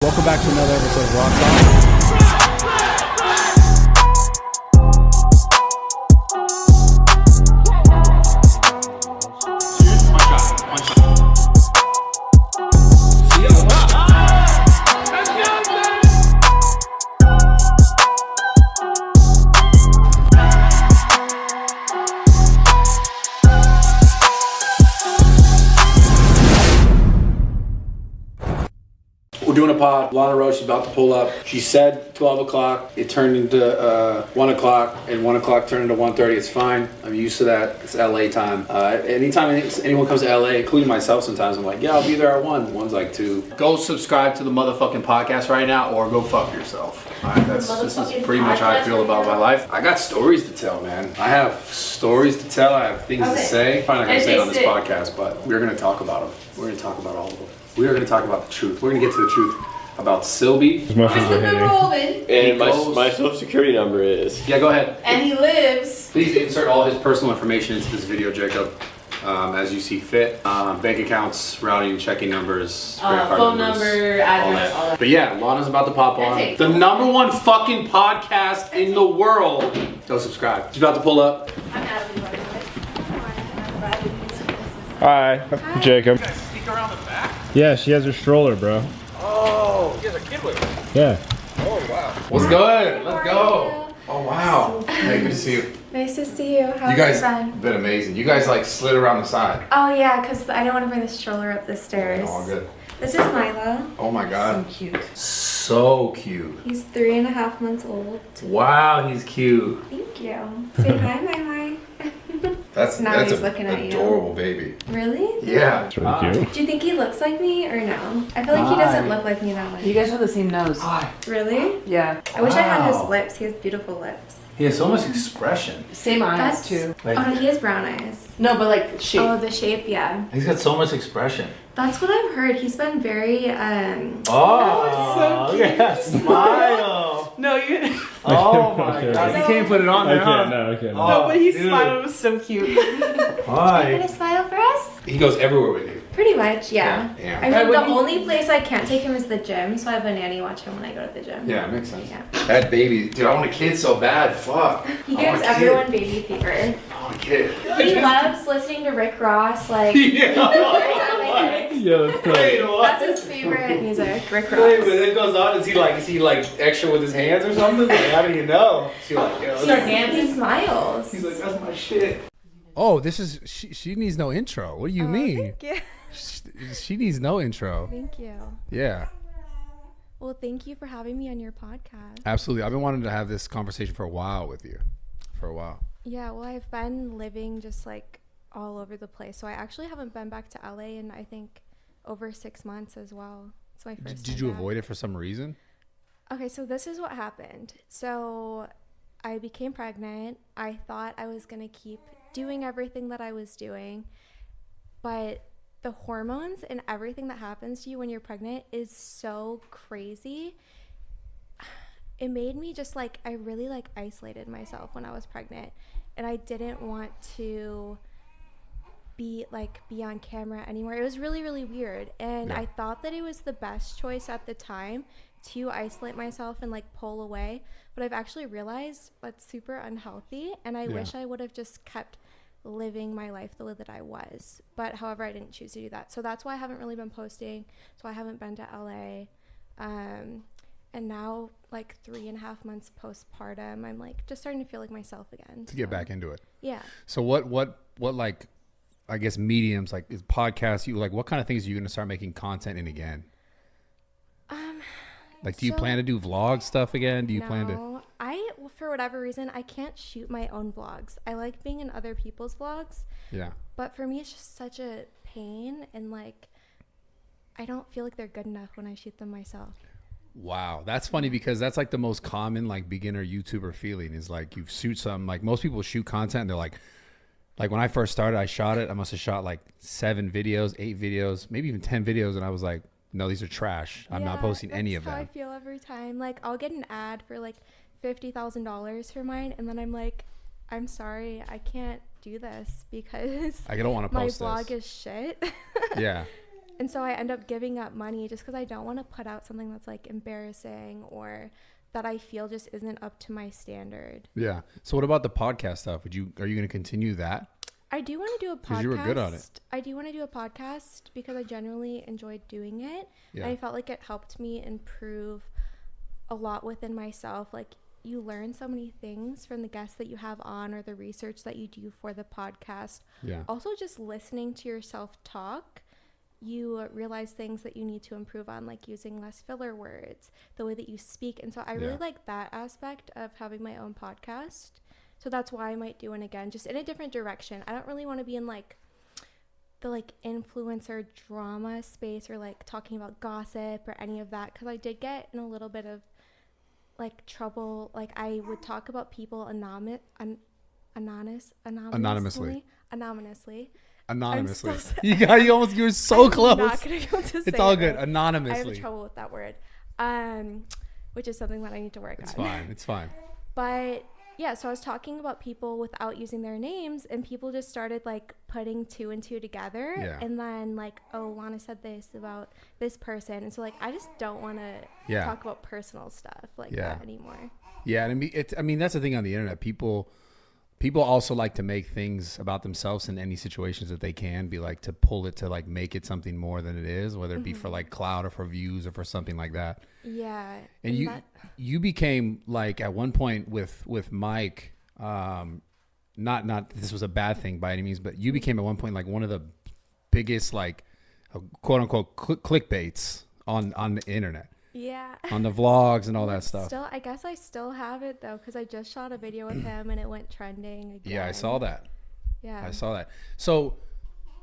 Welcome back to another episode of Rock Talk. We're doing a pod. Lana Rhoades, she's about to pull up. She said 12 o'clock. It turned into 1 o'clock, and 1 o'clock turned into 1:30. It's fine. I'm used to that. It's LA time. Anytime anyone comes to LA, including myself sometimes, I'm like, yeah, I'll be there at 1. 1's like 2. Go subscribe to the motherfucking podcast right now, or go fuck yourself. All right, this is pretty much how I feel about my life. I got stories to tell, man. I have stories to tell. I have things to say. Probably not going to say it on this podcast, but we're going to talk about them. We're going to talk about all of them. We are going to talk about the truth. We're going to get to the truth about Sylvie. And my social security number is. Yeah, go ahead. And he lives. Please insert all his personal information into this video, Jacob, as you see fit. Bank accounts, routing, checking numbers, credit card phone numbers, number, address, all that. But yeah, Lana's about to pop on. The #1 fucking podcast in the world. Go subscribe. She's about to pull up. I'm out of the way. Hi, Jacob. You guys sneak around the back? Yeah, she has her stroller, bro. Oh, you guys are kid with her. Yeah. Oh, wow. What's good? Let's go. Oh, wow. Hey, good to see you. Nice to see you. How You guys have you have been amazing. You guys like slid around the side. Oh yeah, because I didn't want to bring the stroller up the stairs. All good. This is Milo. Oh my God. So cute. So cute. He's 3.5 months old. Wow, he's cute. Thank you. Say hi, my. That's Now that's he's a looking at you. adorable baby. Really? Yeah. It's really cute. Do you think he looks like me or no? I feel like he doesn't look like me that much. You guys have the same nose. Hi. Really? Yeah. I wish I had his Wow. lips. He has beautiful lips. He has so much expression. Same eyes That's too. Like, Oh, he has brown eyes. No, but like shape. Oh, the shape, yeah. he's got so much expression. That's what I've heard. He's been very Oh, look at that smile. No, you. Oh my God, you can't put it on I there, can't, huh? no, I can't. Oh, No, but he dude. smiled. It was so cute. Hi. Gonna smile for us? He goes everywhere with you. Pretty much, yeah. Yeah. I mean, When the you- only place I can't take him is the gym, so I have a nanny watch him when I go to the gym. Yeah, it makes sense. Yeah. That baby, dude, I want a kid so bad. Fuck. He I want gives a kid. everyone baby fever. I want a kid. He loves listening to Rick Ross, like, Yeah. Yeah, that's cool. Wait, what? that's his favorite music, Rick Ross. Wait, but it goes on. Is he like extra with his hands or something? Like, how do you know? She like, yo, Start dancing. He smiles. he's like, that's my shit. Oh, this is she needs no intro. What do you mean? Thank you. She needs no intro. Thank you. Yeah, Well, thank you for having me on your podcast. absolutely. I've been wanting to have this conversation for a while with you. For a while. Yeah, well, I've been living just like all over the place. So I actually haven't been back to LA in, I think, over 6 months as well. It's my first Did time you back. avoid it for some reason? Okay, so this is what happened. So I became pregnant. I thought I was going to keep doing everything that I was doing, but the hormones and everything that happens to you when you're pregnant is so crazy. It made me just like, I really like isolated myself when I was pregnant, and I didn't want to be on camera anymore. It was really, really weird, and Yeah. I thought that it was the best choice at the time to isolate myself and like pull away, but I've actually realized that's super unhealthy, and I wish I would have just kept living my life the way that I was. But however, I didn't choose to do that, so that's why I haven't really been posting. So I haven't been to LA, and now like 3.5 months postpartum, I'm like just starting to feel like myself again. To get back into it. Yeah. So what like, I guess mediums, like is podcasts, you like, what kind of things are you going to start making content in again? Like, do you plan to do vlog stuff again? Do you plan to? No, for whatever reason, I can't shoot my own vlogs. I like being in other people's vlogs, Yeah. but for me, it's just such a pain, and like, I don't feel like they're good enough when I shoot them myself. Wow, that's funny because that's like the most common like beginner YouTuber feeling is like you shoot something, like most people shoot content and they're like when I first started, I shot it, I must have shot like 7 videos, 8 videos, maybe even 10 videos, and I was like, no, these are trash. I'm not posting any of That's how I them. feel every time. Like, I'll get an ad for like $50,000 for mine, and then I'm like, I'm sorry, I can't do this because I don't want to my post vlog this. is shit. Yeah. And so I end up giving up money just because I don't want to put out something that's like embarrassing or that I feel just isn't up to my standard. Yeah. So what about the podcast stuff? Are you going to continue that? I do want to do a podcast. Because you were good on it. I do want to do a podcast because I genuinely enjoyed doing it. Yeah. And I felt like it helped me improve a lot within myself. Like, you learn so many things from the guests that you have on or the research that you do for the podcast. Yeah. Also, just listening to yourself talk, you realize things that you need to improve on, like using less filler words, the way that you speak. And so I really like that aspect of having my own podcast. So that's why I might do it again, just in a different direction. I don't really want to be in like the like influencer drama space or like talking about gossip or any of that, because I did get in a little bit of like trouble. Like, I would talk about people anonymously. You were so I'm close. not gonna be able to It's say all it good. right. Anonymously. I have trouble with that word, which is something that I need to work It's on. fine. It's fine. But yeah, so I was talking about people without using their names, and people just started like putting two and two together. Yeah. And then like, oh, Lana said this about this person. And so like, I just don't want to talk about personal stuff like that anymore. Yeah. And I mean, that's the thing on the internet. People also like to make things about themselves in any situations that they can, be like to pull it to like make it something more than it is, whether it be for like clout or for views or for something like that. Yeah. And you became like at one point with Mike, not this was a bad thing by any means, but you became at one point like one of the biggest like quote unquote clickbaits on the internet. Yeah. On the vlogs and all that stuff. I guess I still have it though, because I just shot a video with him and it went trending again. Yeah, I saw that. Yeah. I saw that. So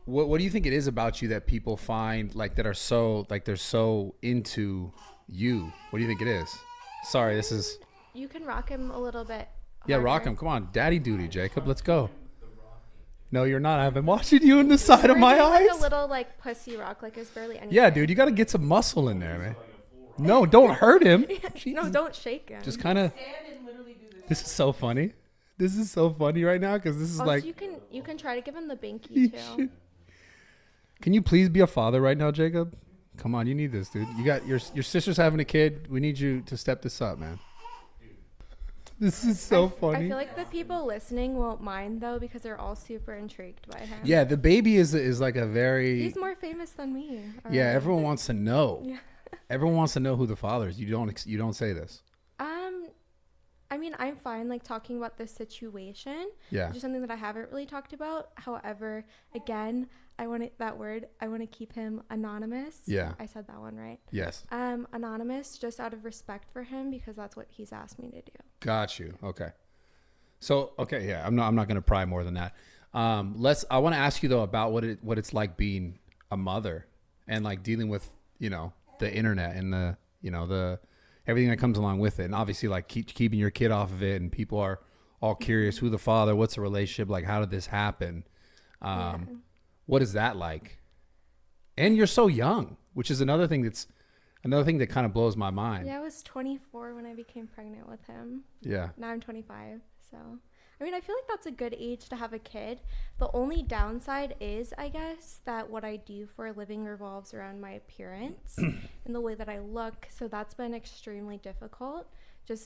what do you think it is about you that people find like that are so like they're so into you? What do you think it is? Sorry, this is. You can rock him a little bit. Yeah, rock harder. him. Come on, daddy duty, Jacob. Let's go. No, you're not. I've been watching you in the side of my eyes. Like a little like pussy rock, like there's barely anything. Yeah, dude, you got to get some muscle in there, man. No, don't hurt him. No, don't shake him. Just kind of. This is so funny. This is so funny right now because this is also, like. you can try to give him the binky too. Can you please be a father right now, Jacob? Come on, you need this, dude. You got your sister's having a kid. We need you to step this up, man. This is so funny. I feel like the people listening won't mind though, because they're all super intrigued by him. Yeah, the baby is like a very. He's more famous than me. Yeah, everyone wants to know. Yeah. Everyone wants to know who the father is. You don't say this. I mean, I'm fine like talking about this situation. Yeah. Which is something that I haven't really talked about. However, again, I want to keep him anonymous. Yeah. I said that one right. Yes. Anonymous, just out of respect for him, because that's what he's asked me to do. Got you. Okay. So, okay, yeah, I'm not going to pry more than that. I want to ask you though about what it's like being a mother and like dealing with, the internet and the everything that comes along with it. And obviously like keeping your kid off of it, and people are all curious who the father, what's the relationship, like how did this happen? What is that like? And you're so young, which is another thing that kind of blows my mind. Yeah, I was 24 when I became pregnant with him. Yeah. Now I'm 25. So, I mean, I feel like that's a good age to have a kid. The only downside is, I guess, that what I do for a living revolves around my appearance and the way that I look. So that's been extremely difficult.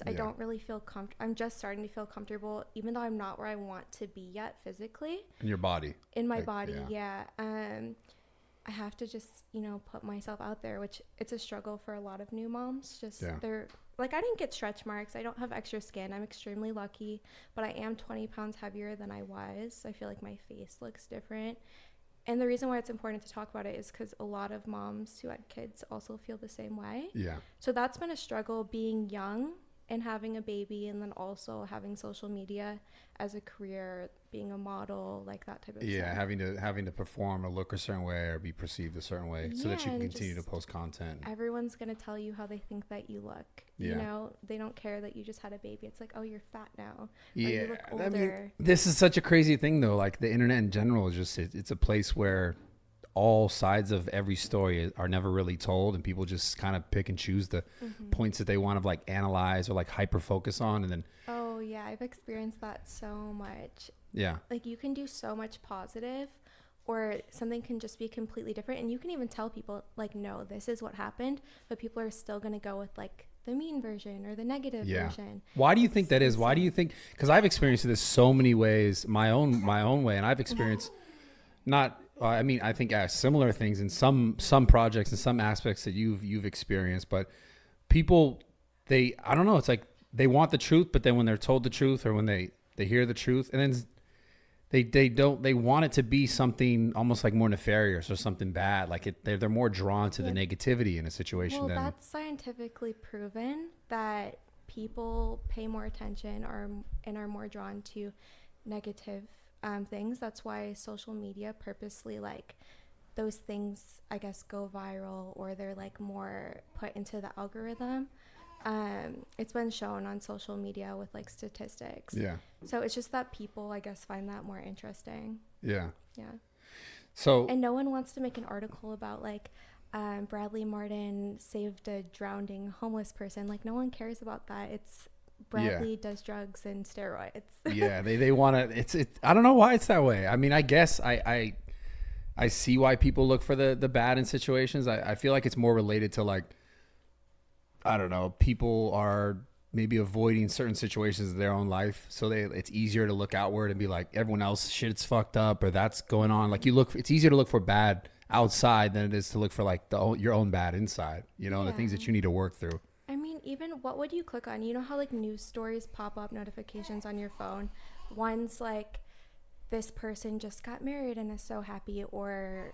I don't really feel I'm just starting to feel comfortable, even though I'm not where I want to be yet physically. In your body. In my body, yeah. I have to just, put myself out there, which it's a struggle for a lot of new moms. They're like, I didn't get stretch marks. I don't have extra skin. I'm extremely lucky, but I am 20 pounds heavier than I was. I feel like my face looks different. And the reason why it's important to talk about it is because a lot of moms who had kids also feel the same way. Yeah. So that's been a struggle, being young and having a baby, and then also having social media as a career, being a model, like that type of stuff. Yeah, having to perform or look a certain way or be perceived a certain way so that you can continue to post content. Everyone's going to tell you how they think that you look. They don't care that you just had a baby. It's like, oh, you're fat now. Yeah. Or you look older. I mean, this is such a crazy thing though. Like the internet in general is just, it's a place where all sides of every story are never really told, and people just kind of pick and choose the points that they want to like analyze or like hyper focus on, and then oh yeah, I've experienced that so much. Yeah, like you can do so much positive, or something can just be completely different. And you can even tell people like, no, this is what happened, but people are still going to go with like the mean version or the negative version. Why do you think that is? Why do you think? Because I've experienced this so many ways, my own way, and I've experienced I think similar things in some projects and some aspects that you've experienced. But people, I don't know. It's like they want the truth, but then when they're told the truth, or when they hear the truth, and then they want it to be something almost like more nefarious or something bad. Like they're more drawn to the negativity in a situation. Well, that's scientifically proven that people pay more attention and are more drawn to negative things. That's why social media purposely, like, those things, I guess, go viral, or they're like more put into the algorithm. It's been shown on social media with like statistics. Yeah. So it's just that people, I guess, find that more interesting. Yeah. Yeah. So. And no one wants to make an article about like Bradley Martin saved a drowning homeless person. Like, no one cares about that. It's Bradley does drugs and steroids. Yeah, they want to. It's I don't know why it's that way. I mean, I guess I see why people look for the bad in situations. I feel like it's more related to like, I don't know, people are maybe avoiding certain situations in their own life, so it's easier to look outward and be like, everyone else shit's fucked up or that's going on. Like it's easier to look for bad outside than it is to look for like your own bad inside. You know, the things that you need to work through. I mean, even what would you click on? You know how like news stories pop up notifications on your phone? One's like, this person just got married and is so happy, or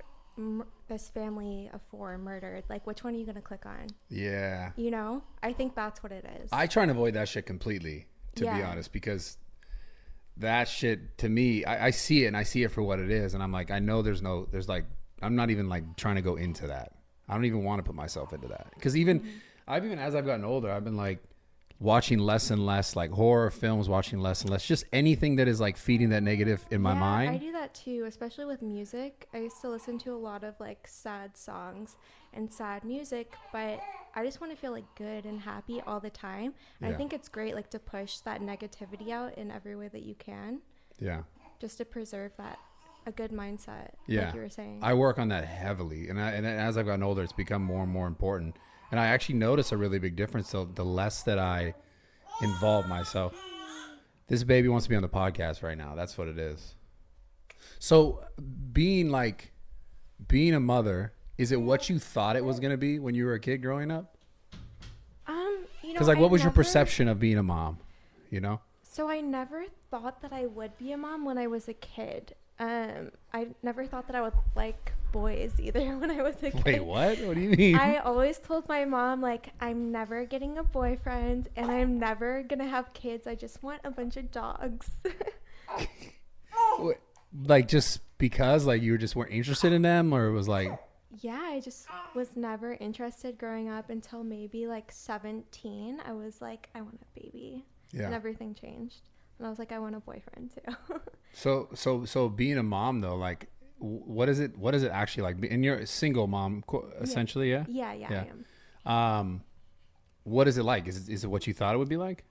this family of 4 murdered. Like, which one are you going to click on? Yeah. You know, I think that's what it is. I try and avoid that shit completely, to be honest, because that shit, to me, I see it, and I see it for what it is. And I'm like, I know there's like, I'm not even like trying to go into that. I don't even want to put myself into that. Because even, as I've gotten older, I've been like watching less and less like horror films, watching less and less, just anything that is like feeding that negative in my mind. I do that too, especially with music. I used to listen to a lot of like sad songs and sad music, but I just want to feel like good and happy all the time. I think it's great like to push that negativity out in every way that you can. Yeah. Just to preserve that, a good mindset. Yeah. Like you were saying. I work on that heavily, and as I've gotten older, it's become more and more important. And I actually notice a really big difference. So the less that I involve myself, this baby wants to be on the podcast right now. That's what it is. So being a mother, is it what you thought it was going to be when you were a kid growing up? Because like, what was your perception of being a mom? You know? So I never thought that I would be a mom when I was a kid. I never thought that I would like boys either when I was a kid. Wait, what? What do you mean? I always told my mom, like, I'm never getting a boyfriend and I'm never gonna have kids. I just want a bunch of dogs. Like, just because like you just weren't interested in them, or it was like... Yeah, I just was never interested growing up until maybe like 17. I was like, I want a baby. Yeah. And everything changed. And I was like, I want a boyfriend too. So being a mom though, like, what is it actually like? And you're a single mom, essentially, yeah? Yeah, I am. What is it like? Is it what you thought it would be like?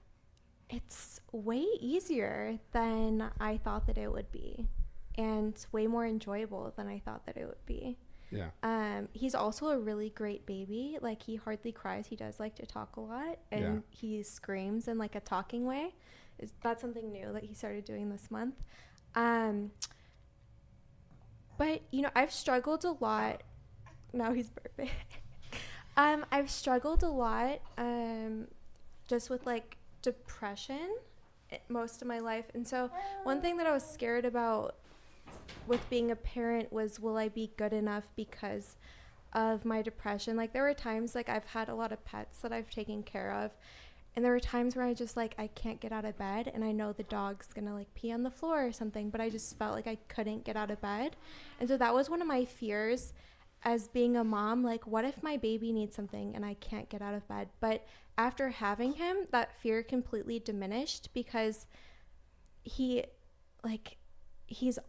It's way easier than I thought that it would be, and way more enjoyable than I thought that it would be. Yeah. He's also a really great baby. Like, he hardly cries. He does like to talk a lot, and he screams in like a talking way. That's something new that he started doing this month. But, you know, I've struggled a lot. Now he's perfect. I've struggled a lot just with, like, depression most of my life. And so one thing that I was scared about with being a parent was, will I be good enough because of my depression? Like, there were times, like, I've had a lot of pets that I've taken care of. And there were times where I just, like, I can't get out of bed, and I know the dog's gonna, like, pee on the floor or something, but I just felt like I couldn't get out of bed. And so that was one of my fears as being a mom. Like, what if my baby needs something and I can't get out of bed? But after having him, that fear completely diminished, because he's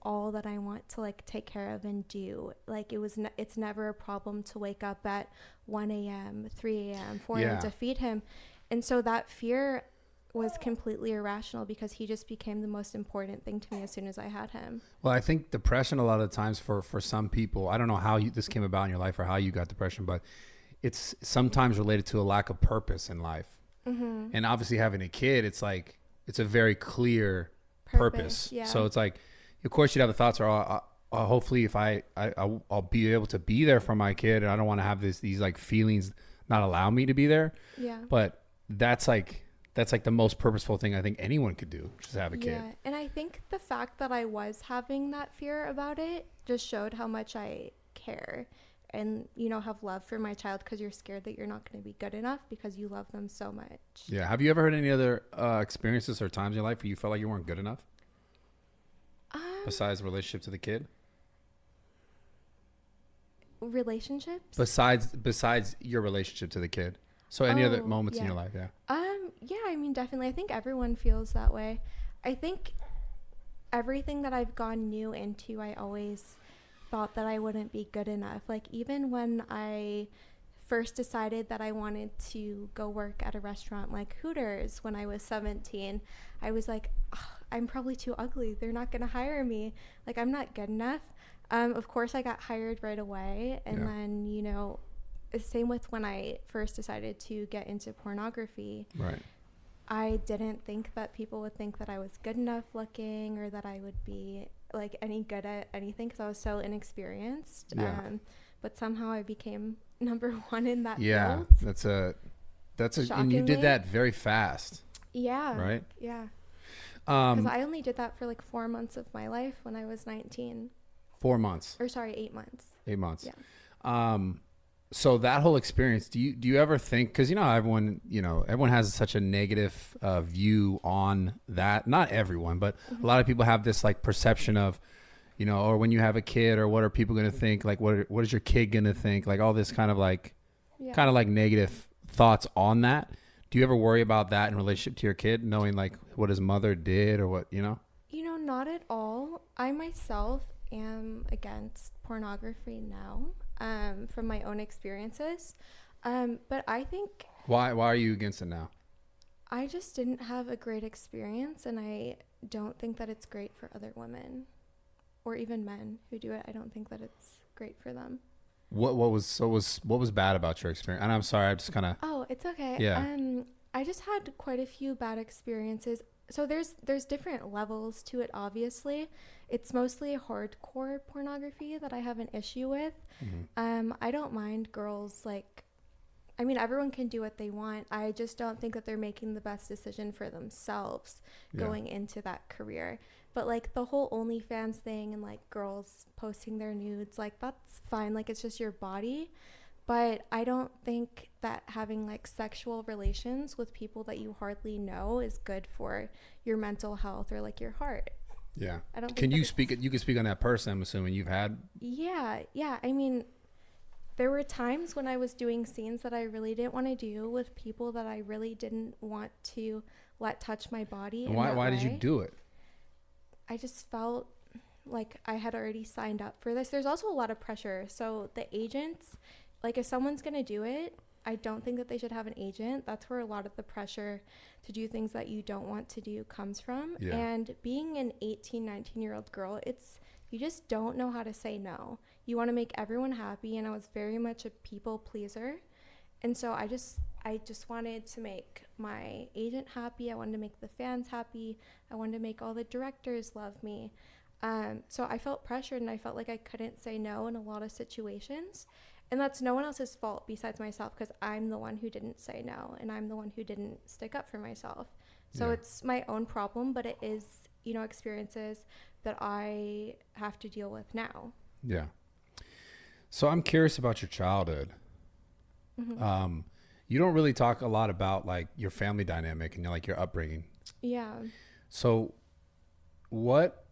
all that I want to, like, take care of and do. Like, it's never a problem to wake up at 1 a.m., 3 a.m., 4 a.m. to feed him. And so that fear was completely irrational because he just became the most important thing to me as soon as I had him. Well, I think depression a lot of the times for some people, I don't know how this came about in your life or how you got depression, but it's sometimes related to a lack of purpose in life. Mm-hmm. And obviously having a kid, it's like, it's a very clear purpose. Yeah. So it's like, of course you'd have the thoughts, or hopefully if I'll be able to be there for my kid, and I don't want to have these like feelings not allow me to be there. Yeah. But that's like the most purposeful thing I think anyone could do, just have a kid. Yeah, and I think the fact that I was having that fear about it just showed how much I care and, you know, have love for my child, because you're scared that you're not going to be good enough because you love them so much. Yeah. Have you ever had any other experiences or times in your life where you felt like you weren't good enough? Besides relationship to the kid? Relationships? Besides your relationship to the kid. So any other moments in your life, yeah. Yeah, I mean, definitely. I think everyone feels that way. I think everything that I've gone new into, I always thought that I wouldn't be good enough. Like, even when I first decided that I wanted to go work at a restaurant like Hooters when I was 17, I was like, I'm probably too ugly. They're not going to hire me. Like, I'm not good enough. Of course, I got hired right away. And then, you know, same with when I first decided to get into pornography. Right. I didn't think that people would think that I was good enough looking, or that I would be like any good at anything, because I was so inexperienced. Yeah. But somehow I became number one in that Yeah, field. that's and you did that very fast. Yeah. Right? Yeah. Because I only did that for like 4 months of my life when I was 19. 4 months. Or sorry, 8 months. 8 months. Yeah. So that whole experience, do you ever think, because you know everyone has such a negative view on that. Not everyone, but a lot of people have this like perception of, you know, or when you have a kid, or what are people going to think? Like, what is your kid going to think? Like all this kind of like negative thoughts on that. Do you ever worry about that in relationship to your kid, knowing like what his mother did or what, you know? You know, not at all. I myself am against pornography now, from my own experiences. But I think... Why are you against it now? I just didn't have a great experience, and I don't think that it's great for other women or even men who do it. I don't think that it's great for them. What was bad about your experience? And I'm sorry, I just kind of... Oh, it's okay. Yeah. I just had quite a few bad experiences. So there's different levels to it, obviously. It's mostly hardcore pornography that I have an issue with. Mm-hmm. I don't mind girls, like, I mean, everyone can do what they want. I just don't think that they're making the best decision for themselves going into that career. But like the whole OnlyFans thing and like girls posting their nudes, like that's fine. Like it's just your body. But I don't think that having like sexual relations with people that you hardly know is good for your mental health or like your heart. Yeah. I don't. Can you speak? You can speak on that person. I'm assuming you've had. Yeah. I mean, there were times when I was doing scenes that I really didn't want to do with people that I really didn't want to let touch my body. Why did you do it? I just felt like I had already signed up for this. There's also a lot of pressure. So the agents, like if someone's going to do it, I don't think that they should have an agent. That's where a lot of the pressure to do things that you don't want to do comes from. Yeah. And being an 18, 19-year-old girl, you just don't know how to say no. You want to make everyone happy, and I was very much a people pleaser. And so I just wanted to make my agent happy. I wanted to make the fans happy. I wanted to make all the directors love me. So I felt pressured, and I felt like I couldn't say no in a lot of situations. And that's no one else's fault besides myself, because I'm the one who didn't say no, and I'm the one who didn't stick up for myself. So it's my own problem, but it is, experiences that I have to deal with now. Yeah. So I'm curious about your childhood. Mm-hmm. You don't really talk a lot about like your family dynamic and like your upbringing. Yeah. So what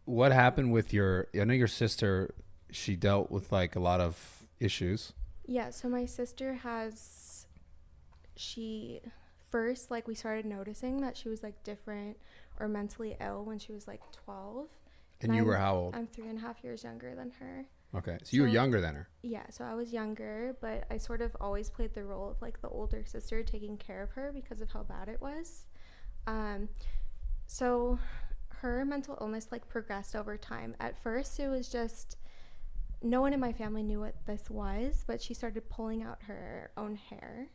happened with I know your sister, she dealt with like a lot of issues. Yeah. So my sister first, like we started noticing that she was like different or mentally ill when she was like 12. And you were how old? I'm 3.5 years younger than her. Okay. So you were younger than her. Yeah, so I was younger, but I sort of always played the role of like the older sister taking care of her because of how bad it was. So her mental illness like progressed over time. At first, it was just no one in my family knew what this was, but she started pulling out her own hair.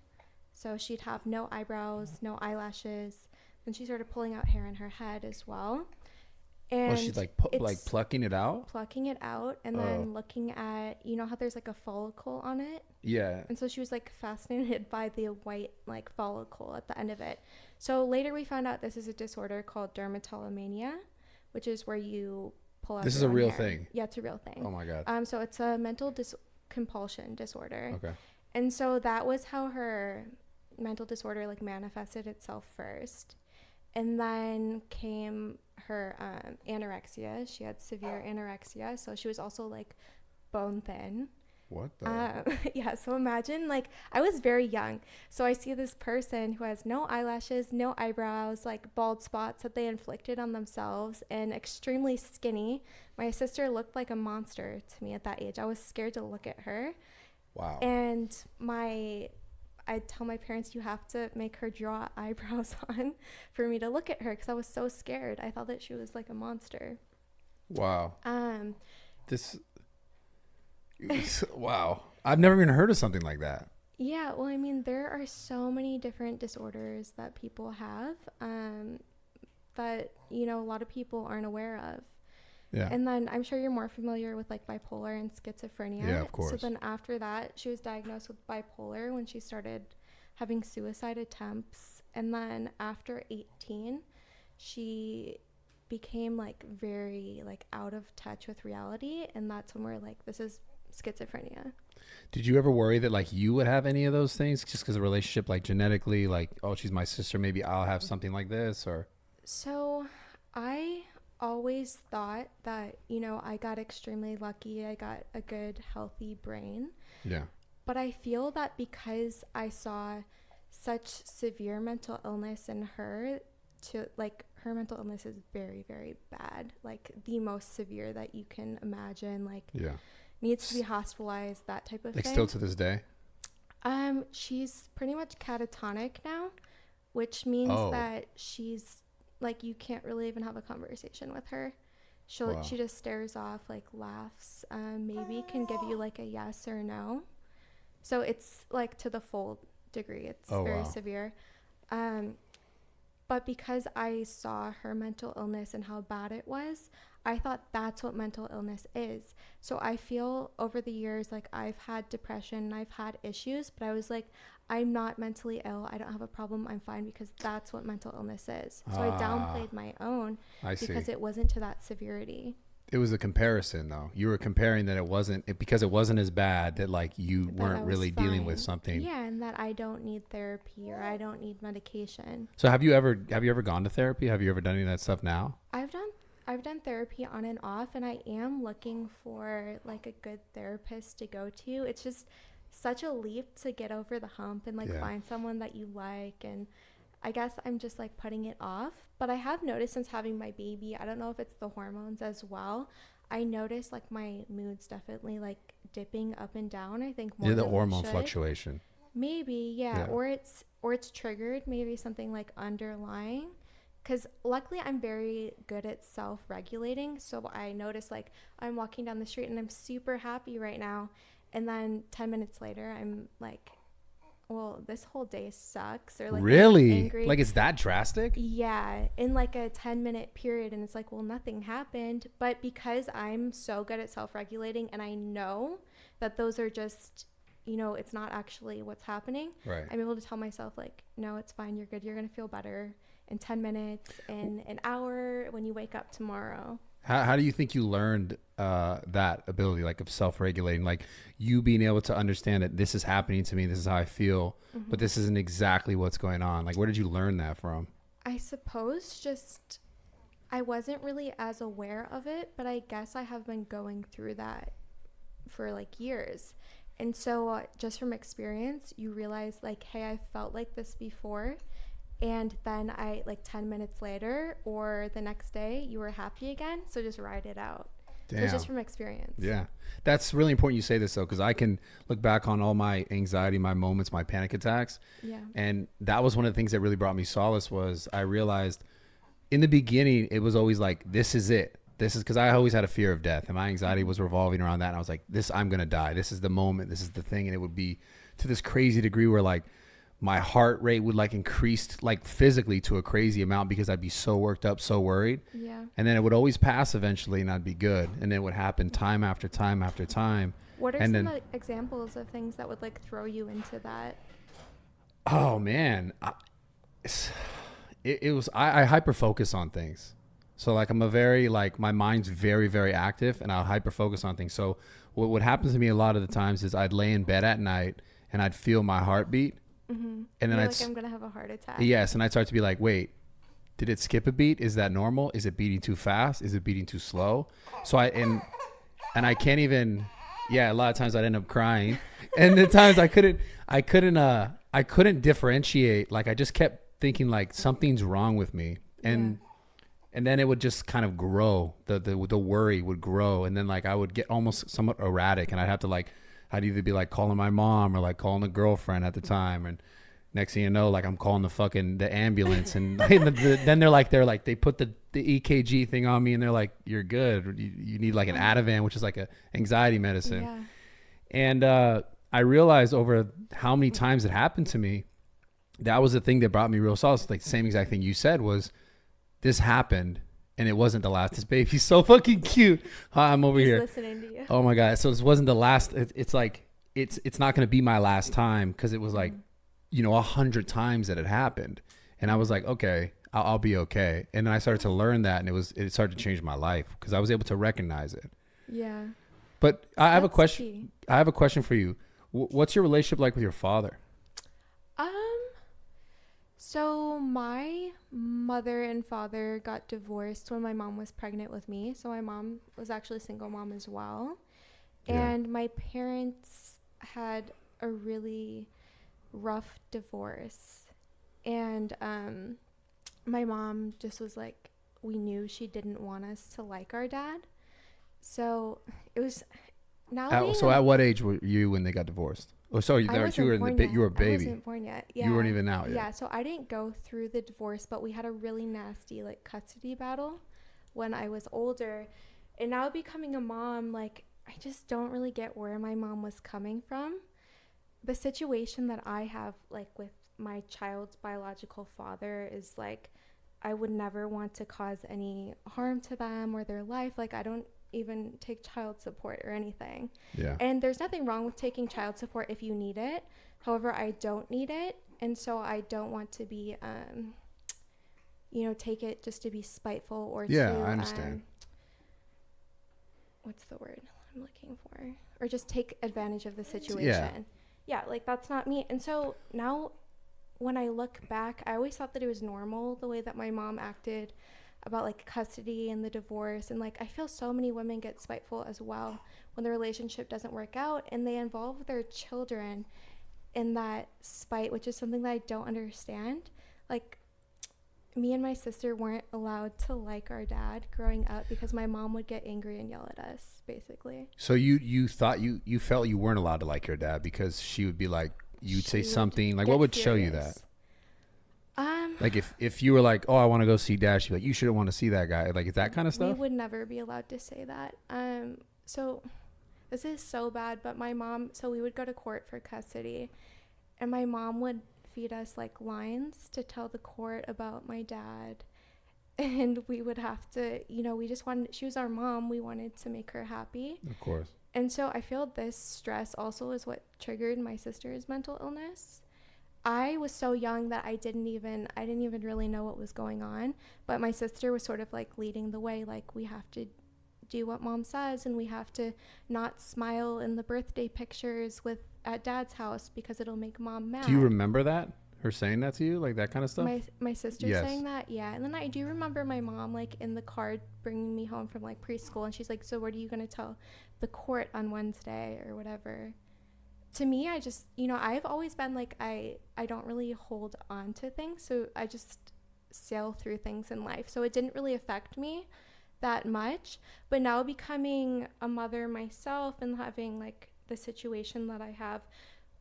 So she'd have no eyebrows, no eyelashes. Then she started pulling out hair in her head as well. And She's like plucking it out? Plucking it out and then looking at, you know how there's like a follicle on it? Yeah. And so she was like fascinated by the white like follicle at the end of it. So later we found out this is a disorder called dermatillomania, which is where you pull out. This is a real thing. Yeah, it's a real thing. Oh my God. So it's a mental compulsion disorder. Okay. And so that was how her mental disorder like manifested itself first. And then came her anorexia. She had severe anorexia. So she was also like bone thin. What the? Yeah, so imagine like I was very young. So I see this person who has no eyelashes, no eyebrows, like bald spots that they inflicted on themselves and extremely skinny. My sister looked like a monster to me at that age. I was scared to look at her. Wow. And I tell my parents, you have to make her draw eyebrows on for me to look at her because I was so scared. I thought that she was like a monster. Wow. Wow. I've never even heard of something like that. Yeah, well, I mean, there are so many different disorders that people have that, you know, a lot of people aren't aware of. Yeah. And then I'm sure you're more familiar with like bipolar and schizophrenia. Yeah, of course. So then after that, she was diagnosed with bipolar when she started having suicide attempts. And then after 18, she became like very like out of touch with reality. And that's when we're like, this is schizophrenia. Did you ever worry that like you would have any of those things just because of relationship, like genetically, like, oh, she's my sister, maybe I'll have something like this? Or So I always thought that, you know, I got extremely lucky. I got a good, healthy brain. Yeah. But I feel that because I saw such severe mental illness in her, to like her mental illness is very, very bad, like the most severe that you can imagine, like needs to be hospitalized, that type of like thing. Still to this day? She's pretty much catatonic now, which means that she's like, you can't really even have a conversation with her. She just stares off, like laughs, maybe can give you like a yes or no. So it's like to the full degree. It's very severe. But because I saw her mental illness and how bad it was, I thought that's what mental illness is. So I feel over the years like I've had depression, I've had issues, but I was like, I'm not mentally ill. I don't have a problem. I'm fine, because that's what mental illness is. So I downplayed my own because it wasn't to that severity. It was a comparison, though. You were comparing that because it wasn't as bad, that like you weren't really dealing with something. Yeah, and that I don't need therapy or I don't need medication. So have you ever gone to therapy? Have you ever done any of that stuff now? I've done therapy on and off, and I am looking for like a good therapist to go to. It's just such a leap to get over the hump and like find someone that you like, and I guess I'm just like putting it off. But I have noticed since having my baby, I don't know if it's the hormones as well, I noticed like my mood's definitely like dipping up and down. I think more the hormone fluctuation. Maybe, yeah. Or it's triggered, maybe something like underlying. Because luckily I'm very good at self-regulating. So I notice like I'm walking down the street and I'm super happy right now. And then 10 minutes later, I'm like, well, this whole day sucks. Or like, really? Angry. Like it's that drastic? Yeah, in like a 10-minute period. And it's like, well, nothing happened. But because I'm so good at self-regulating and I know that those are just, you know, it's not actually what's happening. Right. I'm able to tell myself like, no, it's fine. You're good. You're going to feel better in 10 minutes, in an hour, when you wake up tomorrow. How do you think you learned that ability, like of self-regulating, like you being able to understand that this is happening to me, this is how I feel, but this isn't exactly what's going on? Like, where did you learn that from? I suppose just I wasn't really as aware of it, but I guess I have been going through that for like years. And so just from experience, you realize like, hey, I felt like this before. And then I like 10 minutes later or the next day, you were happy again. So just ride it out. So it's just from experience. Yeah. That's really important you say this, though, because I can look back on all my anxiety, my moments, my panic attacks. Yeah. And that was one of the things that really brought me solace was I realized in the beginning, it was always like, this is it. This is because I always had a fear of death and my anxiety was revolving around that. And I was like, I'm going to die. This is the moment. This is the thing. And it would be to this crazy degree where like my heart rate would like increase like physically to a crazy amount because I'd be so worked up, so worried. Yeah. And then it would always pass eventually and I'd be good. And then it would happen time after time after time. What are and some then, examples of things that would like throw you into that? oh man, I hyper focus on things. So like I'm a very like my mind's very, very active and I'll hyper focus on things. So what happens to me a lot of the times is I'd lay in bed at night and I'd feel my heartbeat. Mm-hmm. And then You're like, I'm gonna have a heart attack. Yes, and I'd start to be like, wait, did it skip a beat? Is that normal? Is it beating too fast? Is it beating too slow? So and I can't even. Yeah, a lot of times I'd end up crying, and the times I couldn't differentiate. Like I just kept thinking like something's wrong with me, and then it would just kind of grow. The worry would grow, and then like I would get almost somewhat erratic, and I'd either be like calling my mom or like calling a girlfriend at the time, and next thing you know, like I'm calling the ambulance, and then they put the EKG thing on me, and they're like, you're good. You need like an Ativan, which is like a anxiety medicine. Yeah. And I realized over how many times it happened to me, that was the thing that brought me real solace. Like the same exact thing you said was, this happened. And it wasn't the last. This baby's so fucking cute. I'm over here. Listening to you. Oh my God. So this wasn't the last. It's like, it's not going to be my last time. Cause it was like, 100 times that it happened. And I was like, okay, I'll be okay. And then I started to learn that and it started to change my life because I was able to recognize it. Yeah. But I have a That's question. key. I have a question for you. What's your relationship like with your father? So my mother and father got divorced when my mom was pregnant with me. So my mom was actually a single mom as well. Yeah. And my parents had a really rough divorce. And my mom just was like, we knew she didn't want us to like our dad. So it was So at what age were you when they got divorced? Oh, sorry, you were a baby. I wasn't born yet. Yeah. You weren't even out yet. Yeah, so I didn't go through the divorce, but we had a really nasty like custody battle when I was older. And now becoming a mom, like I just don't really get where my mom was coming from. The situation that I have like with my child's biological father is like I would never want to cause any harm to them or their life. Like I don't even take child support or anything. Yeah. And there's nothing wrong with taking child support if you need it. However, I don't need it. And so I don't want to be, take it just to be spiteful or I understand. What's the word I'm looking for? Or just take advantage of the situation. Yeah, like that's not me. And so now when I look back, I always thought that it was normal the way that my mom acted about like custody and the divorce. And like I feel so many women get spiteful as well when the relationship doesn't work out and they involve their children in that spite, which is something that I don't understand. Like me and my sister weren't allowed to like our dad growing up because my mom would get angry and yell at us basically. So you thought you felt you weren't allowed to like your dad because she would be like, you'd say something like, what would show you that? Like if you were like, oh, I want to go see dad, she'd be like, you shouldn't want to see that guy. Like that kind of stuff. We would never be allowed to say that. So this is so bad, but my mom, so we would go to court for custody and my mom would feed us like lines to tell the court about my dad. And we would have to, we just wanted, she was our mom. We wanted to make her happy. Of course. And so I feel this stress also is what triggered my sister's mental illness. I was so young that I didn't even really know what was going on, but my sister was sort of like leading the way, like we have to do what mom says and we have to not smile in the birthday pictures at dad's house because it'll make mom mad. Do you remember that? Her saying that to you, like that kind of stuff? My sister saying that, yeah. And then I do remember my mom like in the car bringing me home from like preschool and she's like, so what are you going to tell the court on Wednesday or whatever? To me, I just, I've always been like, I don't really hold on to things. So I just sail through things in life. So it didn't really affect me that much. But now becoming a mother myself and having like the situation that I have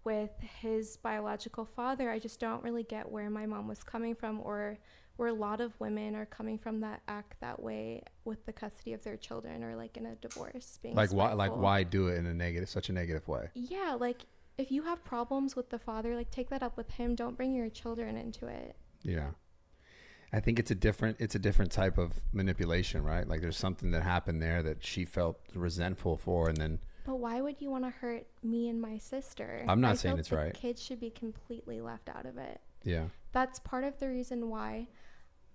with his biological father, I just don't really get where my mom was coming from, or where a lot of women are coming from that act that way with the custody of their children, or like in a divorce, being Like spiteful. why do it in a negative, such a negative way? Yeah, like if you have problems with the father, like take that up with him. Don't bring your children into it. Yeah. I think it's a different type of manipulation, right? Like there's something that happened there that she felt resentful for, and then. But why would you want to hurt me and my sister? I'm not saying it's the right. Kids should be completely left out of it. Yeah. That's part of the reason why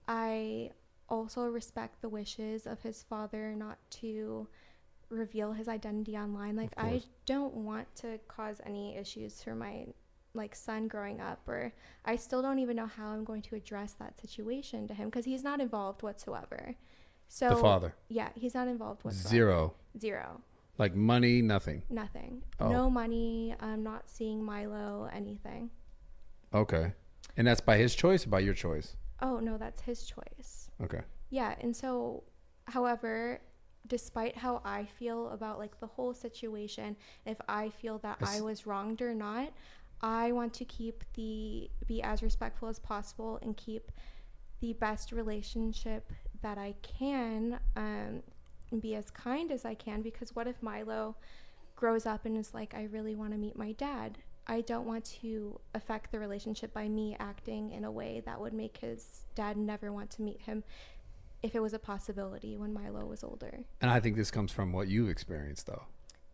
I also respect the wishes of his father not to reveal his identity online. Like, I don't want to cause any issues for my like son growing up, or I still don't even know how I'm going to address that situation to him, because he's not involved whatsoever. So The father. Yeah, he's not involved whatsoever. Zero. Like money, nothing. Nothing. Oh. No money. I'm not seeing Milo, anything. Okay. And that's by his choice or by your choice? Oh, no, that's his choice. Okay. Yeah, and so, however, despite how I feel about like the whole situation, if I feel that I was wronged or not, I want to be as respectful as possible and keep the best relationship that I can, and be as kind as I can, because what if Milo grows up and is like, I really want to meet my dad? I don't want to affect the relationship by me acting in a way that would make his dad never want to meet him, if it was a possibility when Milo was older. And I think this comes from what you've experienced, though.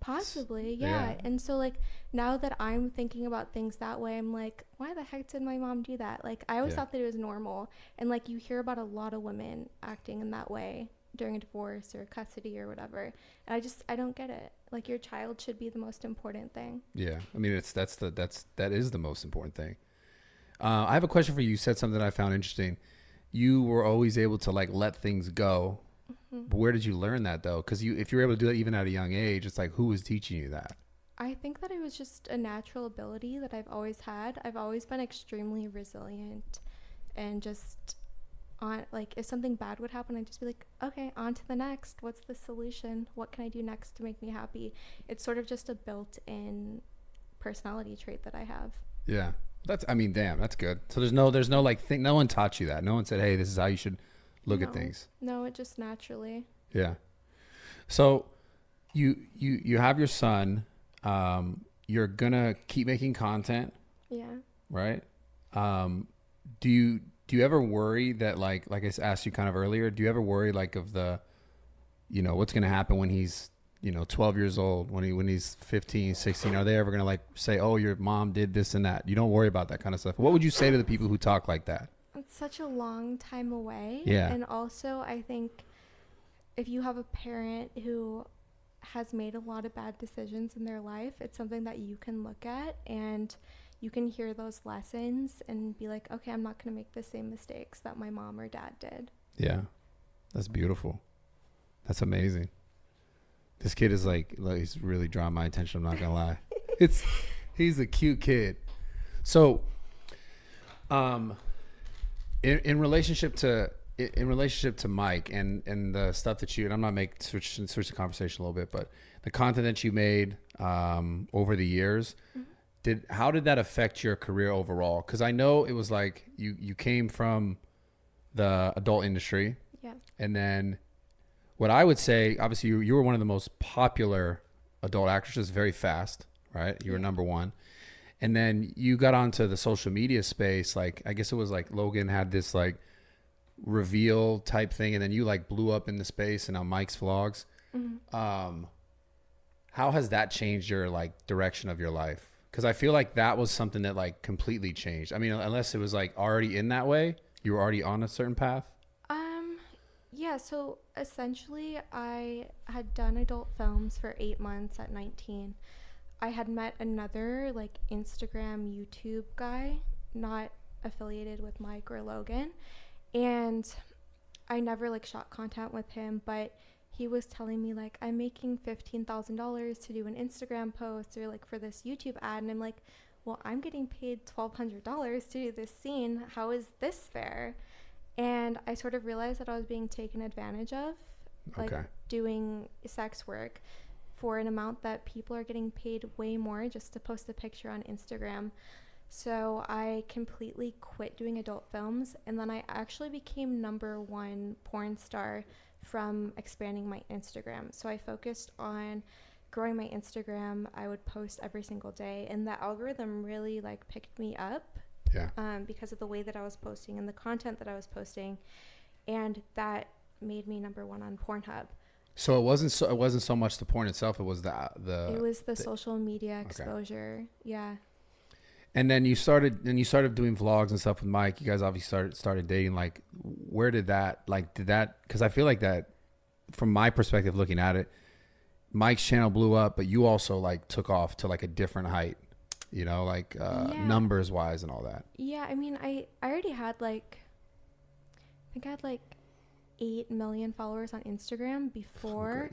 Possibly, yeah. And so, like, now that I'm thinking about things that way, I'm like, why the heck did my mom do that? Like, I always thought that it was normal. And, like, you hear about a lot of women acting in that way during a divorce or custody or whatever. And I don't get it. Like, your child should be the most important thing. Yeah. I mean, that is the most important thing. I have a question for you. You said something that I found interesting. You were always able to like let things go. Mm-hmm. But where did you learn that though? Because if you're able to do that even at a young age, it's like, who was teaching you that? I think that it was just a natural ability that I've always had. I've always been extremely resilient, and just if something bad would happen, I'd just be like, okay, on to the next. What's the solution? What can I do next to make me happy? It's sort of just a built-in personality trait that I have. Yeah. Damn, that's good. So there's no like thing. No one taught you that. No one said, hey, this is how you should look at things. No, it just naturally. Yeah. So you have your son. You're gonna keep making content. Yeah. Right. Do you ever worry that like I asked you kind of earlier, do you ever worry like of the, what's gonna happen when he's 12 years old, when he's 15, 16, are they ever going to like say, oh, your mom did this and that? You don't worry about that kind of stuff. What would you say to the people who talk like that? It's such a long time away. Yeah. And also, I think if you have a parent who has made a lot of bad decisions in their life, it's something that you can look at and you can hear those lessons and be like, okay, I'm not going to make the same mistakes that my mom or dad did. Yeah. That's beautiful. That's amazing. This kid is like he's really drawing my attention. I'm not gonna lie. He's a cute kid. So, in relationship to Mike and the stuff that and I'm not switch the conversation a little bit, but the content that you made over the years, how did that affect your career overall? Because I know it was like you came from the adult industry, and then. What I would say, obviously, you were one of the most popular adult actresses very fast, right? You were number one. And then you got onto the social media space. Like, I guess it was like Logan had this like reveal type thing. And then you like blew up in the space and on Mike's vlogs. Mm-hmm. How has that changed your like direction of your life? Because I feel like that was something that like completely changed. I mean, unless it was like already in that way, you were already on a certain path. Yeah, so essentially I had done adult films for 8 months at 19. I had met another like Instagram, YouTube guy, not affiliated with Mike or Logan, and I never like shot content with him, but he was telling me like, I'm making $15,000 to do an Instagram post or like for this YouTube ad, and I'm like, well, I'm getting paid $1,200 to do this scene. How is this fair? And I sort of realized that I was being taken advantage of, like Okay. doing sex work for an amount that people are getting paid way more just to post a picture on Instagram. So I completely quit doing adult films, and then I actually became #1 porn star from expanding my Instagram. So I focused on growing my Instagram. I would post every single day, and the algorithm really like picked me up Yeah. because of the way that I was posting and the content that I was posting, and that made me #1 on Pornhub. So it wasn't so much the porn itself. It was It was the social media exposure. Yeah. And then you started doing vlogs and stuff with Mike. You guys obviously started dating. Like, where did that because I feel like that, from my perspective looking at it, Mike's channel blew up, but you also like took off to like a different height, you know, like numbers wise and all that. Yeah, I mean, I already had I think I had like 8 million followers on Instagram before.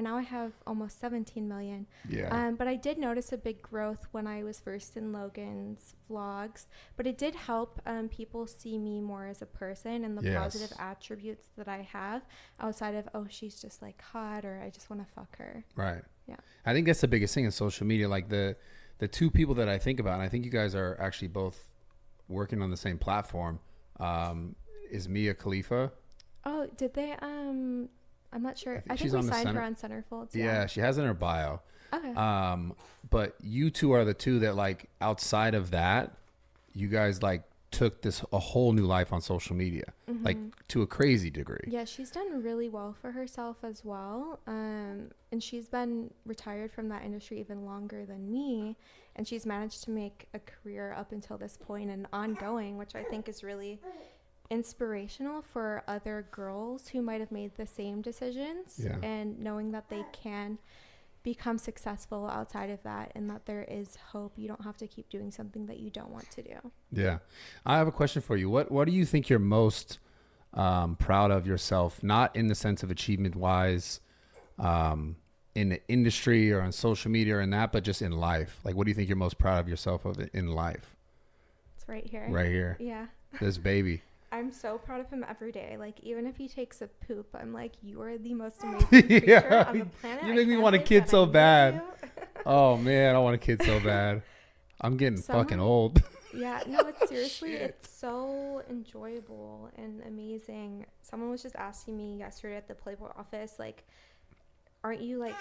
Now I have almost 17 million. Yeah. But I did notice a big growth when I was first in Logan's vlogs. But it did help people see me more as a person and the positive attributes that I have outside of, oh, she's just like hot, or I just want to fuck her. Right. Yeah. I think that's the biggest thing in social media. Like the two people that I think about, and I think you guys are actually both working on the same platform, is Mia Khalifa. Oh, did they? I'm not sure. I think she's we on the signed her center- on Centerfolds. Yeah, she has it in her bio. Okay. But you two are the two that, like, outside of that, you guys like took a whole new life on social media, like to a crazy degree. Yeah, she's done really well for herself as well. And she's been retired from that industry even longer than me. And she's managed to make a career up until this point and ongoing, which I think is really inspirational for other girls who might have made the same decisions, and knowing that they can become successful outside of that, and that there is hope. You don't have to keep doing something that you don't want to do. Yeah. I have a question for you. What do you think you're most proud of yourself, not in the sense of achievement wise, in the industry or on social media or in that, but just in life? Like, what do you think you're most proud of yourself of in life? It's right here. Right here. Yeah. This baby. I'm so proud of him every day. Like, even if he takes a poop, I'm like, you are the most amazing creature on the planet. You make me want a kid so bad. Oh man, I want a kid so bad. I'm getting fucking old. Yeah, no, it's seriously, it's so enjoyable and amazing. Someone was just asking me yesterday at the Playboy office, like, aren't you like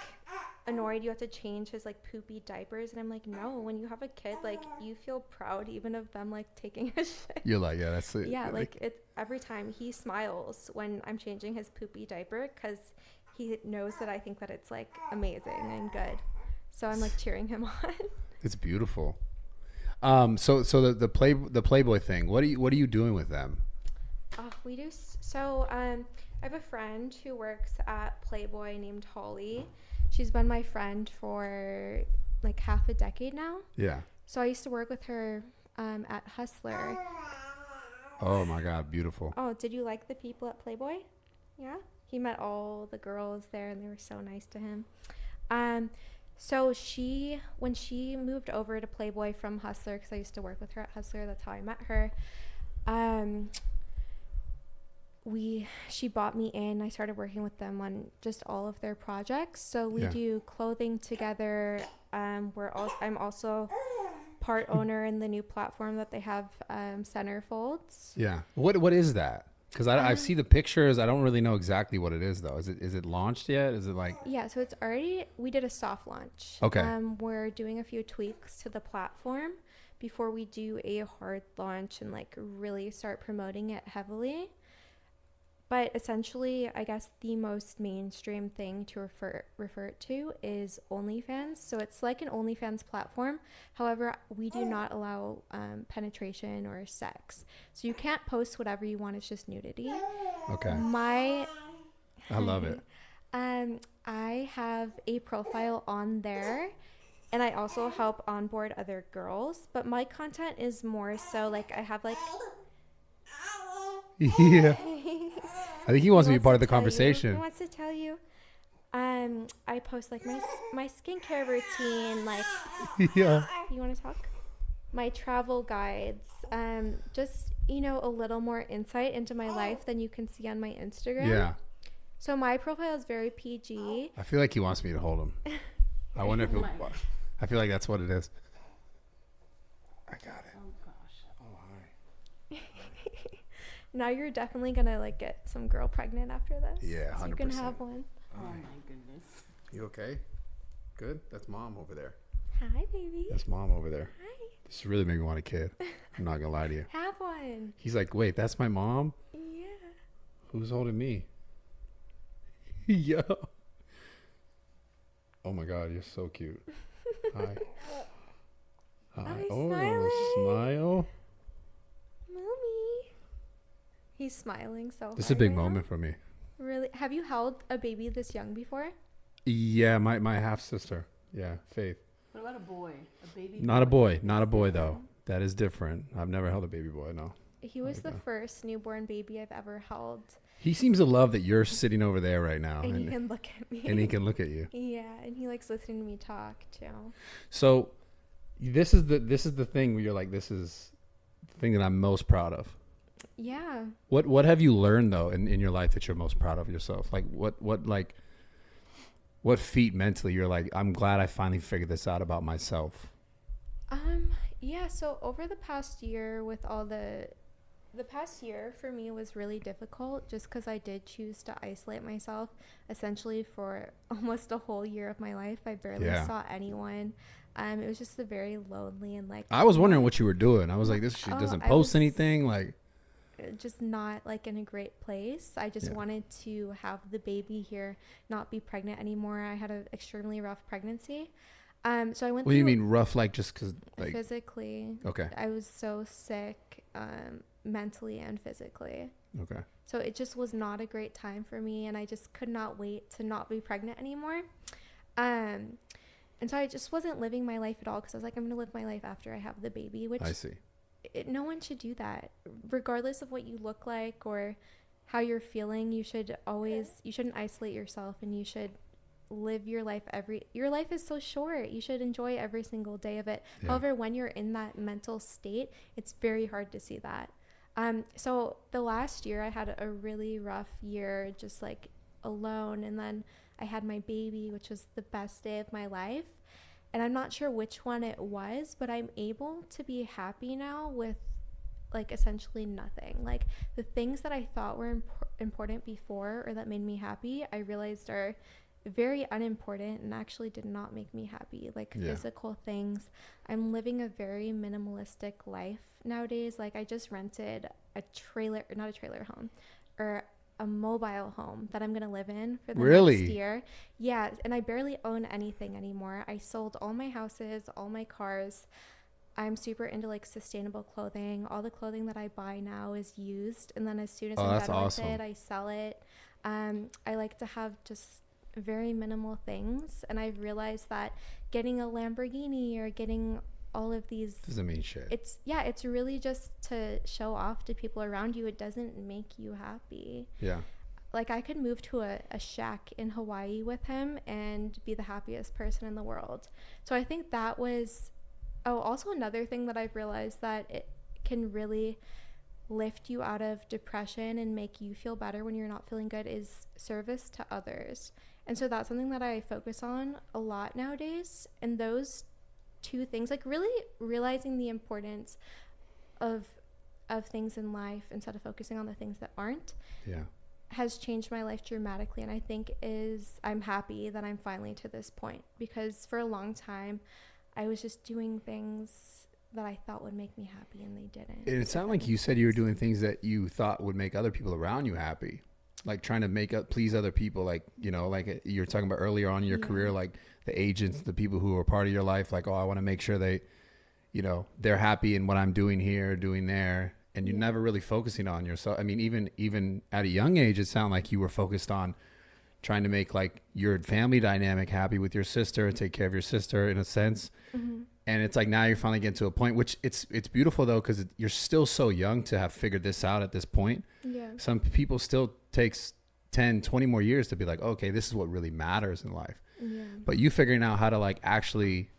annoyed you have to change his like poopy diapers? And I'm like, no, when you have a kid, like, you feel proud even of them like taking a shit. You're like, yeah, that's it. Yeah, like it every time he smiles when I'm changing his poopy diaper, because he knows that I think that it's like amazing and good. So I'm like cheering him on. It's beautiful. So the Playboy thing, what are you doing with them? We do so. I have a friend who works at Playboy named Holly. She's been my friend for like half a decade now. Yeah. So I used to work with her at Hustler. Oh my God, beautiful. Oh, did you like the people at Playboy? Yeah. He met all the girls there, and they were so nice to him. So when she moved over to Playboy from Hustler, because I used to work with her at Hustler, that's how I met her. She bought me in. I started working with them on just all of their projects. So we do clothing together. I'm also part owner in the new platform that they have, Centerfolds. Yeah. What is that? Because I see the pictures. I don't really know exactly what it is though. Is it launched yet? Is it like? Yeah. So it's already. We did a soft launch. Okay. We're doing a few tweaks to the platform before we do a hard launch and like really start promoting it heavily. But essentially, I guess the most mainstream thing to refer it to is OnlyFans. So it's like an OnlyFans platform. However, we do not allow penetration or sex. So you can't post whatever you want. It's just nudity. Okay. I love it. I have a profile on there, and I also help onboard other girls. But my content is more so like I have like. Yeah. I think he wants to be part of the conversation. He wants to tell you. I post like my skincare routine, like. Yeah. You want to talk? My travel guides. Just a little more insight into my life than you can see on my Instagram. Yeah. So my profile is very PG. I feel like he wants me to hold him. I wonder if I feel like that's what it is. I got it. Oh gosh. Oh, hi. Now you're definitely gonna like get some girl pregnant after this. Yeah, So 100%. you can have one. Oh my goodness. You okay? Good? That's mom over there. Hi, baby. That's mom over there. Hi. This really made me want a kid. I'm not gonna lie to you. Have one. He's like, wait, that's my mom? Yeah. Who's holding me? Yo. Oh my God, you're so cute. Hi. Hi. he's Oh, smiling. smile. Mommy. He's smiling so This is a hard big right now. moment for me. Really? Have you held a baby this young before? Yeah, my half sister. Yeah, Faith. What about a boy? A baby? Not a boy. Not a boy though. That is different. I've never held a baby boy. No. He was the Okay. first newborn baby I've ever held. He seems to love that you're sitting over there right now, And he and, can look at me. and he can look at you. Yeah, and he likes listening to me talk too. So, this is the thing where you're like, this is the thing that I'm most proud of. Yeah. What have you learned though in your life that you're most proud of yourself? Like what feat mentally you're like, I'm glad I finally figured this out about myself. Yeah, so over the past year with all the past year for me was really difficult just because I did choose to isolate myself essentially for almost a whole year of my life. I barely Yeah. saw anyone. It was just a very lonely and like I was wondering what you were doing. I was like, she doesn't I post was- anything. Like, just not like in a great place. I just Yeah. wanted to have the baby here, not be pregnant anymore. I had an extremely rough pregnancy. So I went what do you through mean rough? Like just because like physically. okay, I was so sick, mentally and physically. okay, So it just was not a great time for me, and I just could not wait to not be pregnant anymore. And so I just wasn't living my life at all because I was like, I'm going to live my life after I have the baby, which I see. no one should do that. Regardless of what you look like or how you're feeling, you shouldn't isolate yourself, and you should live your life. Your life is so short. You should enjoy every single day of it. Yeah. However, when you're in that mental state, it's very hard to see that. So the last year I had a really rough year, just like alone, and then I had my baby, which was the best day of my life. And I'm not sure which one it was, but I'm able to be happy now with like essentially nothing. Like the things that I thought were important before or that made me happy, I realized are very unimportant and actually did not make me happy. Like Yeah. physical things. I'm living a very minimalistic life nowadays. Like I just rented a trailer, not a trailer home, or a mobile home that I'm going to live in for the Really? next year. Yeah, and I barely own anything anymore. I sold all my houses, all my cars. I'm super into like sustainable clothing. All the clothing that I buy now is used, and then as soon as I'm that's done awesome. with it, I sell it. I like to have just very minimal things, and I've realized that getting a Lamborghini or getting all of these, Doesn't mean shit. it's really just to show off to people around you. It doesn't make you happy. Yeah. Like I could move to a shack in Hawaii with him and be the happiest person in the world. So I think that was, also another thing that I've realized that it can really lift you out of depression and make you feel better when you're not feeling good is service to others. And so that's something that I focus on a lot nowadays. And those two things, like really realizing the importance of things in life instead of focusing on the things that aren't, Yeah. has changed my life dramatically. And I think I'm happy that I'm finally to this point, because for a long time I was just doing things that I thought would make me happy and they didn't. And it sounded like you said you were doing things that you thought would make other people around you happy, like trying to please other people, like, you know, like you were talking about earlier on in your career, like the agents, the people who are part of your life, like, oh, I want to make sure they, you know, they're happy in what I'm doing here, doing there. And you're never really focusing on yourself. I mean, even at a young age, it sounded like you were focused on trying to make like your family dynamic happy with your sister and take care of your sister in a sense. Mm-hmm. And it's like now you're finally getting to a point, which it's beautiful though, because you're still so young to have figured this out at this point. Yeah. Some people still takes 10, 20 more years to be like, okay, this is what really matters in life. Yeah. But you figuring out how to like actually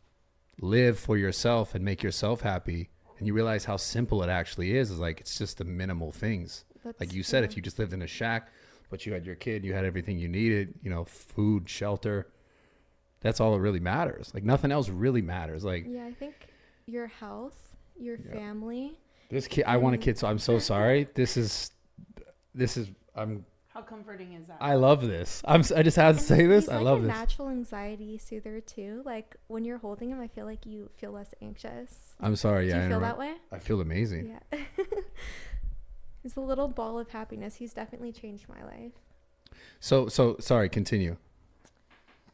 live for yourself and make yourself happy, and you realize how simple it actually is like it's just the minimal things. Like you said, if you just lived in a shack, but you had your kid, you had everything you needed, you know, food, shelter. That's all that really matters. Like nothing else really matters. Like, Yeah, I think your health, your family. this kid, I want a kid. So I'm so sorry. How comforting is that? I love this. I just had to say this. He's I like love a this. natural anxiety soother too. Like when you're holding him, I feel like you feel less anxious. I'm sorry. Do Yeah. you feel that way? I feel amazing. Yeah. He's a little ball of happiness. He's definitely changed my life. So sorry. Continue.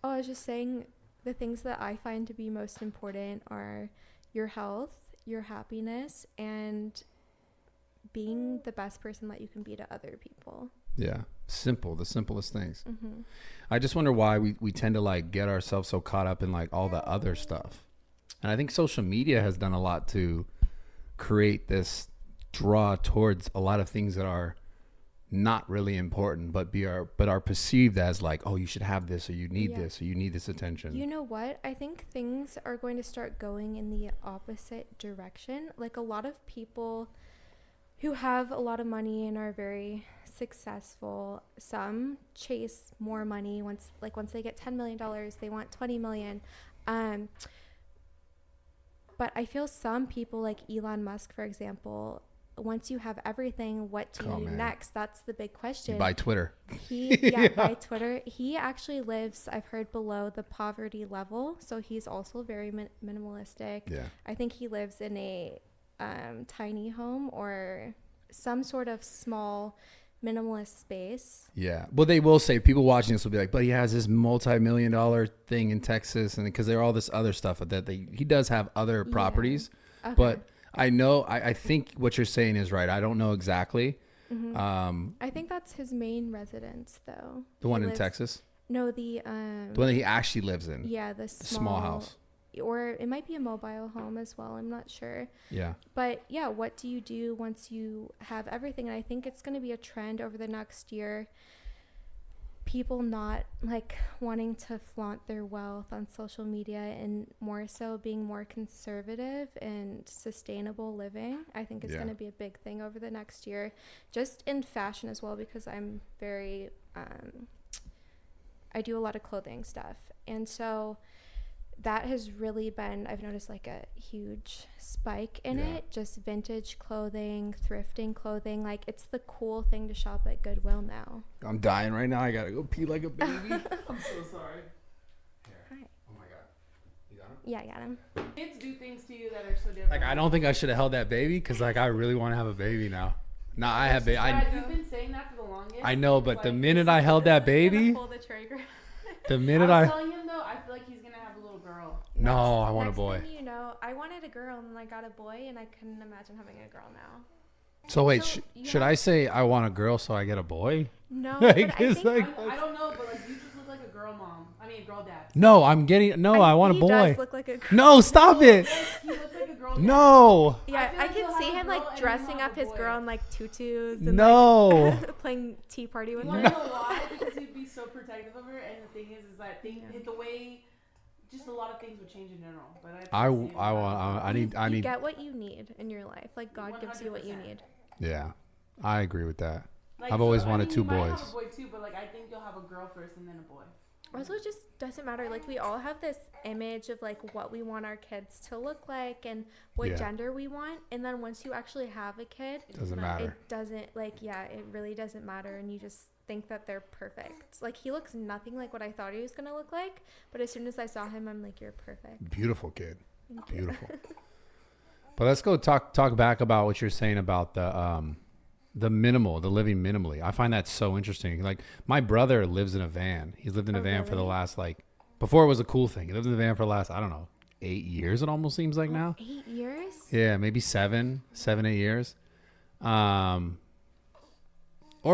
Oh, I was just saying the things that I find to be most important are your health, your happiness, and being the best person that you can be to other people. Yeah. Simple. The simplest things. Mm-hmm. I just wonder why we tend to like get ourselves so caught up in like all the other stuff. And I think social media has done a lot to create this draw towards a lot of things that are not really important, but are perceived as like, oh, you should have this, or you need this, or you need this attention. You know what? I think things are going to start going in the opposite direction. Like a lot of people who have a lot of money and are very successful, some chase more money. Once they get $10 million, they want 20 million. But I feel some people like Elon Musk, for example, once you have everything, what do you do next? That's the big question. You buy Twitter. Buy Twitter. He actually lives, I've heard, below the poverty level. So he's also very minimalistic. Yeah. I think he lives in a tiny home or some sort of small minimalist space. Yeah. Well, they will say, people watching this will be like, but he has this multi-million-dollar thing in Texas, and because there are all this other stuff that he does have other properties. Okay. But I think what you're saying is right. I don't know exactly. Mm-hmm. I think that's his main residence, though. The one in Texas? No, the one that he actually lives in. Yeah, the small house. Or it might be a mobile home as well. I'm not sure. Yeah. But yeah, what do you do once you have everything? And I think it's going to be a trend over the next year. People not like wanting to flaunt their wealth on social media and more so being more conservative and sustainable living. I think it's going to be a big thing over the next year, just in fashion as well, because I'm very, I do a lot of clothing stuff. And so that has really been, I've noticed like a huge spike in it, just vintage clothing, thrifting clothing. Like it's the cool thing to shop at Goodwill now. I'm dying right now. I gotta go pee like a baby. I'm so sorry. Here. Hi. Oh my God. You got him? Yeah, I got him. Kids do things to you that are so different. Like, I don't think I should have held that baby because like I really want to have a baby now. Nah, I have baby. You've been saying that for the longest. I know, but the minute I held that baby, Pull the trigger. the minute I was telling him though, I feel like he's gonna have a little girl. No, I want a Next boy. thing you know, I wanted a girl and then I got a boy and I couldn't imagine having a girl now. So wait, So, should I say I want a girl so I get a boy? No, Like, but I it's think like- I don't know, but like you just look like a girl mom. I mean, a girl dad. No, I'm getting I want a he boy. does look like a girl. No, stop it. He looks like a girl dad. No. Yeah, feel I like he'll can see have a him girl like and dressing he'll have up a his boy. girl in like tutus and No. like, playing tea party with You her. wanna know why? Because he'd be so protective of her, and the thing is that the way, just a lot of things would change in general. But I You need. get what you need in your life. Like God gives you what you 100%. need. Yeah, I agree with that. Like, I've always so, wanted I mean, two you might boys. have a boy too, but like I think you'll have a girl first and then a boy. Also, it just doesn't matter. Like we all have this image of like what we want our kids to look like and what gender we want. And then once you actually have a kid, Doesn't matter. it doesn't it really doesn't matter. And you just think that they're perfect. Like he looks nothing like what I thought he was going to look like. But as soon as I saw him, I'm like, you're perfect. Beautiful kid. Beautiful. But let's go talk back about what you're saying about the living minimally. I find that so interesting. Like my brother lives in a van. He's lived in a van for the last before it was a cool thing. He lived in the van for the last, I don't know, 8 years. It almost seems like now. 8 years? Yeah, maybe 7, 8 years. Or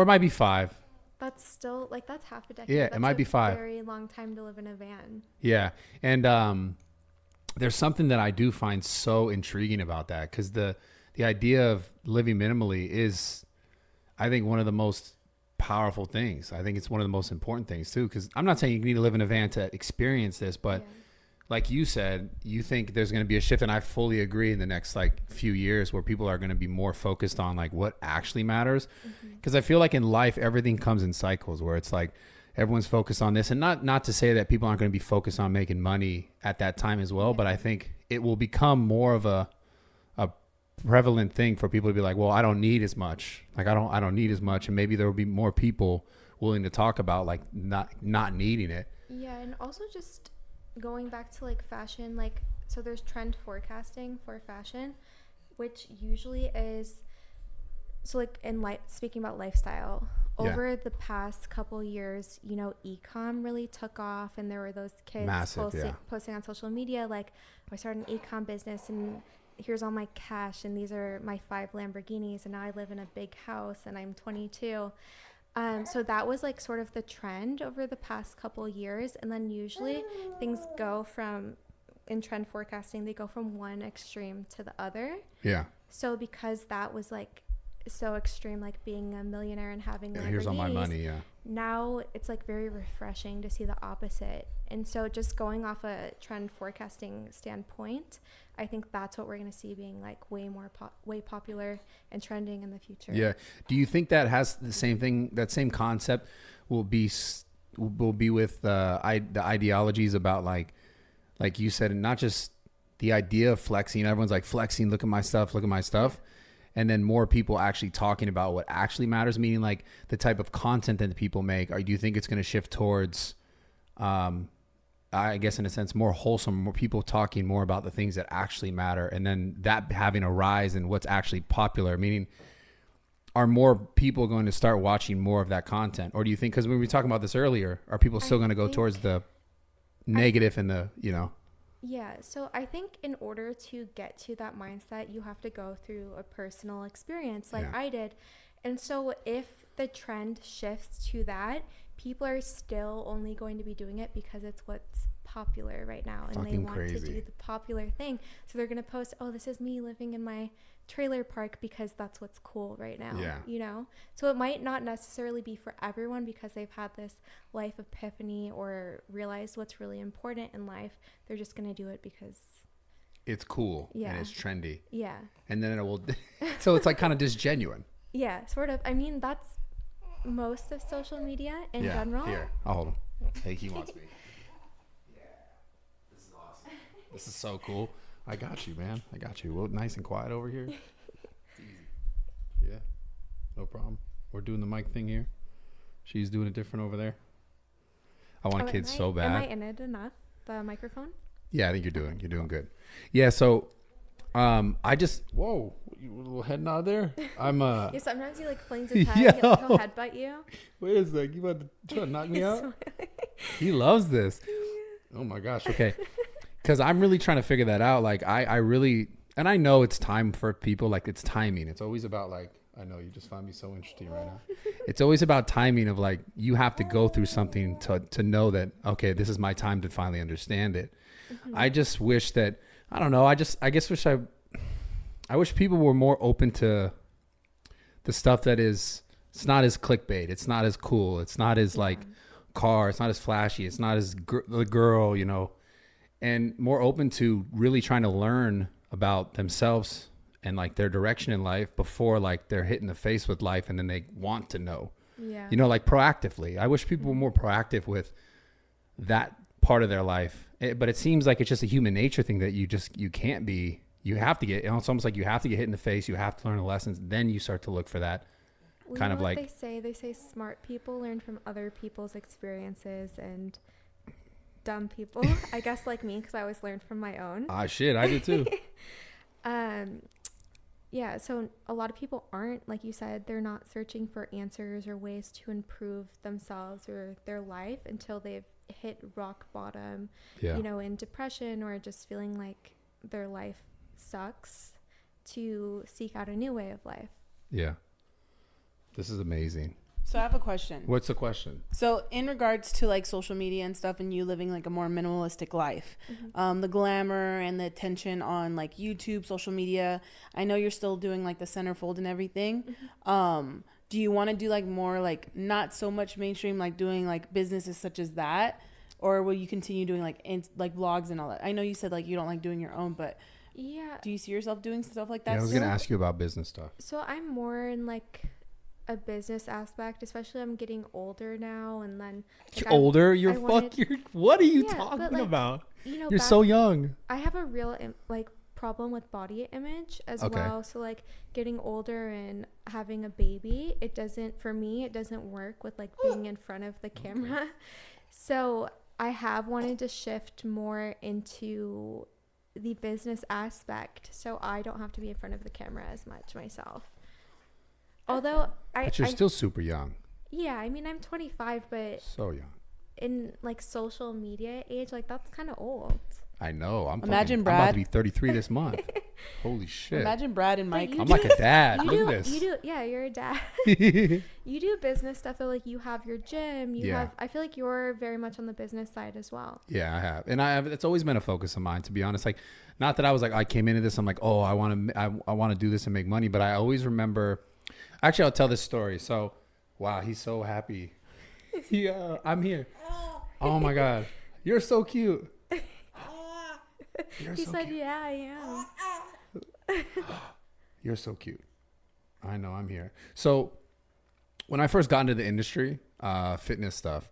it might be 5. That's still that's half a decade. Yeah, it might be 5. Very long time to live in a van. Yeah, and there's something that I do find so intriguing about that, because the idea of living minimally is, I think, one of the most powerful things. I think it's one of the most important things too, because I'm not saying you need to live in a van to experience this, but like you said, you think there's going to be a shift, and I fully agree in the next like few years where people are going to be more focused on like what actually matters. Because I feel like in life, everything comes in cycles where it's like everyone's focused on this, and not to say that people aren't going to be focused on making money at that time as well, but I think it will become more of a prevalent thing for people to be like, well, I don't need as much. Like I don't need as much, and maybe there will be more people willing to talk about like not needing it. Yeah, and also just going back to like fashion, like so there's trend forecasting for fashion, which usually is so like in speaking about lifestyle, over the past couple years, you know, e-com really took off, and there were those kids posting on social media like, I started an e-com business and here's all my cash and these are my 5 Lamborghinis and now I live in a big house and I'm 22. So that was like sort of the trend over the past couple years, and then usually things go from, in trend forecasting, they go from one extreme to the other. Yeah. So because that was like so extreme, like being a millionaire and having Lamborghinis, here's all my money. Now it's like very refreshing to see the opposite. And so just going off a trend forecasting standpoint, I think that's what we're going to see being like way more way popular and trending in the future. Yeah. Do you think that has the same thing, that same concept will be with the ideologies about like you said, and not just the idea of flexing. Everyone's like flexing, look at my stuff. And then more people actually talking about what actually matters, meaning like the type of content that people make. Or do you think it's going to shift towards, I guess in a sense, more wholesome, more people talking more about the things that actually matter, and then that having a rise in what's actually popular? Meaning, are more people going to start watching more of that content? Or do you think, because when we were talking about this earlier, are people still going to go towards the negative and the, you know? Yeah, so I think in order to get to that mindset, you have to go through a personal experience like I did. And so if the trend shifts to that, people are still only going to be doing it because it's what's popular right now, and they want to do the popular thing. So they're going to post, oh, this is me living in my trailer park because that's what's cool right now. You know, so it might not necessarily be for everyone because they've had this life epiphany or realized what's really important in life. They're just going to do it because it's cool and it's trendy. And then it will so it's like kind of disgenuine. Sort of. I mean, that's most of social media in general. Here, I'll hold him. Hey, he wants me. This is awesome. This is so cool. I got you, man. I got you. Well, nice and quiet over here. Easy. Yeah, no problem. We're doing the mic thing here. She's doing it different over there. I want kids so bad. Am I in it enough? The microphone? Yeah, I think you're doing good. Yeah, so I just a little head nod there. I'm yeah, sometimes he like flings his head. He'll headbutt you. Wait a sec, you about to try to knock me out? He loves this. Oh my gosh. Okay. Because I'm really trying to figure that out. Like I really, and I know it's time for people, like it's timing. It's always about like, I know you just find me so interesting right now. It's always about timing of like, you have to go through something to know that, okay, this is my time to finally understand it. I just wish that, I don't know. I wish people were more open to the stuff that is, it's not as clickbait. It's not as cool. It's not as like car. It's not as flashy. It's not as the girl, you know, and more open to really trying to learn about themselves and like their direction in life before like they're hit in the face with life and then they want to know, you know, like proactively. I wish people were more proactive with that part of their life. But it seems like it's just a human nature thing that you can't be, you have to get, it's almost like you have to get hit in the face. You have to learn the lessons. Then you start to look for that kind of like. They say smart people learn from other people's experiences, and dumb people, I guess like me, because I always learned from my own. I did too. Yeah, so a lot of people aren't, like you said, they're not searching for answers or ways to improve themselves or their life until they've hit rock bottom, you know, in depression or just feeling like their life sucks, to seek out a new way of life. Yeah. This is amazing. So I have a question. What's the question? So in regards to like social media and stuff, and you living like a more minimalistic life, the glamour and the attention on like YouTube, social media, I know you're still doing like the centerfold and everything. Do you want to do like more like not so much mainstream, like doing like businesses such as that? or will you continue doing like vlogs and all that? I know you said like you don't like doing your own, but Yeah. do you see yourself doing stuff like that? Yeah, I was still? gonna ask you about business stuff. So I'm more in like a business aspect, especially I'm getting older now, and then like, Older? What are you Yeah, but, talking like, about? you know, You're so young. I have a real like problem with body image as well. So like getting older and having a baby, it doesn't work with like being in front of the camera. So I have wanted to shift more into the business aspect, so I don't have to be in front of the camera as much myself. Although But you're still super young. Yeah, I mean I'm 25, but So young. in like social media age, like that's kind of old. I know. Imagine I'm about Brad. to be 33 this month. Holy shit. Imagine Brad and Mike. I'm like a dad. You Look do, at this. you do, yeah, you're a dad. You do business stuff though, like you have your gym, I feel like you're very much on the business side as well. Yeah, I have. And it's always been a focus of mine, to be honest. Like, not that I was like, I came into this, I'm like, oh, I want to do this and make money. But I always remember, actually, I'll tell this story. So, wow, he's so happy. Yeah, I'm here. Oh my God. You're so cute. He said, yeah, I am. You're so cute. I know, I'm here. So when I first got into the industry, fitness stuff,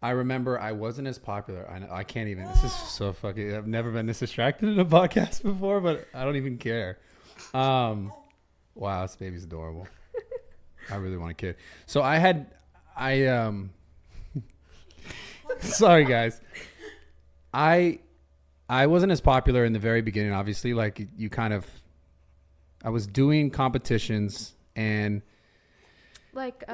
I remember I wasn't as popular. I can't even, this is so fucking, I've never been this distracted in a podcast before, but I don't even care. Wow, this baby's adorable. I really want a kid. So sorry guys. I wasn't as popular in the very beginning, obviously. Like I was doing competitions and like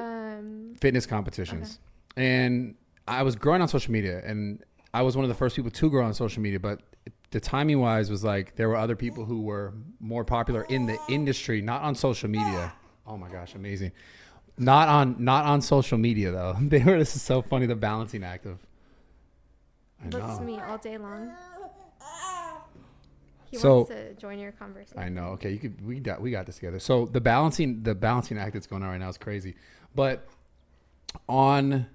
fitness competitions. Okay. And I was growing on social media, and I was one of the first people to grow on social media, but the timing wise was like there were other people who were more popular in the industry, not on social media. Oh my gosh, amazing. Not on social media though. This is so funny, the balancing act of looks to me all day long. He So, wants to join your conversation. I know. Okay, we got this together. So the balancing act that's going on right now is crazy. But on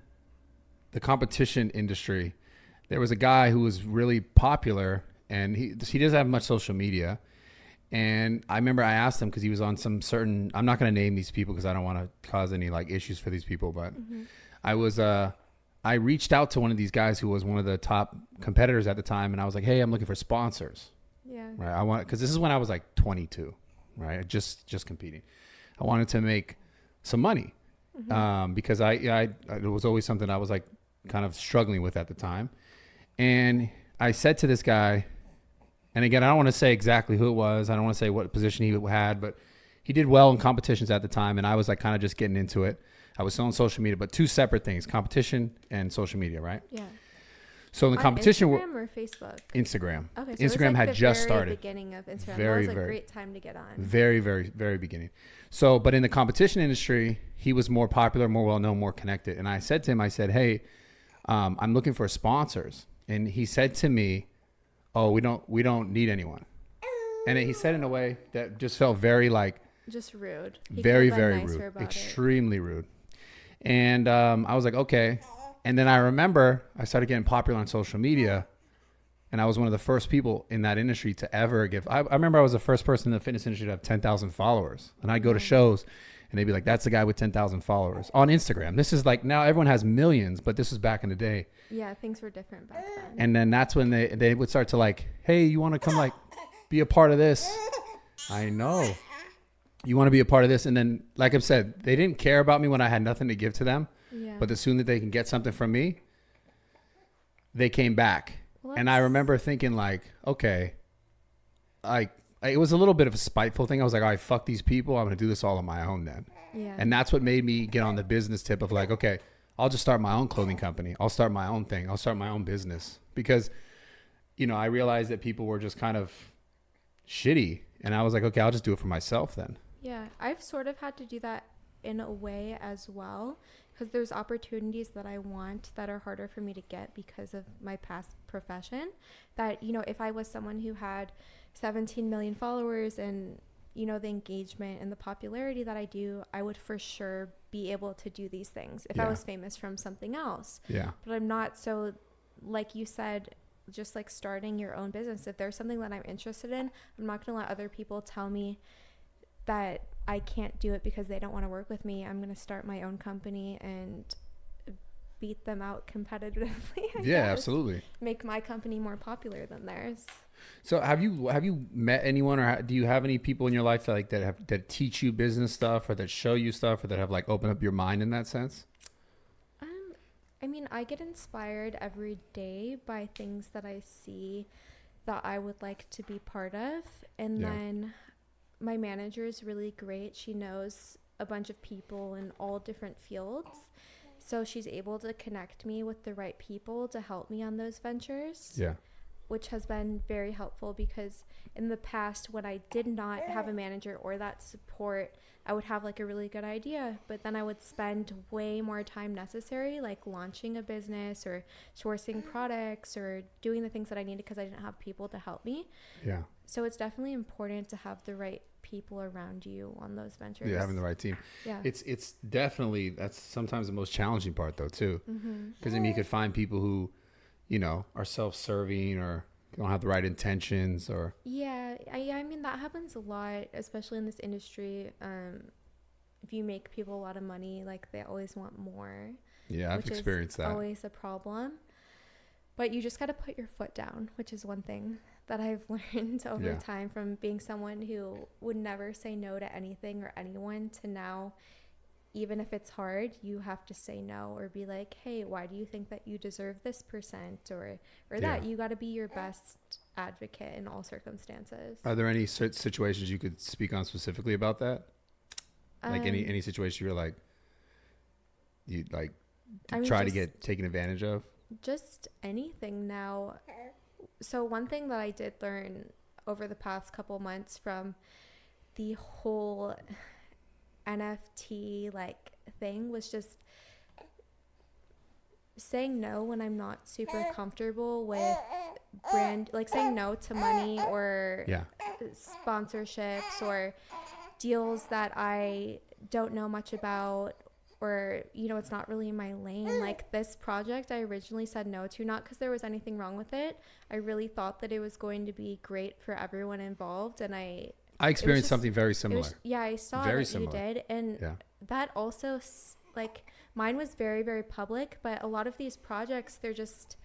the competition industry, there was a guy who was really popular, and he doesn't have much social media. And I remember I asked him because he was on some certain. I'm not going to name these people because I don't want to cause any like issues for these people. But I reached out to one of these guys who was one of the top competitors at the time, and I was like, "Hey, I'm looking for sponsors." Yeah. Right. Because this is when I was like 22, right? Just competing. I wanted to make some money because it was always something I was like kind of struggling with at the time. And I said to this guy, and again, I don't want to say exactly who it was. I don't want to say what position he had, but he did well in competitions at the time. And I was like kind of just getting into it. I was still on social media, but two separate things, competition and social media, right? Yeah. So in the competition, Instagram or Facebook? Instagram. Okay, so Instagram had just started. The beginning of Instagram. Very, that was a very, great time to get on. Very, very, very beginning. So, but in the competition industry, he was more popular, more well-known, more connected. And I said to him, I said, hey, I'm looking for sponsors. And he said to me, oh, we don't need anyone. And he said in a way that just felt very like. Just rude. Very, very rude. Extremely rude. And I was like, okay. And then I remember I started getting popular on social media, and I was one of the first people in that industry to ever give. I remember I was the first person in the fitness industry to have 10,000 followers. And I'd go to shows, and they'd be like, that's the guy with 10,000 followers on Instagram. This is like, now everyone has millions, but this was back in the day. Yeah, things were different back then. And then that's when they would start to like, hey, you want to come like be a part of this? I know. You want to be a part of this? And then, like I've said, they didn't care about me when I had nothing to give to them. Yeah. But as soon as they can get something from me, they came back. And I remember thinking like, okay, it was a little bit of a spiteful thing. I was like, all right, fuck these people. I'm going to do this all on my own then. Yeah. And that's what made me get on the business tip of like, okay, I'll just start my own clothing company. I'll start my own thing. I'll start my own business because, I realized that people were just kind of shitty. And I was like, okay, I'll just do it for myself then. Yeah, I've sort of had to do that in a way as well, because there's opportunities that I want that are harder for me to get because of my past profession. That, if I was someone who had 17 million followers and, the engagement and the popularity that I do, I would for sure be able to do these things if I was famous from something else. Yeah. But I'm not, so like you said, just like starting your own business. If there's something that I'm interested in, I'm not going to let other people tell me that I can't do it because they don't want to work with me. I'm going to start my own company and beat them out competitively. I guess. Absolutely. Make my company more popular than theirs. So have you met anyone, or do you have any people in your life that teach you business stuff, or that show you stuff, or that have like opened up your mind in that sense? I mean, I get inspired every day by things that I see that I would like to be part of. And then my manager is really great. She knows a bunch of people in all different fields. So she's able to connect me with the right people to help me on those ventures. Yeah. Which has been very helpful, because in the past, when I did not have a manager or that support, I would have like a really good idea, but then I would spend way more time necessary, like launching a business or sourcing products or doing the things that I needed because I didn't have people to help me. Yeah. So it's definitely important to have the right people around you on those ventures. Yeah, having the right team. Yeah. It's definitely, that's sometimes the most challenging part though too. Because I mean, you could find people who, you know, are self-serving or don't have the right intentions, or I mean, that happens a lot, especially in this industry. If you make people a lot of money, like they always want more. Yeah, I've experienced that. Always a problem. But you just got to put your foot down, which is one thing that I've learned over time from being someone who would never say no to anything or anyone, to now, even if it's hard, you have to say no, or be like, hey, why do you think that you deserve this percent, or that? You got to be your best advocate in all circumstances. Are there any situations you could speak on specifically about that? Like any situation you're like, you like try to get taken advantage of? Just anything now. So one thing that I did learn over the past couple months from the whole NFT like thing was just saying no when I'm not super comfortable with brand, like saying no to money or sponsorships or deals that I don't know much about, or, you know, it's not really in my lane. Like this project I originally said no to, not because there was anything wrong with it. I really thought that it was going to be great for everyone involved, and I experienced something very similar. I saw very what you did, and that also, like, mine was very, very public, but a lot of these projects, they're just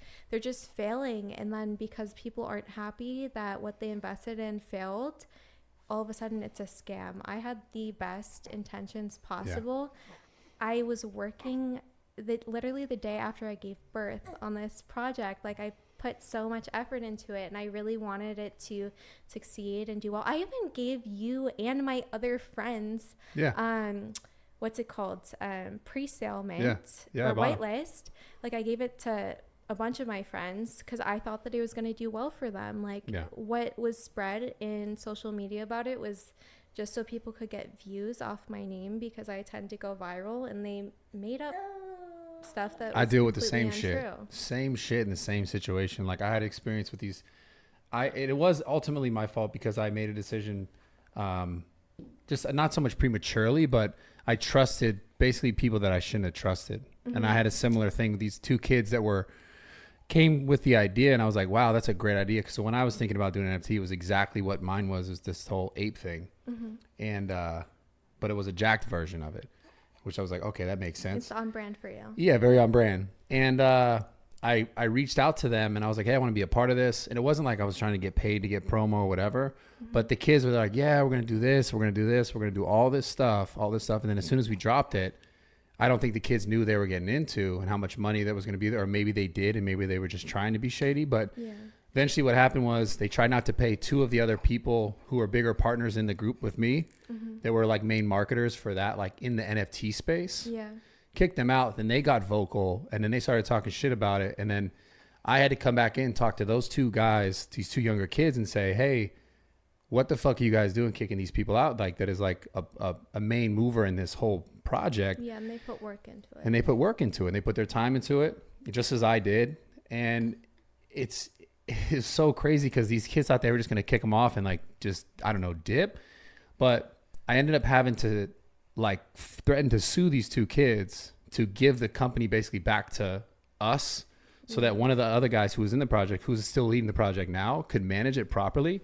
failing, and then because people aren't happy that what they invested in failed, all of a sudden it's a scam. I had the best intentions possible. I was working literally the day after I gave birth on this project. Like, I put so much effort into it, and I really wanted it to succeed and do well. I even gave you and my other friends what's it called, pre-sale mint or whitelist. Like, I gave it to a bunch of my friends because I thought that it was going to do well for them. Like, what was spread in social media about it was just so people could get views off my name, because I tend to go viral, and they made up stuff that I deal with the same untrue. Same shit in the same situation. Like, I had experience with these. It was ultimately my fault because I made a decision, just not so much prematurely, but I trusted basically people that I shouldn't have trusted. And I had a similar thing with these two kids that came with the idea, and I was like, wow, that's a great idea. So when I was thinking about doing an NFT, it was exactly what mine was this whole ape thing. And but it was a jacked version of it, which I was like, okay, that makes sense. It's on brand for you. Yeah, very on brand. And I reached out to them, and I was like, hey, I want to be a part of this. And it wasn't like I was trying to get paid to get promo or whatever. But the kids were like, yeah, we're going to do this. We're going to do this. We're going to do all this stuff. And then as soon as we dropped it, I don't think the kids knew they were getting into and how much money that was going to be there. Or maybe they did, and maybe they were just trying to be shady. But eventually what happened was they tried not to pay two of the other people who were bigger partners in the group with me. They were like main marketers for that, like in the NFT space. Kicked them out. Then they got vocal, and then they started talking shit about it. And then I had to come back in and talk to those two guys, these two younger kids, and say, hey, what the fuck are you guys doing kicking these people out? Like, that is like a main mover in this whole project. Yeah, and they put work into it. And they put work into it. And they put their time into it, just as I did. And it's so crazy because these kids thought they were just going to kick them off and like just, I don't know, dip. But I ended up having to like threaten to sue these two kids to give the company basically back to us so that one of the other guys who was in the project, who's still leading the project now, could manage it properly.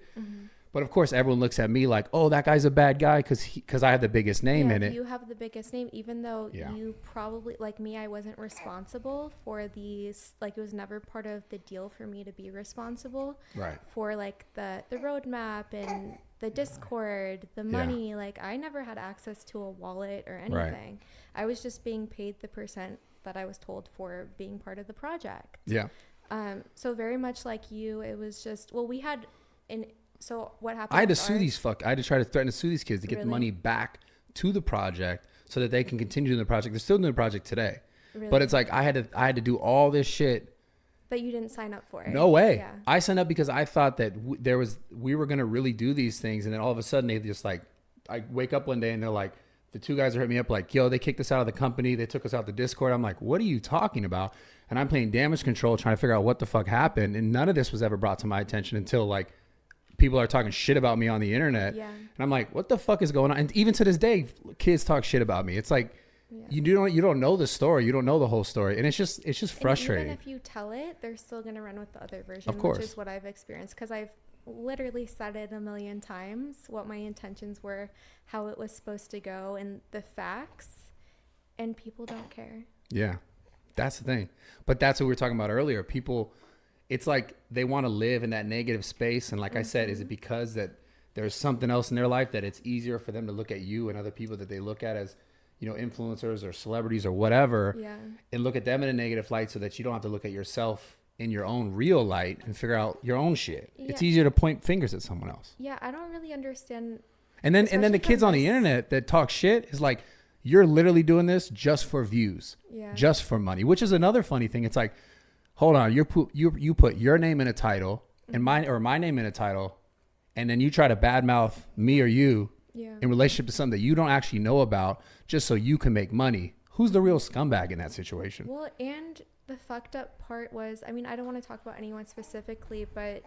But of course, everyone looks at me like, oh, that guy's a bad guy because I have the biggest name in it. You have the biggest name, even though you probably, like me, I wasn't responsible for these. Like, it was never part of the deal for me to be responsible for like the roadmap and the Discord, the money. Like, I never had access to a wallet or anything. I was just being paid the percent that I was told for being part of the project. Yeah. So very much like you, it was just, well, we had an. So what happened? I had to I had to try to threaten to sue these kids to get the money back to the project so that they can continue doing the project. They're still doing the project today. But it's like I had to do all this shit that you didn't sign up for. No way. Yeah. I signed up because I thought that we were going to really do these things, and then all of a sudden they just like, I wake up one day and they're like, the two guys are hitting me up like, yo, they kicked us out of the company. They took us out the Discord. I'm like, what are you talking about? And I'm playing damage control, trying to figure out what the fuck happened. And none of this was ever brought to my attention until like people are talking shit about me on the internet. Yeah. And I'm like, what the fuck is going on? And even to this day, kids talk shit about me. It's like, you don't know the story. You don't know the whole story. And it's just frustrating. And even if you tell it, they're still going to run with the other version, which is what I've experienced. Because I've literally said it a million times, what my intentions were, how it was supposed to go, and the facts, and people don't care. Yeah, that's the thing. But that's what we were talking about earlier. People, it's like they want to live in that negative space. And like I said, is it because that there's something else in their life that it's easier for them to look at you and other people that they look at as, you know, influencers or celebrities or whatever, and look at them in a negative light so that you don't have to look at yourself in your own real light and figure out your own shit. Yeah. It's easier to point fingers at someone else. Yeah, I don't really understand. And then the kids on the internet that talk shit is like, you're literally doing this just for views, just for money, which is another funny thing. It's like, hold on, you put your name in a title and my name in a title, and then you try to badmouth me or you in relationship to something that you don't actually know about just so you can make money. Who's the real scumbag in that situation? Well, and the fucked up part was, I mean, I don't want to talk about anyone specifically, but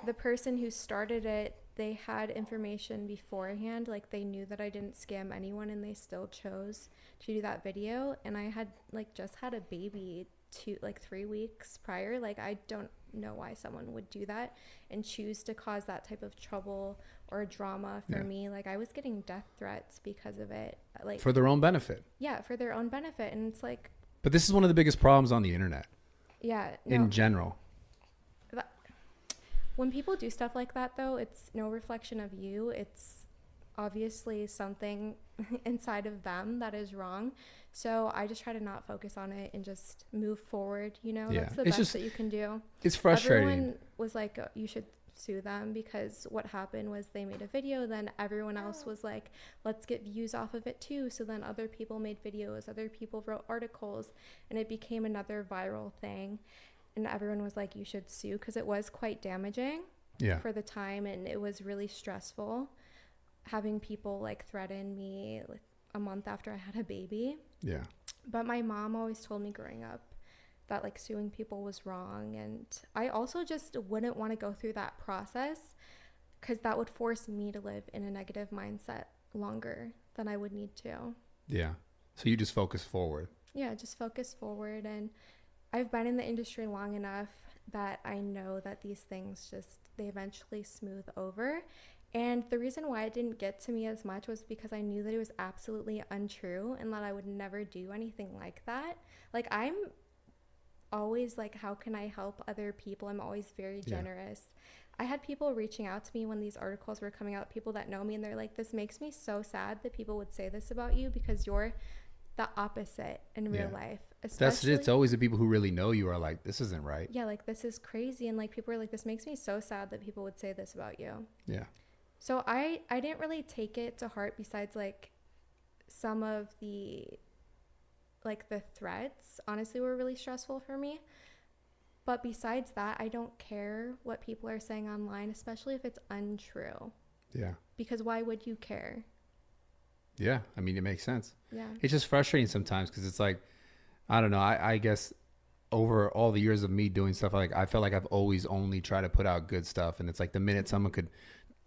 the person who started it, they had information beforehand. Like, they knew that I didn't scam anyone, and they still chose to do that video. And I had just had a baby 3 weeks prior. Like, I don't know why someone would do that and choose to cause that type of trouble or drama for me. Like, I was getting death threats because of it. Like, for their own benefit. Yeah, for their own benefit. And it's like, but this is one of the biggest problems on the internet. Yeah. In general. When people do stuff like that, though, it's no reflection of you. It's obviously something inside of them that is wrong. So I just try to not focus on it and just move forward. You know, that's the best that you can do. It's frustrating. Everyone was like, you should sue them, because what happened was they made a video, then everyone else was like, let's get views off of it too. So then other people made videos, other people wrote articles, and it became another viral thing. And everyone was like, you should sue, because it was quite damaging for the time, and it was really stressful having people threaten me a month after I had a baby. Yeah. But my mom always told me growing up that suing people was wrong, and I also just wouldn't want to go through that process, because that would force me to live in a negative mindset longer than I would need to. Yeah. So you just focus forward. Yeah, just focus forward. And I've been in the industry long enough that I know that these things they eventually smooth over. And the reason why it didn't get to me as much was because I knew that it was absolutely untrue and that I would never do anything like that. I'm always how can I help other people? I'm always very generous. I had people reaching out to me when these articles were coming out, people that know me, and they're like, this makes me so sad that people would say this about you, because you're the opposite in real life. It's always the people who really know you are like, this isn't right. Yeah, this is crazy. And people are like, this makes me so sad that people would say this about you. Yeah. So I didn't really take it to heart, besides some of the the threats honestly were really stressful for me. But besides that, I don't care what people are saying online, especially if it's untrue. Yeah. Because why would you care? Yeah, I mean, it makes sense. Yeah. It's just frustrating sometimes, because it's I don't know, I guess over all the years of me doing stuff, I felt like I've always only tried to put out good stuff. And it's the minute someone could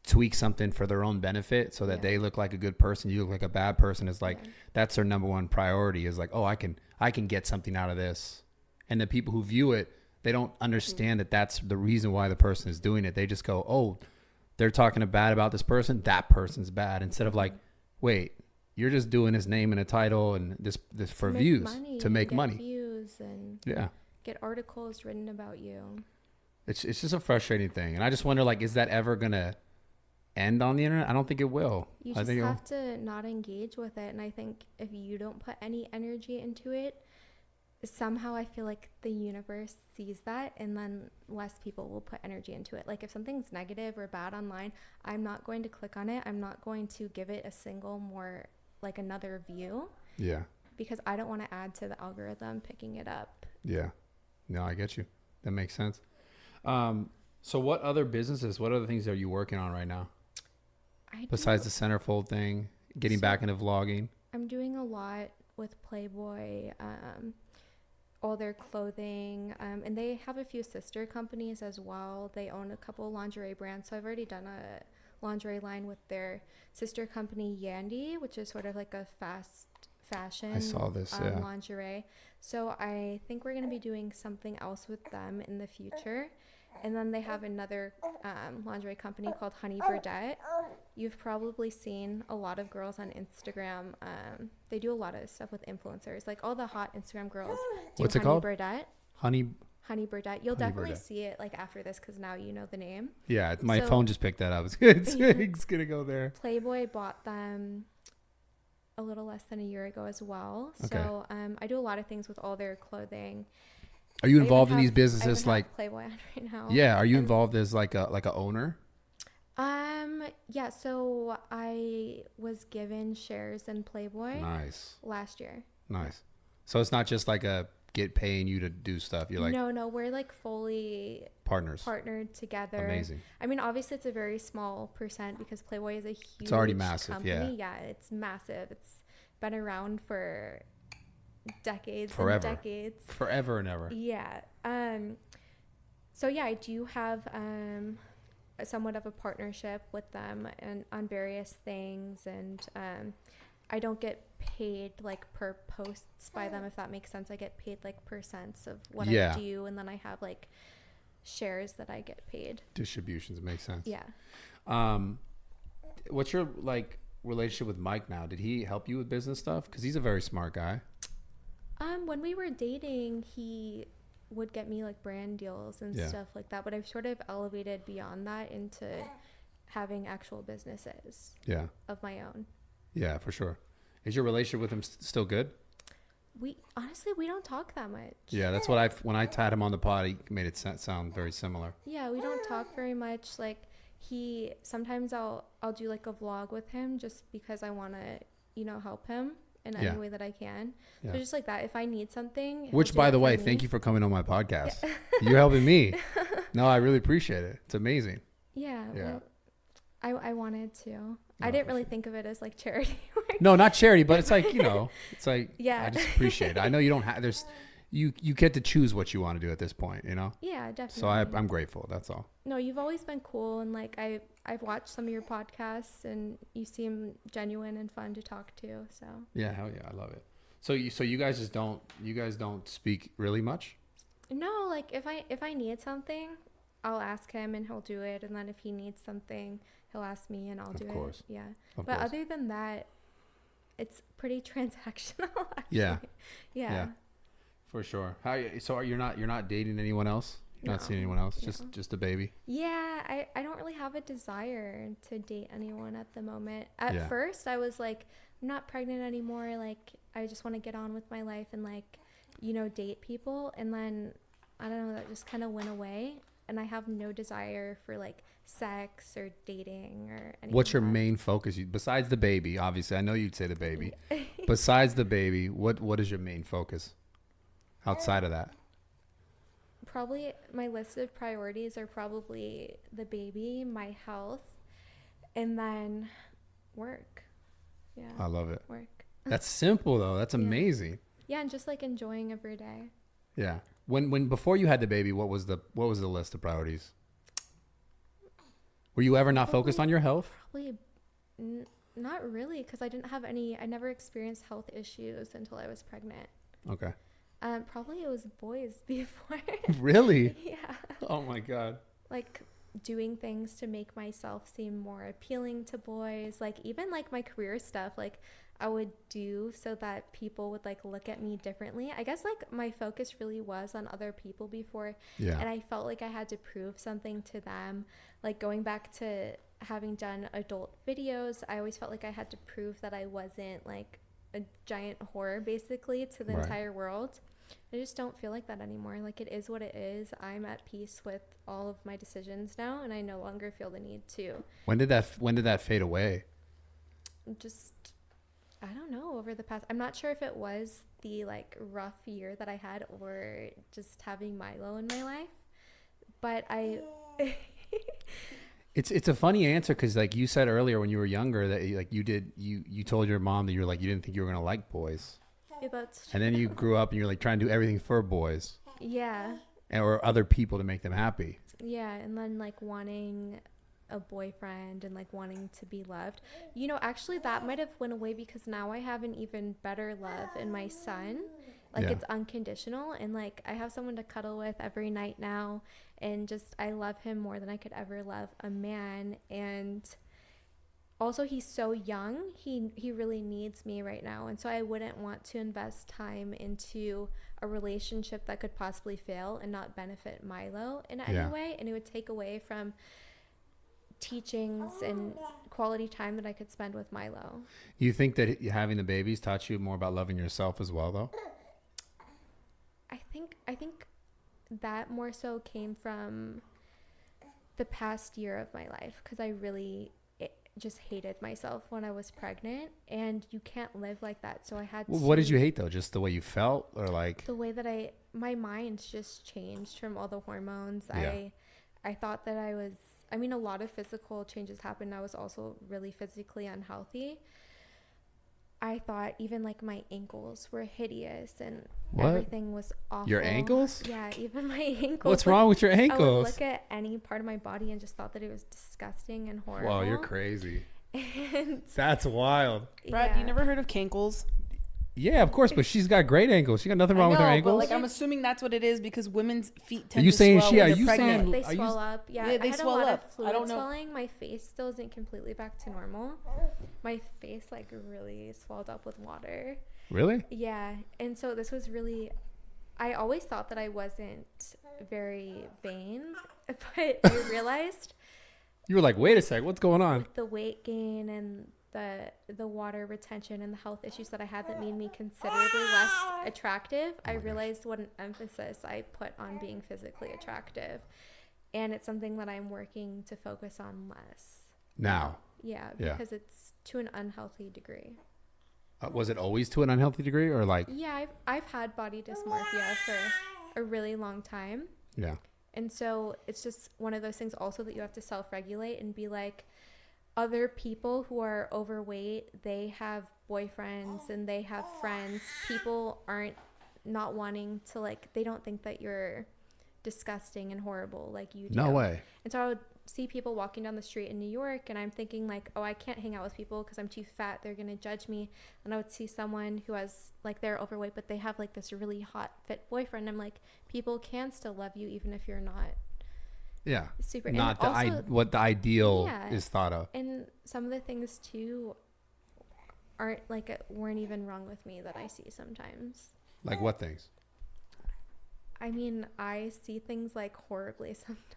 tweak something for their own benefit so that they look like a good person, you look like a bad person, is that's their number one priority, is oh, I can get something out of this. And the people who view it, they don't understand that that's the reason why the person is doing it. They just go, oh, they're talking bad about this person. That person's bad. Instead of like, wait, you're just doing his name and a title and this for views, to make money. Views and get articles written about you. It's just a frustrating thing. And I just wonder, like, is that ever going to end on the internet? I don't think it will. You just have to not engage with it. And I think if you don't put any energy into it, somehow I feel like the universe sees that, and then less people will put energy into it. Like if something's negative or bad online, I'm not going to click on it. I'm not going to give it a single more, like another view. Yeah. Because I don't want to add to the algorithm picking it up. Yeah. No, I get you. That makes sense. So what other things are you working on right now? Besides the centerfold thing, getting back into vlogging? I'm doing a lot with Playboy, all their clothing, and they have a few sister companies as well. They own a couple lingerie brands, so I've already done a lingerie line with their sister company Yandy, which is sort of like a fast fashion lingerie. So I think we're going to be doing something else with them in the future. And then they have another lingerie company called Honey Burdette. You've probably seen a lot of girls on Instagram. They do a lot of stuff with influencers. Like all the hot Instagram girls do What's it called? Burdette. Honey Burdette. You'll definitely see it like after this because now you know the name. Yeah, my phone just picked that up. It's going to go there. Playboy bought them a little less than a year ago as well. Okay. So I do a lot of things with all their clothing. Are you involved in these businesses like Playboy on right now? Yeah. Are you involved as like a owner? Yeah. So I was given shares in Playboy. Nice. Last year. Nice. So it's not just like paying you to do stuff. You're like no. We're like fully partnered together. Amazing. I mean, obviously it's a very small percent because Playboy is a huge. It's already massive. Company. Yeah, it's massive. It's been around for decades and decades. Forever and ever. Yeah. So yeah, I do have somewhat of a partnership with them and on various things, and I don't get paid like per posts by them, if that makes sense. I get paid like percents of what I do, and then I have like shares that I get paid. Distributions make sense. Yeah. What's your like relationship with Mike now? Did he help you with business stuff? Because he's a very smart guy. When we were dating, he would get me like brand deals and stuff like that, but I've sort of elevated beyond that into having actual businesses of my own. Yeah, for sure. Is your relationship with him still good? We don't talk that much. Yeah, that's what when I had him on the pod, he made it sound very similar. Yeah, we don't talk very much. Like sometimes I'll do like a vlog with him just because I want to, help him in any way that I can. So just like that, if I need something. Which, by the way, thank you for coming on my podcast. You're helping me. No, I really appreciate it. It's amazing. Yeah. Well, I wanted to. No, I didn't really think of it as like charity work. No, not charity, but it's like, it's like, I just appreciate it. I know you don't have, you get to choose what you want to do at this point, Yeah, definitely. So I'm grateful. That's all. No, you've always been cool. And like, I've watched some of your podcasts and you seem genuine and fun to talk to. So yeah, hell yeah. I love it. So you guys don't speak really much? No, like if I need something, I'll ask him and he'll do it. And then if he needs something, he'll ask me and I'll do it. Yeah. But other than that, it's pretty transactional. Actually. Yeah. For sure. So you're not dating anyone else? You're not seeing anyone else? Just a baby? Yeah, I don't really have a desire to date anyone at the moment. At first, I was like, I'm not pregnant anymore. Like, I just want to get on with my life and like, date people. And then, I don't know, that just kind of went away. And I have no desire for like sex or dating or anything. What's your main focus? Besides the baby, obviously, I know you'd say the baby. Besides the baby, what is your main focus outside of that? Probably my list of priorities are probably the baby, my health, and then work. Yeah. I love it. Work. That's simple though. That's amazing. Yeah, and just like enjoying every day. Yeah. When before you had the baby, what was the list of priorities? Were you ever not focused on your health? Probably not really, because I never experienced health issues until I was pregnant. Okay. Probably it was boys before. Really? Yeah. Oh my God. Like doing things to make myself seem more appealing to boys. Like even like my career stuff, like I would do so that people would like look at me differently. I guess like my focus really was on other people before. Yeah. And I felt like I had to prove something to them. Like going back to having done adult videos, I always felt like I had to prove that I wasn't like a giant whore basically to the Right. entire world. I just don't feel like that anymore. Like it is what it is. I'm at peace with all of my decisions now, and I no longer feel the need to. When did that fade away? Just, I don't know, over the past, I'm not sure if it was the like rough year that I had or just having Milo in my life, but It's a funny answer because like you said earlier when you were younger that like you told your mom that you were like you didn't think you were gonna like boys. Yeah, that's And then you grew up and you're like trying to do everything for boys yeah, or other people to make them happy. yeah, and then like wanting a boyfriend and like wanting to be loved. You know, actually that might have went away because now I have an even better love in my son. Like Yeah. it's unconditional, and like I have someone to cuddle with every night now, and just I love him more than I could ever love a man. And also he's so young, he really needs me right now, and so I wouldn't want to invest time into a relationship that could possibly fail and not benefit Milo in any Yeah. way, and it would take away from teachings and quality time that I could spend with Milo. You think that having the babies taught you more about loving yourself as well though? I think that more so came from the past year of my life, because I really just hated myself when I was pregnant, and you can't live like that. So I had Well, to, what did you hate though? Just the way you felt or like the way that my mind just changed from all the hormones. Yeah. I thought that I mean, a lot of physical changes happened. I was also really physically unhealthy. I thought even like my ankles were hideous and What? everything was awful. Your ankles? Yeah, even my ankles. What's like, wrong with your I would ankles? look at any part of my body and just thought that it was disgusting and horrible. Whoa, you're crazy. And That's wild. Brad, yeah. you never heard of cankles? Yeah, of course, but she's got great ankles. She got nothing wrong I with her know, ankles. but like I'm assuming that's what it is because women's feet Are tend you to saying swell she- when are they're you pregnant. saying- They Are you- swell up. Yeah, Yeah, they I had swell a lot up. of I fluid don't know. swelling. My face still isn't completely back to normal. My face like really swelled up with water. Really? Yeah, and so this was really, I always thought that I wasn't very vain, but I realized You were like, wait a sec, what's going on? with the weight gain and the water retention and the health issues that I had that made me considerably less attractive, I realized what an emphasis I put on being physically attractive. And it's something that I'm working to focus on less. Now, Yeah, Yeah. because it's to an unhealthy degree. was it always to an unhealthy degree or like, Yeah, I've had body dysmorphia for a really long time. yeah. And so it's just one of those things also that you have to self-regulate and be like, other people who are overweight, they have boyfriends and they have friends. People aren't not wanting to like, they don't think that you're disgusting and horrible like you do. No way. And so I would see people walking down the street in New York and I'm thinking like, oh, I can't hang out with people because I'm too fat. They're going to judge me. And I would see someone who has like, they're overweight, but they have like this really hot fit boyfriend. I'm like, people can still love you even if you're not Yeah. super. Not and the also, what the ideal Yeah. is thought of. and some of the things too aren't like weren't even wrong with me that I see sometimes. Like what things? I mean, I see things like horribly sometimes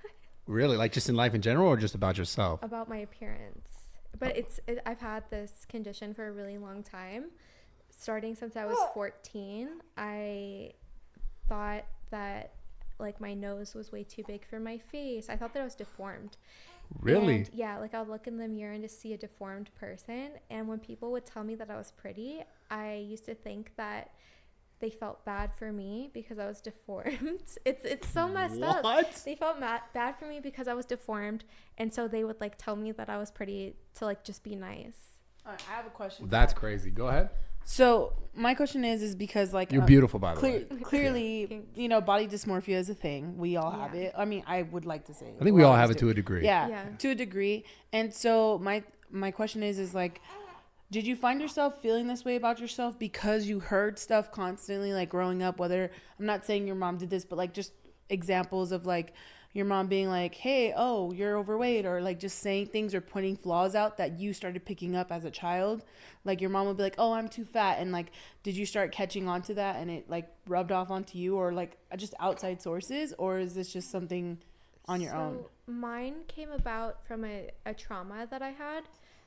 Really? Like just in life in general or just about yourself? about my appearance. But I've had this condition for a really long time. Starting since I was 14, I thought that like my nose was way too big for my face. I thought that I was deformed. Really? And, yeah, like I would look in the mirror and just see a deformed person. And when people would tell me that I was pretty, I used to think that they felt bad for me because I was deformed. It's so messed up. They felt bad for me because I was deformed, and so they would like tell me that I was pretty to like just be nice. All right, I have a question. That's crazy. Go ahead. So my question is because like You're beautiful, by the way. Clearly, you know, body dysmorphia is a thing. We all have Yeah. it. I mean, I would like to say. I think we all of us have it do. to a degree. Yeah, Yeah. to a degree. And so my question is like, did you find yourself feeling this way about yourself because you heard stuff constantly, like growing up, whether, I'm not saying your mom did this, but like just examples of like your mom being like, hey, oh, you're overweight, or like just saying things or pointing flaws out that you started picking up as a child? Like your mom would be like, oh, I'm too fat. And like, did you start catching on to that and it like rubbed off onto you, or like just outside sources? Or is this just something on your own? Mine came about from a trauma that I had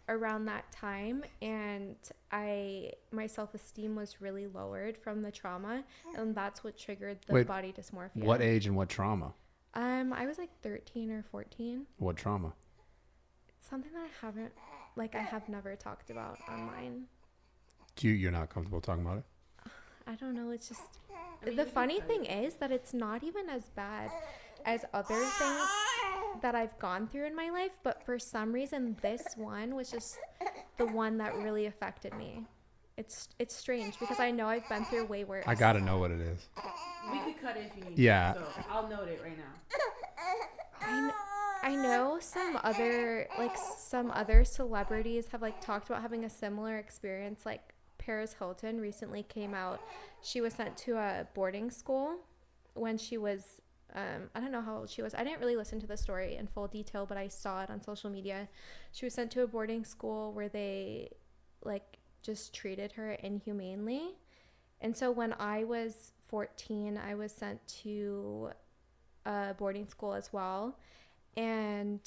around that time, and my self-esteem was really lowered from the trauma, and that's what triggered the body dysmorphia. What age and what trauma? I was like 13 or 14. What trauma? Something that I have never talked about online. You're not comfortable talking about it? I don't know. It's just, the funny thing is that it's not even as bad as other things that I've gone through in my life, but for some reason this one was just the one that really affected me. It's strange because I know I've been through way worse. I gotta know what it is. We could cut it if you need Yeah. to, so I'll note it right now. I know some other celebrities have like talked about having a similar experience. Like Paris Hilton recently came out. She was sent to a boarding school when she was I don't know how old she was. I didn't really listen to the story in full detail, but I saw it on social media. She was sent to a boarding school where they like just treated her inhumanely. And so when I was 14, I was sent to a boarding school as well. And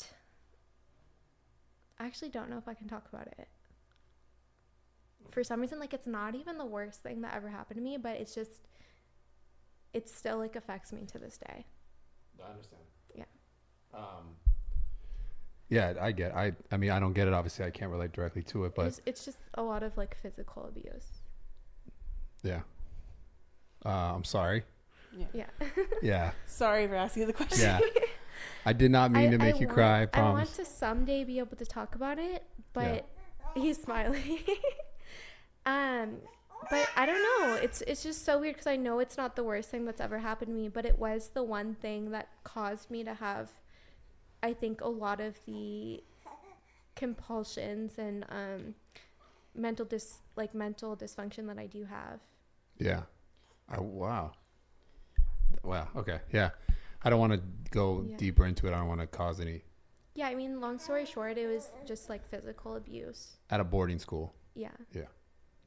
I actually don't know if I can talk about it. For some reason, like, it's not even the worst thing that ever happened to me, but it's just, it still like affects me to this day. I understand. Yeah. Yeah, I mean, I don't get it. Obviously, I can't relate directly to it, but It's just a lot of like physical abuse. yeah. I'm sorry. Yeah. Yeah. Sorry for asking the question. Yeah. I did not mean to make you cry. I promise. I want to someday be able to talk about it, but he's smiling. But I don't know. It's just so weird because I know it's not the worst thing that's ever happened to me, but it was the one thing that caused me to have, I think, a lot of the compulsions and mental dysfunction that I do have. Yeah. Wow. Okay. Yeah. I don't want to go deeper into it. I don't want to cause any. Yeah, I mean, long story short, it was just like physical abuse. At a boarding school. Yeah. Yeah.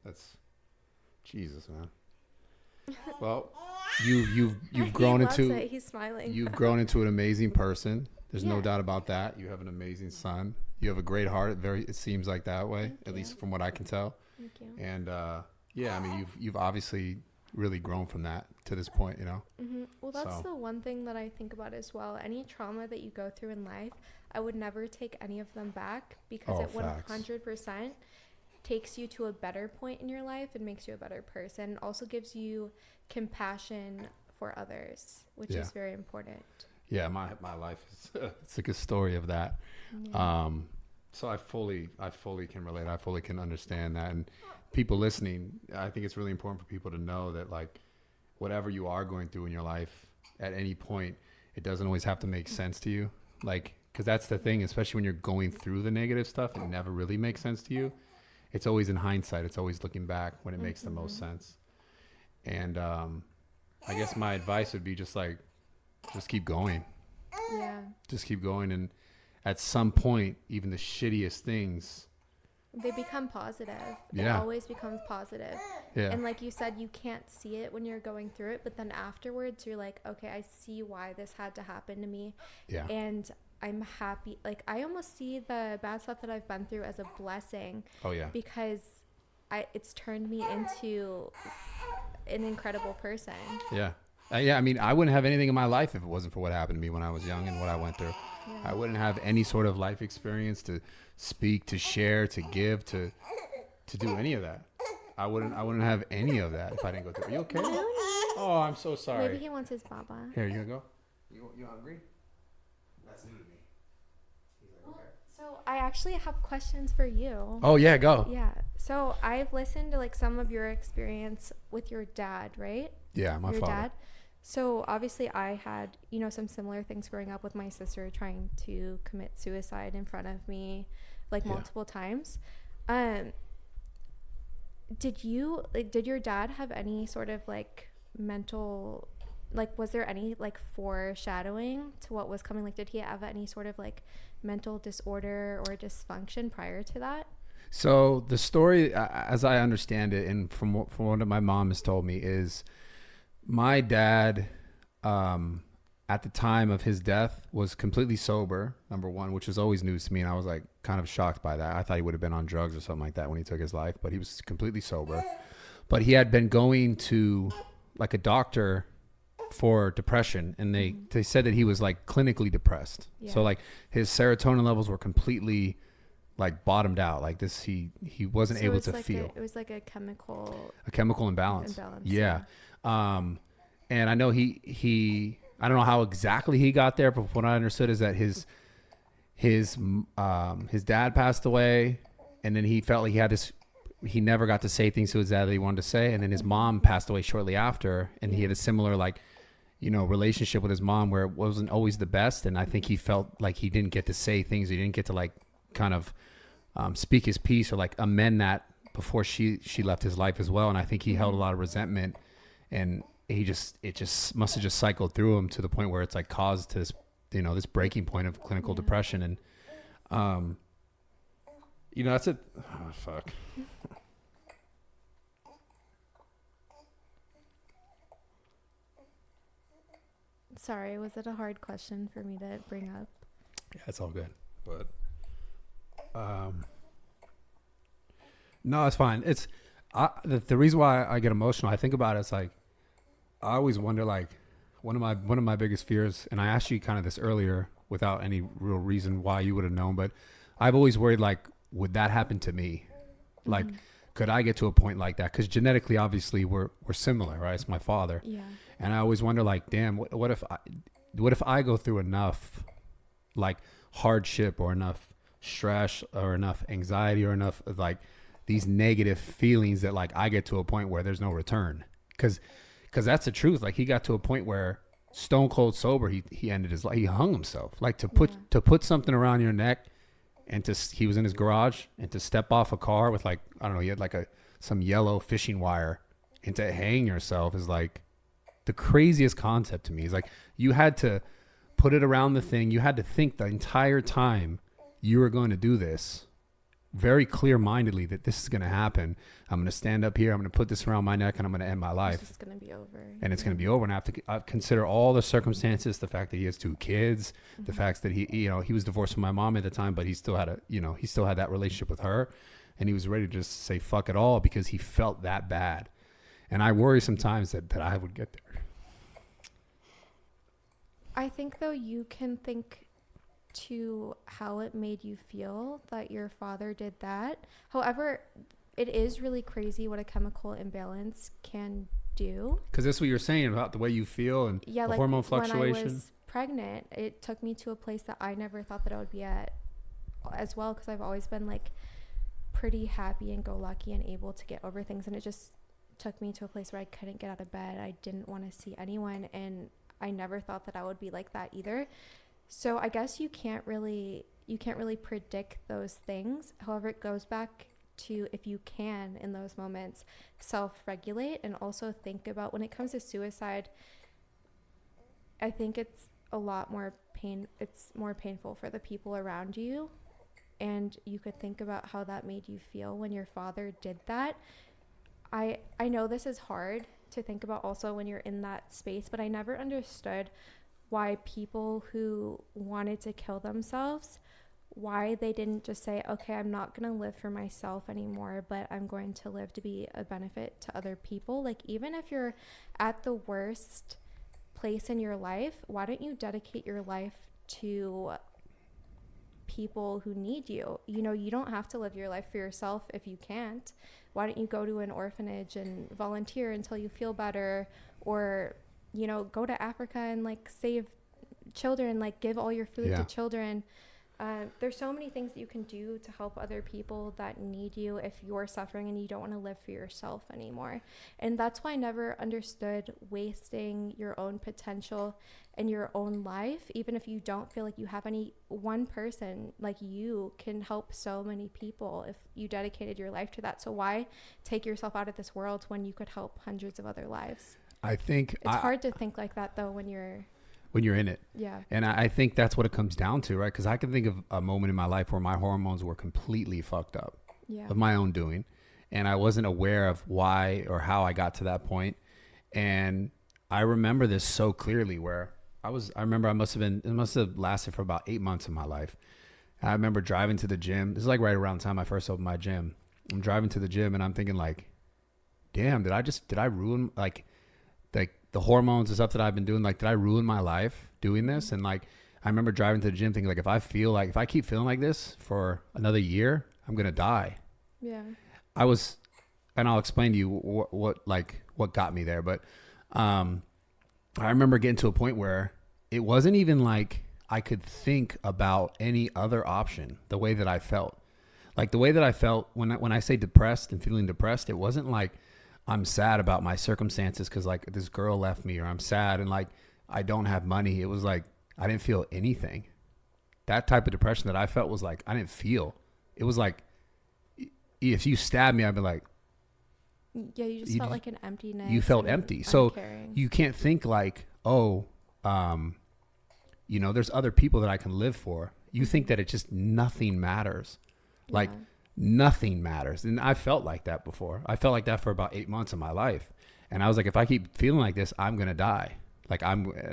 That's Jesus, man. Well, you've grown into it. He's smiling. You've grown into an amazing person. There's no doubt about that. You have an amazing son. You have a great heart. It seems like that way, at least from what I can tell. Thank you. And yeah, I mean, you've obviously really grown from that to this point, you know. Mm-hmm. Well, that's the one thing that I think about as well. Any trauma that you go through in life, I would never take any of them back because it 100% takes you to a better point in your life and makes you a better person. Also gives you compassion for others, which is very important. Yeah, my life is it's like a story of that. Yeah. So I fully can relate. I fully can understand that. And people listening, I think it's really important for people to know that, like, whatever you are going through in your life at any point, it doesn't always have to make sense to you. Like, because that's the thing, especially when you're going through the negative stuff, it never really makes sense to you. It's always in hindsight. It's always looking back when it makes the most sense. And I guess my advice would be just keep going. Yeah. Just keep going. And at some point, even the shittiest things, they become positive. Yeah. It always becomes positive. Yeah. And like you said, you can't see it when you're going through it, but then afterwards you're like, okay, I see why this had to happen to me. Yeah. And I'm happy. Like, I almost see the bad stuff that I've been through as a blessing. Oh yeah. Because it's turned me into an incredible person. Yeah. Yeah, I mean, I wouldn't have anything in my life if it wasn't for what happened to me when I was young and what I went through. Yeah. I wouldn't have any sort of life experience to speak, to share, to give, to do any of that. I wouldn't have any of that if I didn't go through. Are you okay? Oh, I'm so sorry. Maybe he wants his baba. Here, you gonna go? You hungry? That's new to me. He's like, okay. So I actually have questions for you. Oh yeah, go. Yeah. So I've listened to like some of your experience with your dad, right? Yeah, my father. Dad. So obviously I had, some similar things growing up with my sister trying to commit suicide in front of me like multiple times. did your dad have any sort of like mental, like, was there any like foreshadowing to what was coming? Like, did he have any sort of like mental disorder or dysfunction prior to that? So the story, as I understand it, and from what my mom has told me, is my dad, at the time of his death, was completely sober, number one, which is always news to me. And I was like kind of shocked by that. I thought he would have been on drugs or something like that when he took his life, but he was completely sober. But he had been going to like a doctor for depression, and they said that he was like clinically depressed. Yeah. So like his serotonin levels were completely like bottomed out. Like this, he wasn't able to feel. It was like a chemical imbalance. Yeah. And I know he I don't know how exactly he got there, but what I understood is that his dad passed away, and then he felt like he never got to say things to his dad that he wanted to say, and then his mom passed away shortly after, and he had a similar like, relationship with his mom where it wasn't always the best, and I think he felt like he didn't get to say things, he didn't get to like kind of speak his piece or like amend that before she left his life as well, and I think he held a lot of resentment, and it just must have just cycled through him to the point where it's like caused this, this breaking point of clinical depression. And, that's it. Oh, fuck. Sorry, was it a hard question for me to bring up? Yeah, it's all good. But, no, it's fine. It's, the reason why I get emotional, I think about it, it's like, I always wonder, like, one of my biggest fears, and I asked you kind of this earlier without any real reason why you would have known, but I've always worried, like, would that happen to me? Like, could I get to a point like that? Because genetically, obviously, we're similar, right? It's my father. Yeah. And I always wonder, like, damn, what if I go through enough, like, hardship or enough stress or enough anxiety or enough of, like, these negative feelings that, like, I get to a point where there's no return? Because that's the truth. Like, he got to a point where stone cold sober, he ended his life. He hung himself. Like, to put something around your neck, and he was in his garage, and to step off a car with, like, I don't know, he had like some yellow fishing wire, and to hang yourself is like the craziest concept to me. It's like you had to put it around the thing. You had to think the entire time you were going to do this very clear-mindedly that this is going to happen. I'm going to stand up here. I'm going to put this around my neck, and I'm going to end my life. It's going to be over. And it's going to be over. And I have to consider all the circumstances, the fact that he has 2 kids, the fact that he was divorced from my mom at the time, but he still had that relationship with her, and he was ready to just say fuck it all because he felt that bad. And I worry sometimes that I would get there. I think, though, you can think to how it made you feel that your father did that. However, it is really crazy what a chemical imbalance can do. Because that's what you're saying about the way you feel and the hormone fluctuation. When I was pregnant, it took me to a place that I never thought that I would be at as well, because I've always been like pretty happy and go lucky and able to get over things, and it just took me to a place where I couldn't get out of bed. I didn't want to see anyone, and I never thought that I would be like that either. So I guess you can't really predict those things. However, it goes back to, if you can in those moments self-regulate and also think about, when it comes to suicide, I think it's a lot more it's more painful for the people around you, and you could think about how that made you feel when your father did that. I know this is hard to think about also when you're in that space, but I never understood why people who wanted to kill themselves, why they didn't just say, okay, I'm not going to live for myself anymore, but I'm going to live to be a benefit to other people. Like, even if you're at the worst place in your life, why don't you dedicate your life to people who need you? You don't have to live your life for yourself if you can't. Why don't you go to an orphanage and volunteer until you feel better, or go to Africa and like save children, like give all your food to children. There's so many things that you can do to help other people that need you if you're suffering and you don't want to live for yourself anymore. And that's why I never understood wasting your own potential and your own life, even if you don't feel like you have any. One person like you can help so many people if you dedicated your life to that. So why take yourself out of this world when you could help hundreds of other lives? I think it's hard to think like that though when you're in it. Yeah. And I think that's what it comes down to, right? Because I can think of a moment in my life where my hormones were completely fucked up of my own doing. And I wasn't aware of why or how I got to that point. And I remember this so clearly where I remember it must have lasted for about 8 months of my life. And I remember driving to the gym. This is like right around the time I first opened my gym. I'm driving to the gym and I'm thinking like, damn, did I ruin like the hormones and stuff that I've been doing? Like, did I ruin my life doing this? And like, I remember driving to the gym thinking like, if I keep feeling like this for another year, I'm going to die. Yeah. And I'll explain to you what got me there. But, I remember getting to a point where it wasn't even like I could think about any other option the way that I felt. Like the way that I felt when I say depressed and feeling depressed, it wasn't like I'm sad about my circumstances because like this girl left me, or I'm sad and like I don't have money. It was like I didn't feel anything. That type of depression that I felt was like I didn't feel. It was like if you stabbed me, I'd be like, yeah, you just felt like an emptiness. You felt empty. So you can't think like, there's other people that I can live for. You think that it just nothing matters. Like nothing matters. And I felt like that before. I felt like that for about 8 months of my life. And I was like, if I keep feeling like this, I'm going to die. Like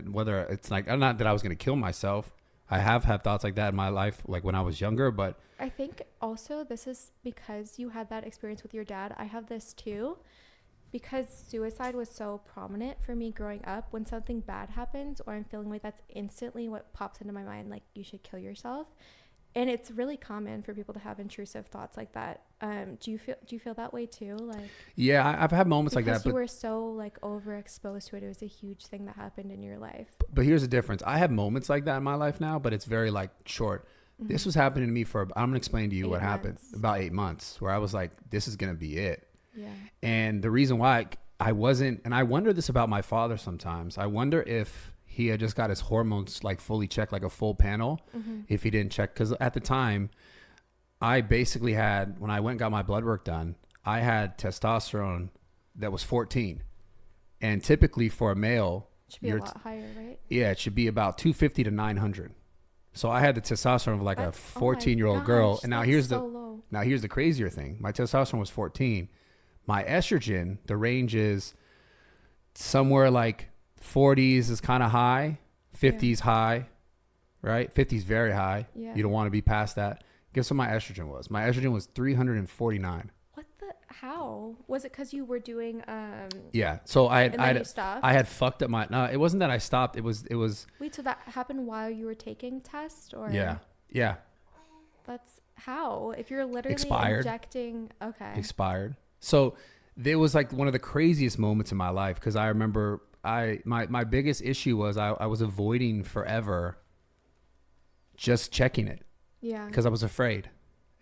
whether it's like, not that I was going to kill myself. I have had thoughts like that in my life, like when I was younger, but I think also this is because you had that experience with your dad. I have this too, because suicide was so prominent for me growing up. When something bad happens or I'm feeling like, that's instantly what pops into my mind. Like, you should kill yourself. And it's really common for people to have intrusive thoughts like that. Do you feel that way too? Like, yeah, I've had moments like that. Because you were so like overexposed to it. It was a huge thing that happened in your life. But here's the difference. I have moments like that in my life now, but it's very like short. Mm-hmm. This was happening to me for, I'm gonna explain to you what happened. About 8 months, where I was like, this is gonna be it. Yeah. And the reason why I wasn't, and I wonder this about my father sometimes. I wonder if he had just got his hormones like fully checked, like a full panel, if he didn't check. Because at the time, I basically had, when I went and got my blood work done, I had testosterone that was 14. And typically for a male, it should be a lot higher, right? Yeah, it should be about 250 to 900. So I had the testosterone of like a 14-year-old girl. And now here's the crazier thing. My testosterone was 14. My estrogen, the range is somewhere like 40s is kind of high, 50s high, right? 50s very high. Yeah. You don't want to be past that. Guess what my estrogen was? My estrogen was 349. How? Was it because you were doing yeah. So I stopped? I had fucked up my, no, it wasn't that I stopped. It was Wait, so that happened while you were taking tests, or? Yeah. That's how? If you're literally injecting, expired. So it was like one of the craziest moments in my life, because I remember my biggest issue was I was avoiding forever just checking it. Yeah. Because I was afraid.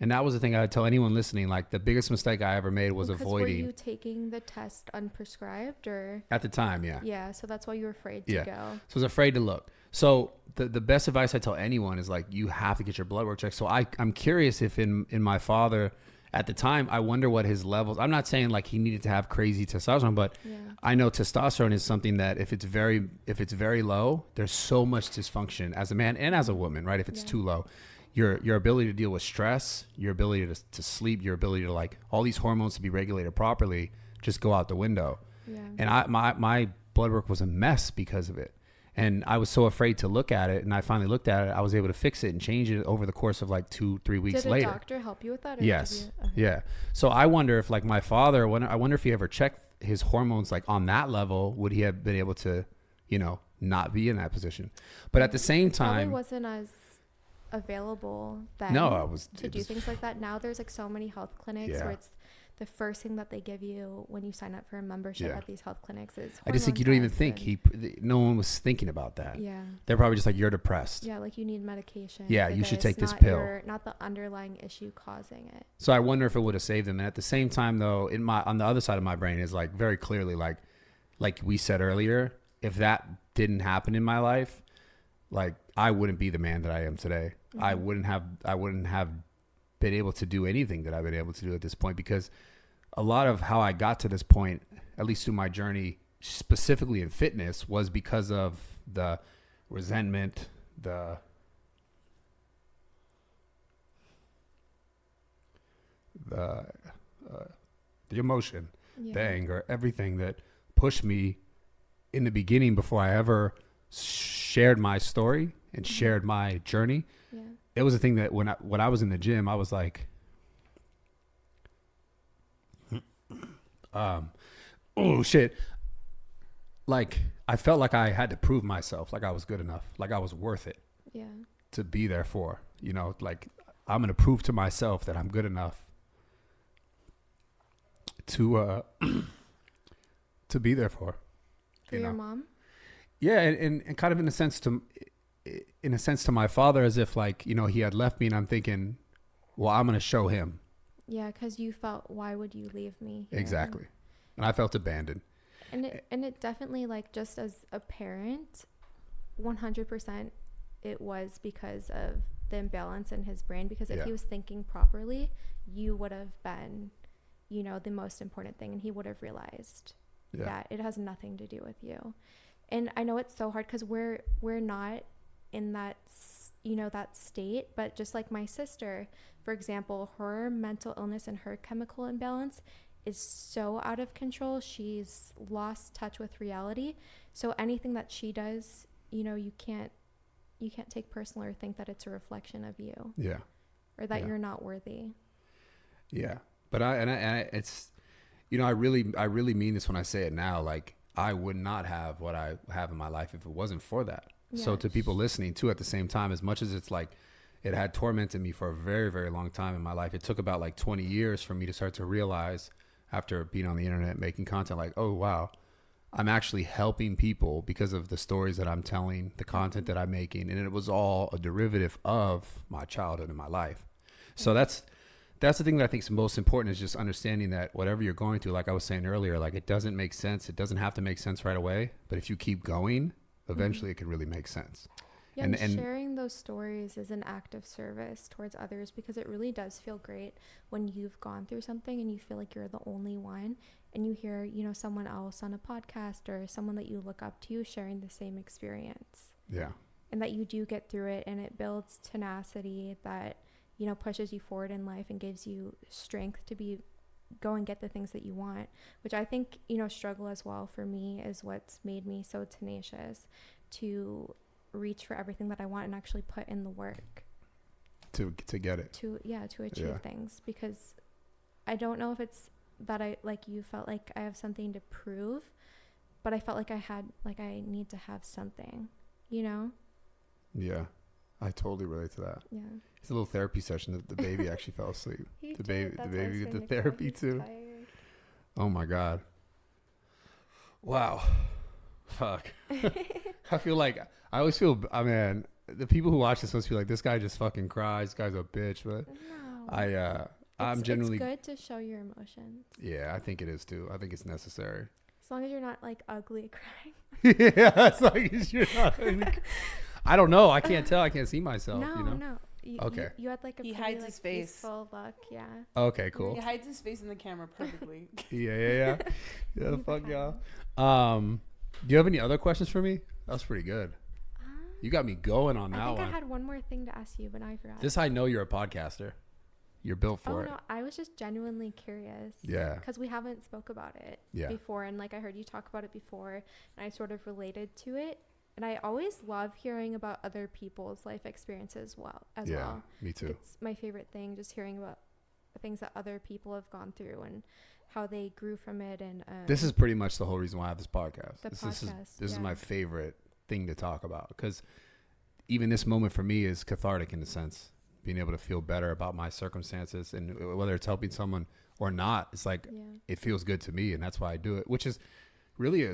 And that was the thing I would tell anyone listening. Like, the biggest mistake I ever made was avoiding. Were you taking the test unprescribed, or? At the time, yeah. Yeah, so that's why you were afraid to go. So I was afraid to look. So the best advice I tell anyone is like, you have to get your blood work checked. So I'm curious if in my father at the time, I wonder what his levels. I'm not saying like he needed to have crazy testosterone, but I know testosterone is something that if it's very low, there's so much dysfunction as a man and as a woman, right? If it's too low, your ability to deal with stress, your ability to sleep, your ability to like all these hormones to be regulated properly just go out the window. Yeah. And my blood work was a mess because of it. And I was so afraid to look at it. And I finally looked at it. I was able to fix it and change it over the course of like 2-3 weeks later. Did a doctor help you with that? Or yes. Yeah. So I wonder if like my father, I wonder if he ever checked his hormones like on that level, would he have been able to, not be in that position? But at the same time, probably wasn't as available then. No, to do things like that. Now there's like so many health clinics where the first thing that they give you when you sign up for a membership at these health clinics is I just think you don't even think no one was thinking about that. Yeah. They're probably just like, you're depressed. Yeah, like you need medication. Yeah, you should take this pill. Not the underlying issue causing it. So I wonder if it would have saved them. And at the same time, though, on the other side of my brain is like very clearly like we said earlier, if that didn't happen in my life, like I wouldn't be the man that I am today. Mm-hmm. I wouldn't have been able to do anything that I've been able to do at this point, because a lot of how I got to this point, at least through my journey, specifically in fitness, was because of the resentment, the emotion, the anger, everything that pushed me in the beginning before I ever shared my story and shared my journey. Yeah. It was a thing that when I was in the gym, I was like, oh shit. Like I felt like I had to prove myself, like I was good enough, like I was worth it. Yeah. To be there for, like I'm going to prove to myself that I'm good enough to be there for your mom. Yeah. And kind of in a sense to my father, as if like, he had left me and I'm thinking, well, I'm going to show him. Yeah. Cause you felt, why would you leave me here? Exactly. And I felt abandoned. And it definitely, like, just as a parent, 100% it was because of the imbalance in his brain, because if he was thinking properly, you would have been, the most important thing, and he would have realized that it has nothing to do with you. And I know it's so hard because we're not in that, that state, but just like my sister, for example, her mental illness and her chemical imbalance is so out of control. She's lost touch with reality. So anything that she does, you can't take personal or think that it's a reflection of you. Yeah. Or that you're not worthy. Yeah. But it's, I really mean this when I say it now. Like I would not have what I have in my life if it wasn't for that. Yeah. So to people listening too, at the same time, as much as it's like, it had tormented me for a very, very long time in my life. It took about like 20 years for me to start to realize, after being on the internet, making content, like, oh, wow, I'm actually helping people because of the stories that I'm telling, the content that I'm making. And it was all a derivative of my childhood and my life. So that's the thing that I think is most important, is just understanding that whatever you're going through, like I was saying earlier, like it doesn't make sense. It doesn't have to make sense right away. But if you keep going, eventually it can really make sense. Yeah, and sharing those stories is an act of service towards others, because it really does feel great when you've gone through something and you feel like you're the only one, and you hear, someone else on a podcast or someone that you look up to sharing the same experience. Yeah. And that you do get through it, and it builds tenacity that, pushes you forward in life and gives you strength to go and get the things that you want, which I think, struggle as well for me is what's made me so tenacious to reach for everything that I want and actually put in the work to get it, to achieve things. Because I don't know if it's that you felt like I have something to prove, but I felt like I need to have something, Yeah, I totally relate to that. Yeah, it's a little therapy session. The baby actually fell asleep. The baby did the therapy too. Tired. Oh my God. Wow. Fuck. I feel like I always feel, the people who watch this must feel like this guy just fucking cries. This guy's a bitch, but no. I'm generally. It's good to show your emotions. Yeah, I think it is too. I think it's necessary. As long as you're not like ugly crying. Yeah, as long as you're not. I don't know. I can't tell. I can't see myself. No. Okay. You had like a he pretty, hides his face. Peaceful look. Yeah. Okay, cool. He hides his face in the camera perfectly. Yeah. Yeah. Fuck y'all. Do you have any other questions for me? That was pretty good. You got me going on that one. I think I had one more thing to ask you, but I forgot. This I know you're a podcaster. You're built for it. Oh, no. I was just genuinely curious. Yeah. Because we haven't spoke about it before. And like I heard you talk about it before. And I sort of related to it. And I always love hearing about other people's life experiences as well. Me too. It's my favorite thing, just hearing about things that other people have gone through and how they grew from it. And this is pretty much the whole reason why I have this podcast. This is my favorite thing to talk about, because even this moment for me is cathartic in a sense, being able to feel better about my circumstances, and whether it's helping someone or not. It's like, Yeah. it feels good to me, and that's why I do it, which is really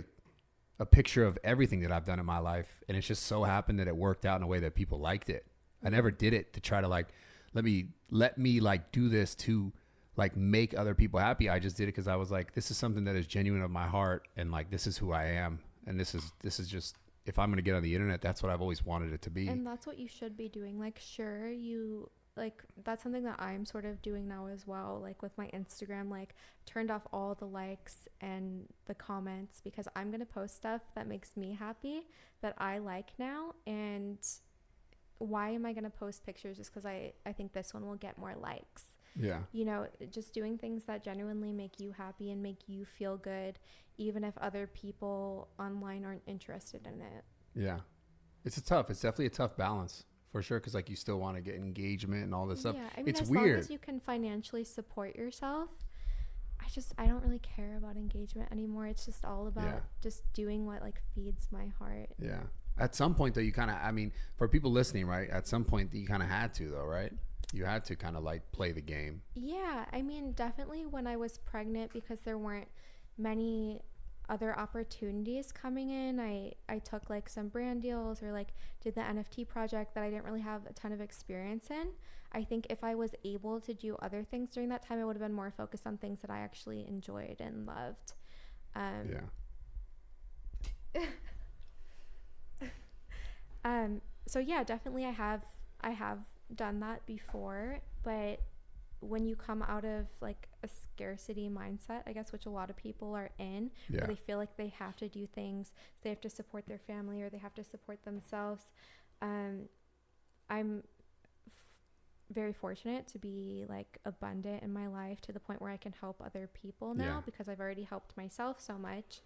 a picture of everything that I've done in my life. And it's just so happened that it worked out in a way that people liked it. I never did it to try to like, let me like do this to like make other people happy. I just did it because I was like, this is something that is genuine of my heart, and like, this is who I am. And this is just, if I'm going to get on the internet, that's what I've always wanted it to be. And that's what you should be doing. Like, sure, you like, that's something that I'm sort of doing now as well. Like with my Instagram, like turned off all the likes and the comments, because I'm going to post stuff that makes me happy, that I like now. And why am I going to post pictures just because I think this one will get more likes? Yeah. You know, just doing things that genuinely make you happy and make you feel good, even if other people online aren't interested in it. Yeah. It's definitely a tough balance for sure. Cause like you still want to get engagement and all this stuff. Yeah, I mean, it's as weird. long as you can financially support yourself, I don't really care about engagement anymore. It's just all about just doing what like feeds my heart. Yeah. At some point though, you kind of, I mean, for people listening, right? At some point you kind of had to though, right? You had to kind of like play the game. Yeah, I mean, definitely when I was pregnant, because there weren't many other opportunities coming in, I took like some brand deals, or like did the NFT project that I didn't really have a ton of experience in. I think if I was able to do other things during that time, I would have been more focused on things that I actually enjoyed and loved. So yeah, definitely I have done that before, but when you come out of like a scarcity mindset, I guess, which a lot of people are in, where they feel like they have to do things, they have to support their family, or they have to support themselves. I'm very fortunate to be like abundant in my life to the point where I can help other people now, because I've already helped myself so much,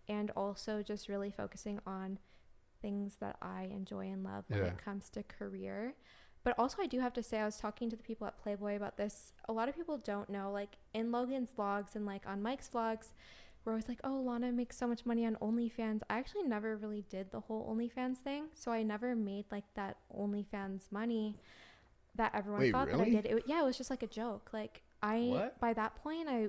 and also just really focusing on things that I enjoy and love when it comes to career. But also, I do have to say, I was talking to the people at Playboy about this. A lot of people don't know, like in Logan's vlogs and like on Mike's vlogs, we're always like, oh, Lana makes so much money on OnlyFans. I actually never really did the whole OnlyFans thing. So I never made like that OnlyFans money that everyone thought that I did. It was just like a joke. Like by that point, I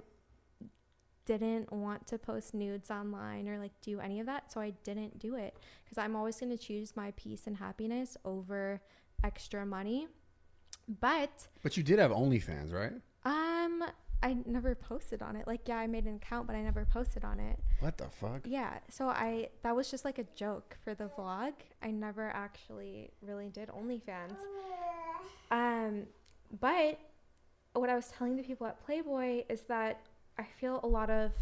didn't want to post nudes online or like do any of that. So I didn't do it, because I'm always going to choose my peace and happiness over extra money. But you did have OnlyFans, right? I never posted on it. Like, I made an account, but I never posted on it. What the fuck? Yeah, so that was just like a joke for the vlog. I never actually really did OnlyFans. But what I was telling the people at Playboy is that I feel a lot of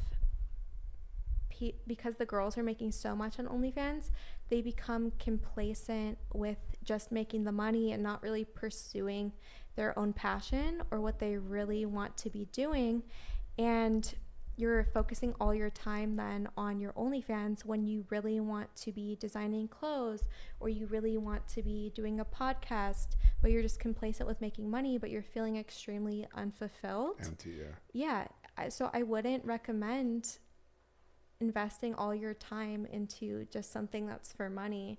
because the girls are making so much on OnlyFans, they become complacent with just making the money and not really pursuing their own passion or what they really want to be doing. And you're focusing all your time then on your OnlyFans when you really want to be designing clothes, or you really want to be doing a podcast, but you're just complacent with making money, but you're feeling extremely unfulfilled. Empty, yeah. So I wouldn't recommend investing all your time into just something that's for money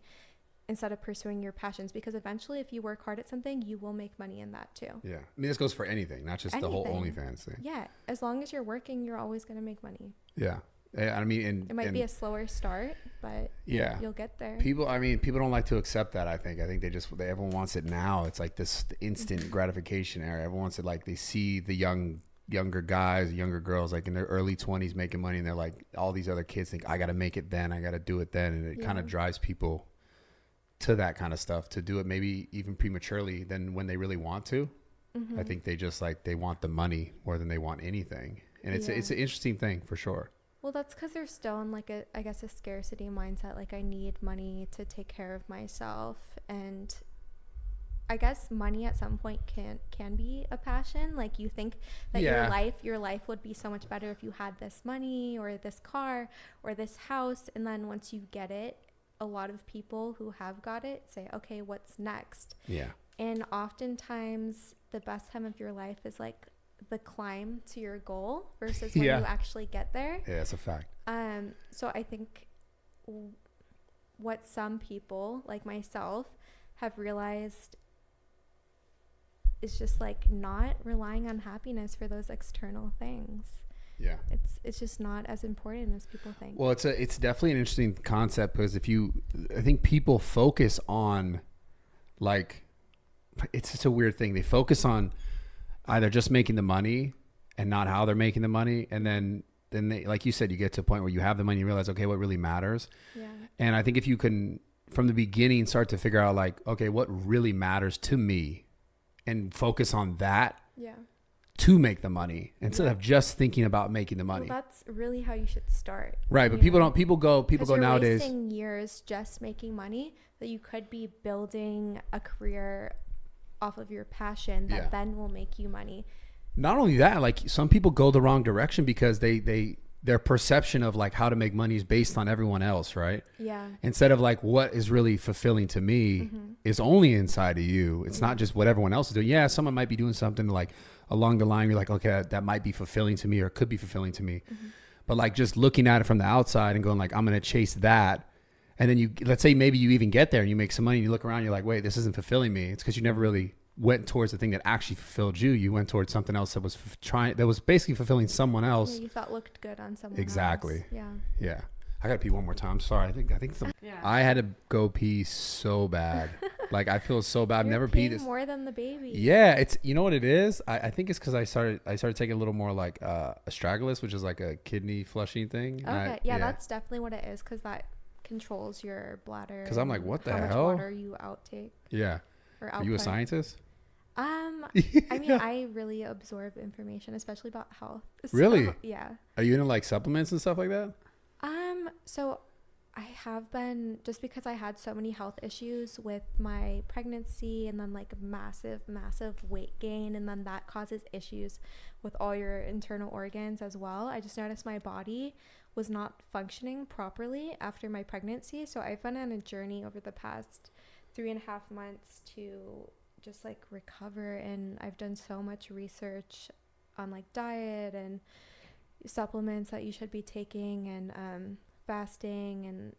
instead of pursuing your passions, because eventually if you work hard at something, you will make money in that too. Yeah. I mean, this goes for anything, not just the whole OnlyFans thing. Yeah. As long as you're working, you're always going to make money. Yeah. I mean, it might be a slower start, but you'll get there. People don't like to accept that. I think everyone wants it now. It's like this instant gratification era. Everyone wants it, like they see the younger guys, younger girls, like in their early 20s making money, and they're like, all these other kids think, I got to make it then, I got to do it then. And it kind of drives people to that kind of stuff, to do it maybe even prematurely than when they really want to. I think they just like, they want the money more than they want anything. And it's an interesting thing for sure. Well, that's because they're still in like a scarcity mindset. Like, I need money to take care of myself. And I guess money at some point can be a passion. Like, you think that your life would be so much better if you had this money or this car or this house. And then once you get it, a lot of people who have got it say, okay, what's next? Yeah. And oftentimes the best time of your life is like the climb to your goal versus when you actually get there. Yeah, it's a fact. So I think what some people like myself have realized is just like not relying on happiness for those external things. Yeah. It's just not as important as people think. Well, it's definitely an interesting concept because I think people focus on, like, it's just a weird thing. They focus on either just making the money and not how they're making the money. And then they, like you said, you get to a point where you have the money, you realize, okay, what really matters. Yeah. And I think if you can, from the beginning, start to figure out like, okay, what really matters to me and focus on that. Yeah. To make the money instead of just thinking about making the money. Well, that's really how you should start. Right, but people go you're nowadays wasting years just making money that you could be building a career off of your passion that then will make you money. Not only that, like some people go the wrong direction because their perception of like how to make money is based on everyone else, right? Yeah. Instead of like what is really fulfilling to me is only inside of you. It's not just what everyone else is doing. Yeah, someone might be doing something like along the line, you're like, okay, that might be fulfilling to me or could be fulfilling to me. But like just looking at it from the outside and going like, I'm going to chase that. And then let's say maybe you even get there and you make some money and you look around, you're like, wait, this isn't fulfilling me. It's because you never really went towards the thing that actually fulfilled you. You went towards something else that was basically fulfilling someone else. Yeah, you thought looked good on someone Exactly. else. Yeah. Yeah. I gotta pee one more time. Sorry. I had to go pee so bad. Like I feel so bad. I've never peed this more than the baby. Yeah, it's, you know what it is? I think it's because I started taking a little more like astragalus, which is like a kidney flushing thing. Okay, yeah, that's definitely what it is because that controls your bladder. Because I'm like, what the hell? How much water you outtake. Yeah. Or Are you a scientist? I mean, I really absorb information, especially about health. So, really? Yeah. Are you into like supplements and stuff like that? So I have been, just because I had so many health issues with my pregnancy and then like massive weight gain, and then that causes issues with all your internal organs as well. I just noticed my body was not functioning properly after my pregnancy. So I've been on a journey over the past 3.5 months to just like recover, and I've done so much research on like diet and supplements that you should be taking, and fasting, and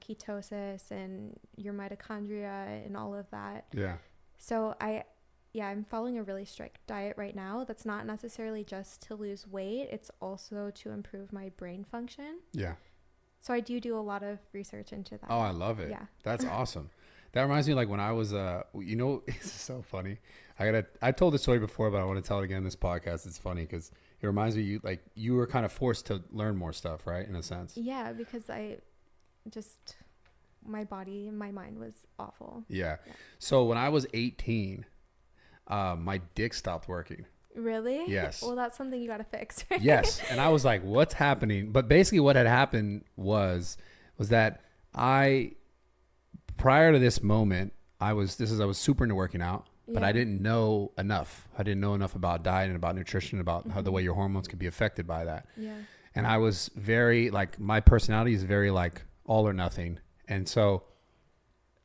ketosis and your mitochondria and all of that. Yeah. So I'm following a really strict diet right now. That's not necessarily just to lose weight, it's also to improve my brain function. Yeah. So I do a lot of research into that. Oh, I love it. Yeah. That's awesome. That reminds me, like when I was, it's so funny. I told the story before, but I want to tell it again in this podcast. It's funny because it reminds me, you were kind of forced to learn more stuff, right? In a sense. Yeah, because my body and my mind was awful. Yeah. So when I was 18, my dick stopped working. Really? Yes. Well, that's something you got to fix, right? Yes. And I was like, what's happening? But basically what had happened was that prior to this moment, I was super into working out, but I didn't know enough. I didn't know enough about diet and about nutrition, about how the way your hormones could be affected by that. Yeah. And I was very my personality is very all or nothing. And so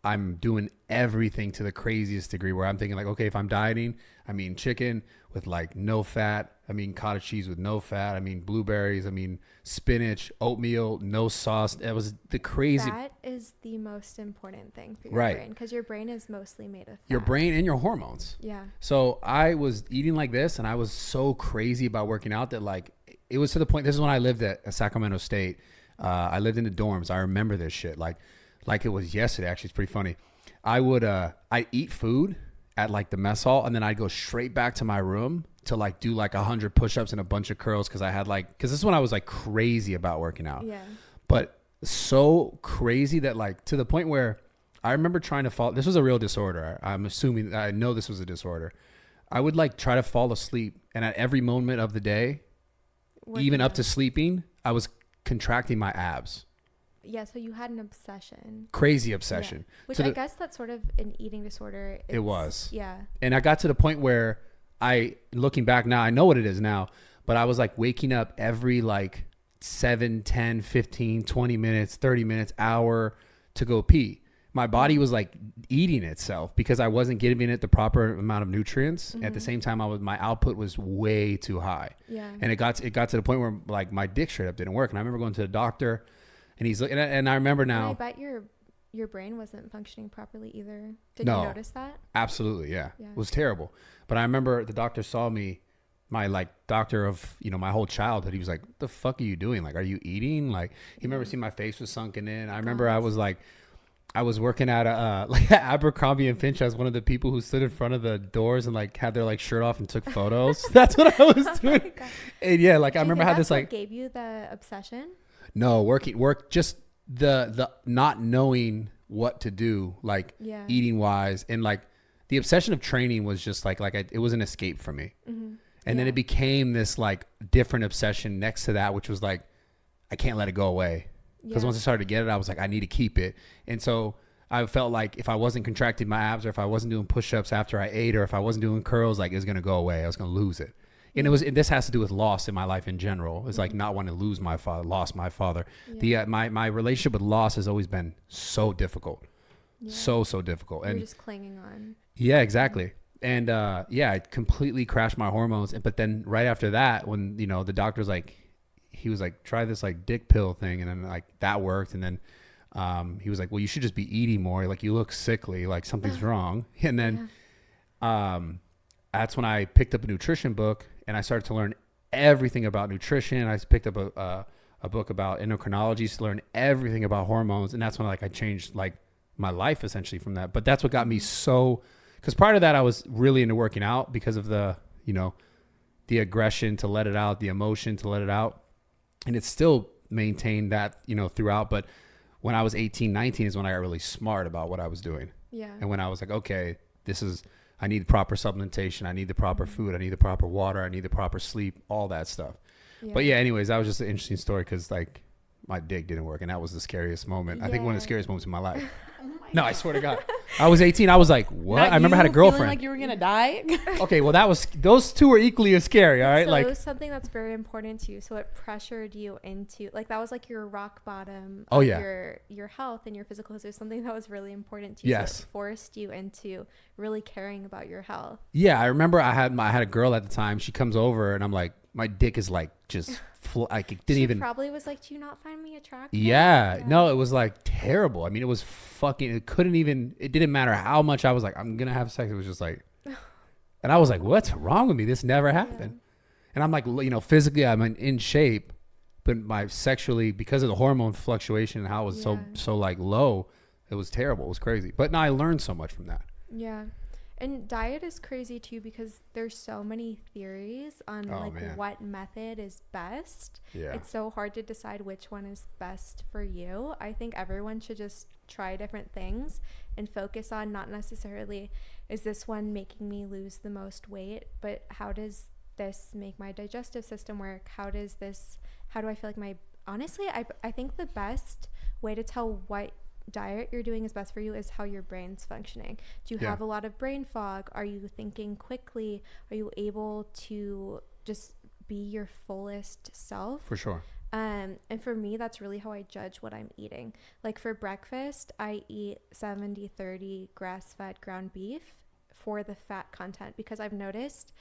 I'm doing everything to the craziest degree where I'm thinking okay, if I'm dieting, I mean chicken with no fat. I mean cottage cheese with no fat. I mean blueberries. I mean spinach, oatmeal, no sauce. That was the crazy. That is the most important thing for your brain, because your brain is mostly made of fat. Your brain and your hormones. Yeah. So I was eating like this, and I was so crazy about working out that it was to the point. This is when I lived at Sacramento State. I lived in the dorms. I remember this shit like it was yesterday. Actually, it's pretty funny. I'd eat food at the mess hall, and then I'd go straight back to my room to do 100 push-ups and a bunch of curls, because I had because this is when I was crazy about working out. Yeah. But so crazy that to the point where I remember trying to fall. This was a real disorder. I'm assuming, I know this was a disorder. I would try to fall asleep, and at every moment of the day, even up to sleeping, I was contracting my abs. Yeah, so you had an obsession. Crazy obsession. Yeah. Which I guess that's sort of an eating disorder. It was. Yeah. And I got to the point where looking back now, I know what it is now, but I was waking up every 7, 10, 15, 20 minutes, 30 minutes, hour to go pee. My body was eating itself because I wasn't giving it the proper amount of nutrients. Mm-hmm. At the same time, my output was way too high. Yeah. And it got to the point where my dick straight up didn't work. And I remember going to the doctor, and he's looking, and I remember now. And I bet your your brain wasn't functioning properly either. Did No. you notice that? Absolutely, yeah. Yeah. It was terrible. But I remember the doctor saw me, my like doctor of, you know, my whole childhood. He was like, "What the fuck are you doing? Like, are you eating?" Like, he remember seeing my face was sunken in. I remember I was like, I was working at a like Abercrombie and Finch as one of the people who stood in front of the doors and like had their like shirt off and took photos. That's what I was doing. And yeah, like I remember I had this like gave you the obsession. No, work just the not knowing what to do, like eating wise, and like the obsession of training was just like it was an escape for me. Mm-hmm. And then it became this like different obsession next to that, which was like I can't let it go away. Because once I started to get it, I was like, I need to keep it. And so I felt like if I wasn't contracting my abs, or if I wasn't doing push-ups after I ate, or if I wasn't doing curls, like it was going to go away. I was going to lose it. And this has to do with loss in my life in general. It's like not wanting to lose my father, lost my father. Yeah. My relationship with loss has always been so difficult. Yeah. So difficult. You're and just clinging on. Yeah, exactly. And it completely crashed my hormones. But then right after that, when, you know, the doctor's like, he was like, try this like dick pill thing. And then like that worked. And then he was like, well, you should just be eating more. Like you look sickly, like something's wrong. And then that's when I picked up a nutrition book and I started to learn everything about nutrition. I picked up a book about endocrinology to learn everything about hormones. And that's when like I changed like my life essentially from that. But that's what got me so, because prior to that, I was really into working out because of the, you know, the aggression to let it out, the emotion to let it out. And it still maintained that, you know, throughout. But when I was 18, 19 is when I got really smart about what I was doing. Yeah. And when I was like, okay, I need proper supplementation. I need the proper food. I need the proper water. I need the proper sleep, all that stuff. Yeah. But yeah, anyways, that was just an interesting story because like my dick didn't work. And that was the scariest moment. Yeah. I think one of the scariest moments in my life. No, I swear to God. I was 18. I was like, what? I remember I had a girlfriend. Like you were going to die? Okay, well, those two were equally as scary, all right? So like it was something that's very important to you. So it pressured you into, like that was like your rock bottom of your health and your physical. So it was something that was really important to you. Yes. So it forced you into really caring about your health. Yeah, I remember I had a girl at the time. She comes over and I'm like, my dick is like just like it didn't even probably was like, do you not find me attractive? Yeah, no, it was like terrible. I mean, it was fucking, it didn't matter how much I was like, I'm gonna have sex. It was just like, and I was like, what's wrong with me? This never happened. Yeah. And I'm like, you know, physically I'm in shape, but my sexually, because of the hormone fluctuation and how it was so like low, it was terrible. It was crazy. But now I learned so much from that. Yeah. And diet is crazy too because there's so many theories on what method is best. Yeah. It's so hard to decide which one is best for you. I think everyone should just try different things and focus on not necessarily is this one making me lose the most weight, but how does this make my digestive system work? How do I feel like honestly, I think the best way to tell what diet you're doing is best for you is how your brain's functioning. Do you have a lot of brain fog? Are you thinking quickly? Are you able to just be your fullest self? For sure. And for me, that's really how I judge what I'm eating. Like for breakfast, I eat 70-30 grass-fed ground beef for the fat content because I've noticed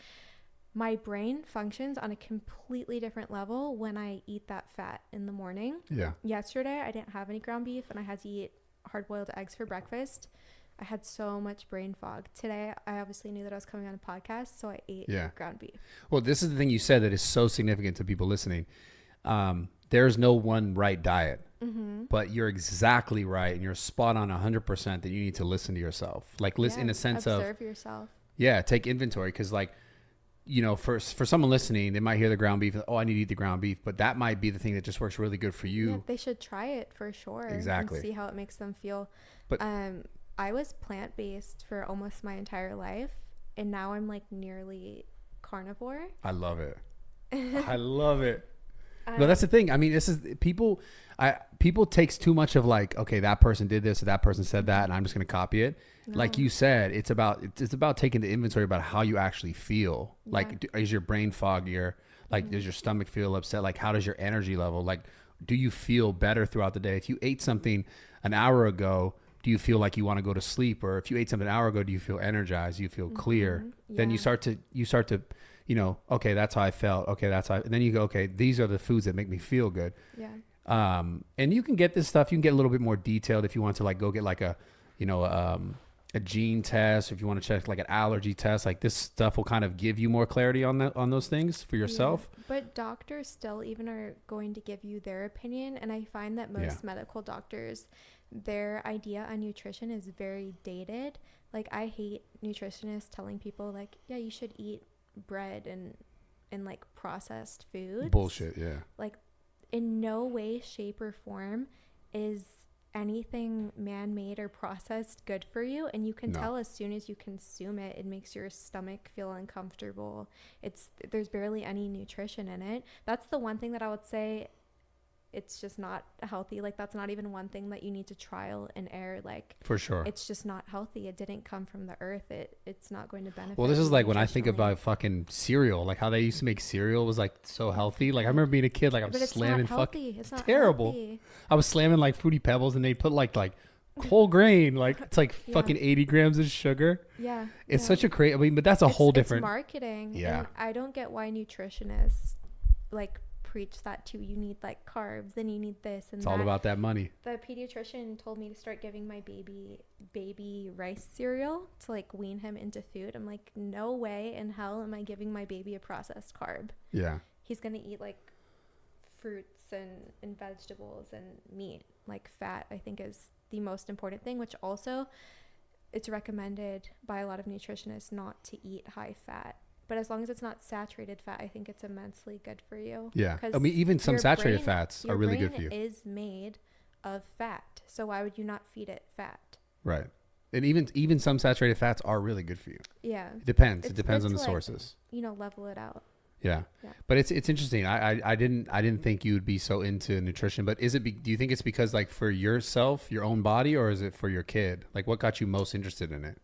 my brain functions on a completely different level when I eat that fat in the morning. Yeah. Yesterday, I didn't have any ground beef and I had to eat hard-boiled eggs for breakfast. I had so much brain fog. Today, I obviously knew that I was coming on a podcast, so I ate ground beef. Well, this is the thing you said that is so significant to people listening. There's no one right diet, but you're exactly right. And you're spot on 100% that you need to listen to yourself. Like listen in a sense of observe yourself. Yeah. Take inventory. Cause like, you know, for someone listening, they might hear the ground beef. Oh, I need to eat the ground beef, but that might be the thing that just works really good for you. Yeah, they should try it for sure. Exactly. And see how it makes them feel. But I was plant-based for almost my entire life, and now I'm like nearly carnivore. I love it. I love it. No, that's the thing. I mean, this is people takes too much of like, okay, that person did this or that person said that, and I'm just going to copy it. No. Like you said, it's about taking the inventory about how you actually feel. Yeah. Like, is your brain foggier? Like, does your stomach feel upset? Like, how does your energy level? Like, do you feel better throughout the day? If you ate something an hour ago, do you feel like you want to go to sleep? Or if you ate something an hour ago, do you feel energized? Do you feel clear? Yeah. Then you start to, you know, okay, that's how I felt. Okay, that's how. And then you go, okay, these are the foods that make me feel good. Yeah. And you can get this stuff. You can get a little bit more detailed if you want to like go get like a, you know, a gene test, if you want to check like an allergy test. Like this stuff will kind of give you more clarity on that, on those things for yourself. Yeah, but doctors still even are going to give you their opinion, and I find that most medical doctors, their idea on nutrition is very dated. Like I hate nutritionists telling people like, yeah, you should eat bread and like processed foods. Bullshit. Yeah. Like in no way, shape, or form is anything man-made or processed good for you, and you can tell as soon as you consume it, it makes your stomach feel uncomfortable. There's barely any nutrition in it. That's the one thing that I would say it's just not healthy. Like that's not even one thing that you need to trial and error. Like for sure, it's just not healthy. It didn't come from the earth. It's not going to benefit. Well, this is like when I think about fucking cereal, like how they used to make cereal was like so healthy. Like I remember being a kid, like I'm slamming fucking it's terrible. Healthy. I was slamming like Fruity Pebbles, and they put like whole grain, like it's like fucking 80 grams of sugar. Yeah, it's such a crazy. I mean, but that's a whole different marketing. Yeah, and I don't get why nutritionists like preach that too. You need like carbs, then you need this and it's all about that money. The pediatrician told me to start giving my baby rice cereal to like wean him into food. I'm like, no way in hell am I giving my baby a processed carb. Yeah, he's gonna eat like fruits and vegetables and meat. Like fat, I think, is the most important thing, which also it's recommended by a lot of nutritionists not to eat high fat. But as long as it's not saturated fat, I think it's immensely good for you. Yeah. I mean, even some saturated fats are really good for you. Your brain is made of fat. So why would you not feed it fat? Right. And even some saturated fats are really good for you. Yeah. It depends. It depends on the sources. You know, level it out. Yeah. But it's interesting. I didn't think you would be so into nutrition, but do you think it's because like for yourself, your own body, or is it for your kid? Like what got you most interested in it?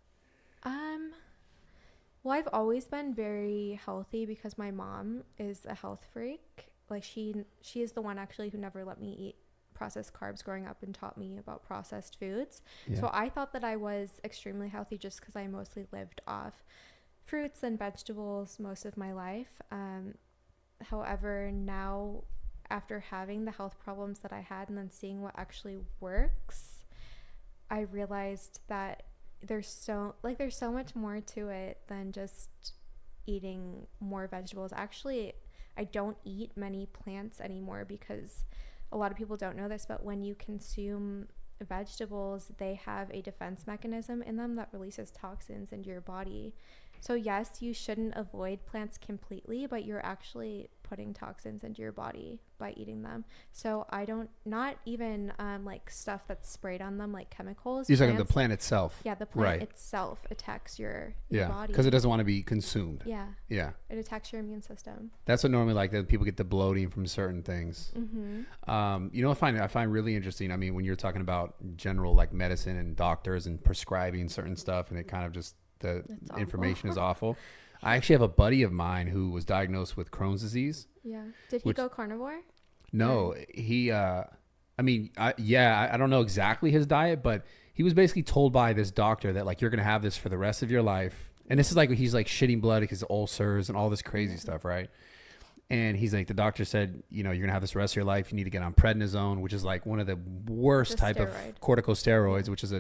Well, I've always been very healthy because my mom is a health freak. Like she is the one actually who never let me eat processed carbs growing up and taught me about processed foods. Yeah. So I thought that I was extremely healthy just because I mostly lived off fruits and vegetables most of my life. However, now after having the health problems that I had and then seeing what actually works, I realized that there's so much more to it than just eating more vegetables. Actually, I don't eat many plants anymore because a lot of people don't know this, but when you consume vegetables, they have a defense mechanism in them that releases toxins into your body. So yes, you shouldn't avoid plants completely, but you're actually putting toxins into your body by eating them. So I don't, not even like stuff that's sprayed on them, like chemicals. You're talking the plant itself. Yeah, the plant itself attacks your body. Because it doesn't want to be consumed. Yeah. Yeah. It attacks your immune system. That's what normally like that people get the bloating from certain things. Mm-hmm. You know, I find really interesting. I mean, when you're talking about general like medicine and doctors and prescribing certain stuff, and it kind of just the information is awful. I actually have a buddy of mine who was diagnosed with Crohn's disease. Yeah. Did he go carnivore? No, he, I don't know exactly his diet, but he was basically told by this doctor that like, you're going to have this for the rest of your life. And this is like, he's like shitting blood because ulcers and all this crazy stuff. Right. And he's like, the doctor said, you know, you're going to have this the rest of your life. You need to get on prednisone, which is like one of the worst type of corticosteroids, which is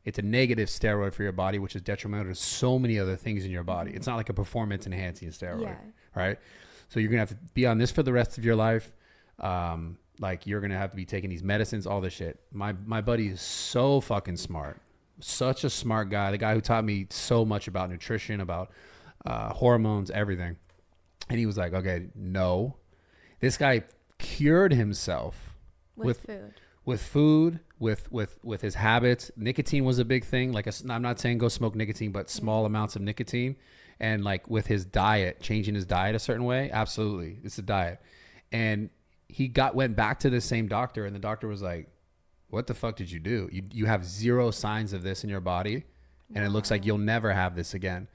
it's a negative steroid for your body, which is detrimental to so many other things in your body. It's not like a performance enhancing steroid, right? So you're going to have to be on this for the rest of your life. Like you're going to have to be taking these medicines, all this shit. My buddy is so fucking smart. Such a smart guy. The guy who taught me so much about nutrition, about hormones, everything. And he was like, okay, no. This guy cured himself with food, with his habits. Nicotine was a big thing. Like I'm not saying go smoke nicotine, but small amounts of nicotine. And like with his diet, changing his diet a certain way. Absolutely. It's a diet. And he went back to the same doctor, and the doctor was like, what the fuck did you do? You have zero signs of this in your body, and it looks like you'll never have this again.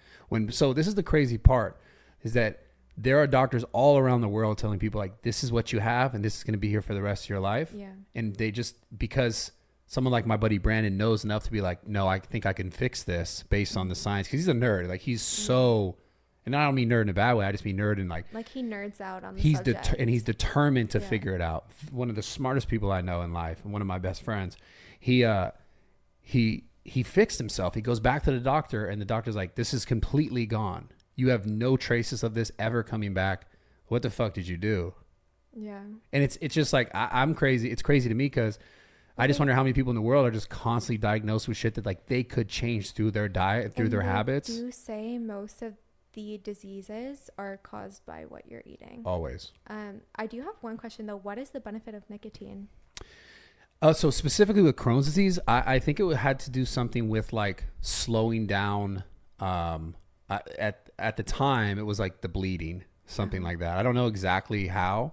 So this is the crazy part, is that there are doctors all around the world telling people like, this is what you have, and this is going to be here for the rest of your life. Yeah. And they just, because someone like my buddy Brandon knows enough to be like, no, I think I can fix this based on the science. Cause he's a nerd. Like he's so And I don't mean nerd in a bad way. I just mean nerd in like he nerds out on the subject. And he's determined to figure it out. One of the smartest people I know in life, and one of my best friends. He fixed himself. He goes back to the doctor, and the doctor's like, "This is completely gone. You have no traces of this ever coming back. What the fuck did you do?" Yeah. And it's just like I'm crazy. It's crazy to me because I just wonder how many people in the world are just constantly diagnosed with shit that like they could change through their diet, through their habits. You say most of the diseases are caused by what you're eating. Always. I do have one question though. What is the benefit of nicotine? So specifically with Crohn's disease, I think it had to do something with like slowing down. At the time, it was like the bleeding, something like that. I don't know exactly how.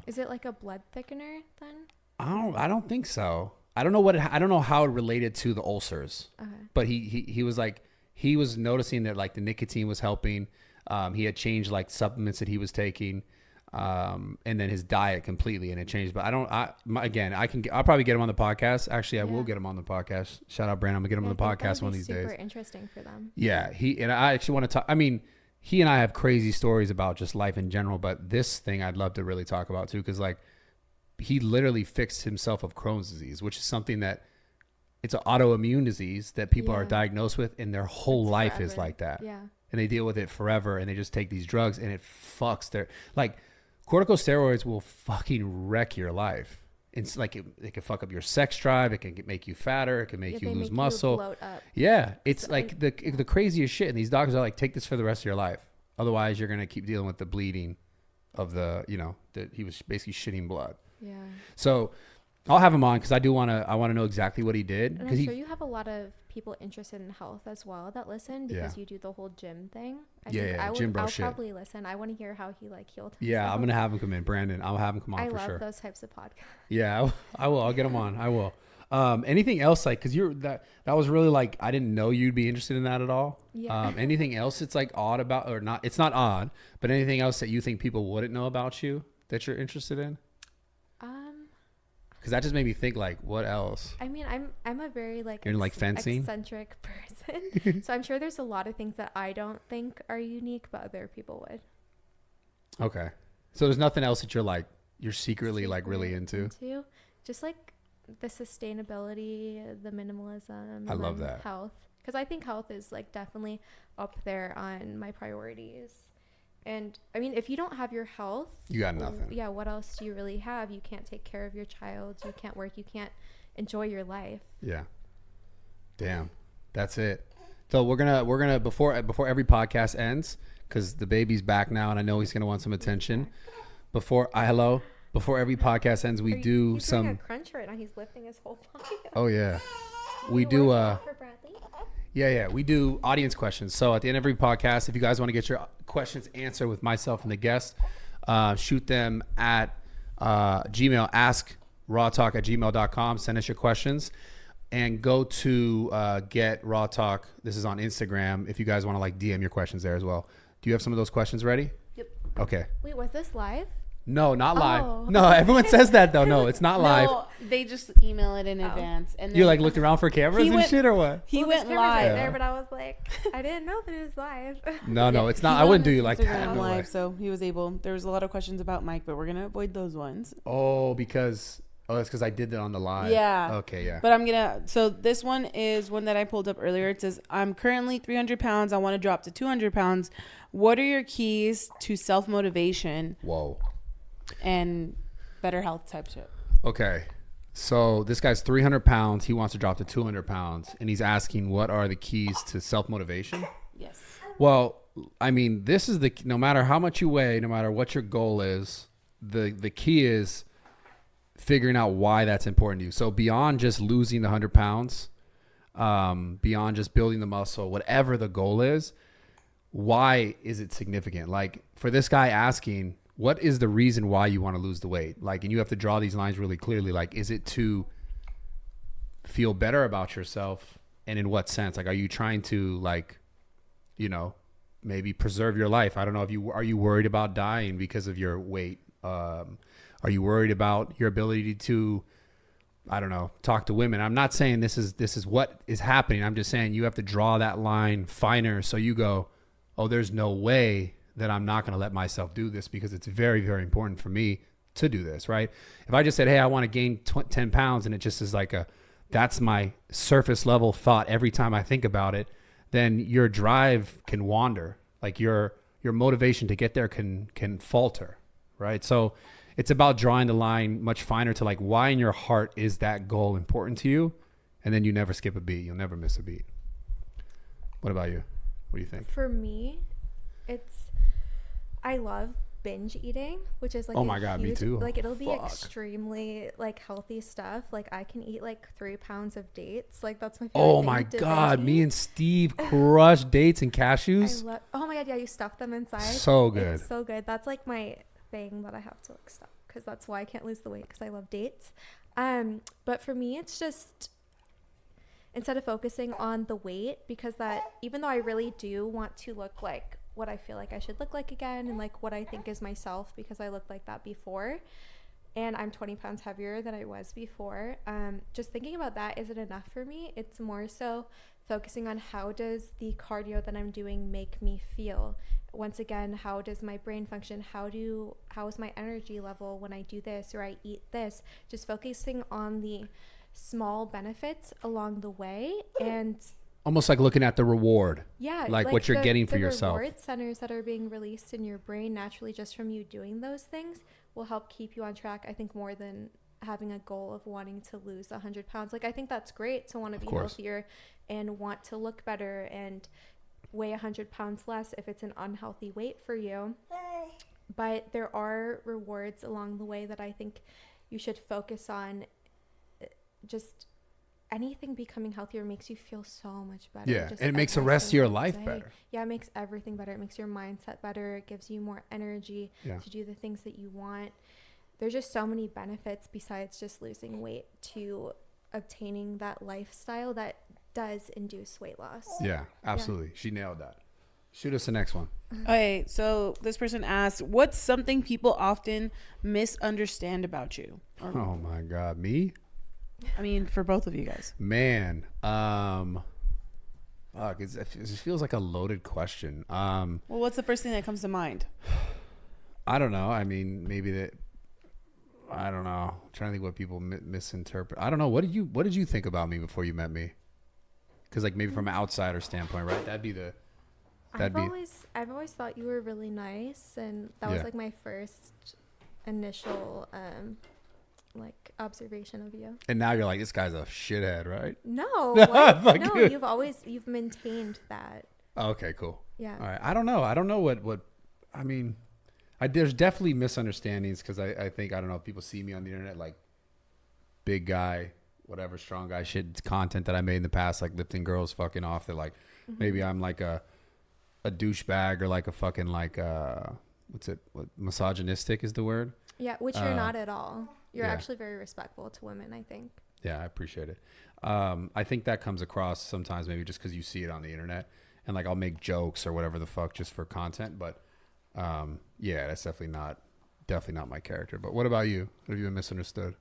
Is it like a blood thickener then? I don't think so. I don't know I don't know how it related to the ulcers. Okay. But he was like, he was noticing that like the nicotine was helping. He had changed like supplements that he was taking, and then his diet completely, and it changed. But I'll probably get him on the podcast. Actually, I will get him on the podcast. Shout out Brandon. I'm gonna get him on the podcast one of these days. Super interesting for them. Yeah, I actually want to talk. I mean, he and I have crazy stories about just life in general, but this thing I'd love to really talk about too, because like he literally fixed himself of Crohn's disease, which is something that it's an autoimmune disease that people are diagnosed with, and their whole life is like that. Yeah. And they deal with it forever, and they just take these drugs, and it fucks their like corticosteroids will fucking wreck your life. It's like it can fuck up your sex drive. It can make you fatter. It can make you lose muscle. Bloat up. Yeah, it's like the craziest shit. And these doctors are like, take this for the rest of your life. Otherwise, you're gonna keep dealing with the bleeding of that he was basically shitting blood. Yeah. So I'll have him on because I want to know exactly what he did. And I'm sure you have a lot of people interested in health as well that listen because you do the whole gym thing. Gym bro shit. I'll probably listen. I want to hear how he like healed himself. Yeah, I'm gonna have him come in, Brandon. I'll have him come on for sure. I love those types of podcasts. Yeah, I will. I'll get him on. I will. Anything else like because that was really like I didn't know you'd be interested in that at all. Yeah. Anything else it's like odd about or not? It's not odd, but anything else that you think people wouldn't know about you that you're interested in? Because that just made me think like, what else? I mean, I'm a very like you're like fencing eccentric person, so I'm sure there's a lot of things that I don't think are unique, but other people would. Okay, so there's nothing else that you're secretly like really into. Just like the sustainability, the minimalism. I love that. Health, because I think health is like definitely up there on my priorities. And I mean, if you don't have your health, you got nothing. Yeah. What else do you really have? You can't take care of your child. You can't work. You can't enjoy your life. Yeah. Damn. That's it. So we're gonna before every podcast ends, because the baby's back now and I know he's gonna want some attention. Before every podcast ends, we do he's some doing a crunch right now. He's lifting his whole body. Oh yeah. We do Yeah, we do audience questions. So at the end of every podcast, if you guys want to get your questions answered with myself and the guest, shoot them at Gmail, askrawtalk@gmail.com. Send us your questions and go to Get Raw Talk. This is on Instagram if you guys want to like DM your questions there as well. Do you have some of those questions ready? Yep. Okay. Wait, was this live? No, not live. Oh. No, everyone says that though. No, it's not live. No, they just email it in advance. And you like looked around for cameras and shit or what? He went live there, but I was like, I didn't know that it was live. No, it's not. I wouldn't do you like that. No live, so he was able. There was a lot of questions about Mike, but we're gonna avoid those ones. Oh, that's because I did that on the live. Yeah. Okay, yeah. But so this one is one that I pulled up earlier. It says, I'm currently 300 pounds. I want to drop to 200 pounds. What are your keys to self-motivation? Whoa. And better health type shit. Okay. So this guy's 300 pounds. He wants to drop to 200 pounds. And he's asking, what are the keys to self-motivation? Yes. Well, I mean, this is no matter how much you weigh, no matter what your goal is, the key is figuring out why that's important to you. So beyond just losing the 100 pounds, beyond just building the muscle, whatever the goal is, why is it significant? Like for this guy asking, what is the reason why you want to lose the weight? Like, and you have to draw these lines really clearly. Like, is it to feel better about yourself? And in what sense? Like, are you trying to like, maybe preserve your life? I don't know. Are you worried about dying because of your weight? Are you worried about your ability to, I don't know, talk to women? I'm not saying this is what is happening. I'm just saying you have to draw that line finer. So you go, oh, there's no way that I'm not going to let myself do this because it's very, very important for me to do this, right? If I just said, hey, I want to gain 10 pounds and it just is like that's my surface level thought every time I think about it, then your drive can wander. Like your motivation to get there can falter, right? So it's about drawing the line much finer to like why in your heart is that goal important to you? And then you never skip a beat. You'll never miss a beat. What about you? What do you think? For me, I love binge eating, which is like oh my god, me too. Like it'll be extremely like healthy stuff. Like I can eat like 3 pounds of dates. Like that's my favorite oh thing my to god, binge me eat. and Steve crush dates and cashews. Oh my god, yeah, you stuff them inside. So good. It's so good. That's like my thing that I have to like stuff because that's why I can't lose the weight because I love dates. But for me, it's just instead of focusing on the weight, because that even though I really do want to look like what I feel like I should look like again and like what I think is myself because I looked like that before and I'm 20 pounds heavier than I was before, just thinking about that isn't enough for me. It's more so focusing on how does the cardio that I'm doing make me feel. Once again, how does my brain function? How is my energy level when I do this or I eat this? Just focusing on the small benefits along the way and almost like looking at the reward. Yeah, like what you're getting for yourself. The reward centers that are being released in your brain naturally just from you doing those things will help keep you on track, I think, more than having a goal of wanting to lose 100 pounds. Like I think that's great to want to be healthier and want to look better and weigh 100 pounds less if it's an unhealthy weight for you. But there are rewards along the way that I think you should focus on. Just anything becoming healthier makes you feel so much better. Yeah, just and it makes the rest of your life better. Yeah, it makes everything better. It makes your mindset better. It gives you more energy to do the things that you want. There's just so many benefits besides just losing weight to obtaining that lifestyle that does induce weight loss. Yeah, absolutely. Yeah. She nailed that. Shoot us the next one. Okay, so this person asked, what's something people often misunderstand about you? Oh my God, me? I mean, for both of you guys. Man, it feels like a loaded question. Well, what's the first thing that comes to mind? I don't know. I mean, maybe that. I don't know. I'm trying to think what people misinterpret. I don't know. What did you think about me before you met me? Because like maybe from an outsider standpoint, right? I've always thought you were really nice, and that was like my first initial like observation of you. And now you're like, this guy's a shithead, right? No, no, you've maintained that. Okay, cool. Yeah. All right. I don't know what I mean. There's definitely misunderstandings because I think, I don't know, if people see me on the internet like big guy, whatever, strong guy shit content that I made in the past, like lifting girls fucking off. They're like, maybe I'm like a douchebag or like a fucking like what misogynistic is the word? Yeah, which you're not at all. You're actually very respectful to women, I think. Yeah, I appreciate it. I think that comes across sometimes maybe just because you see it on the internet and like I'll make jokes or whatever the fuck just for content. But yeah, that's definitely not my character. But what about you? What have you been misunderstood?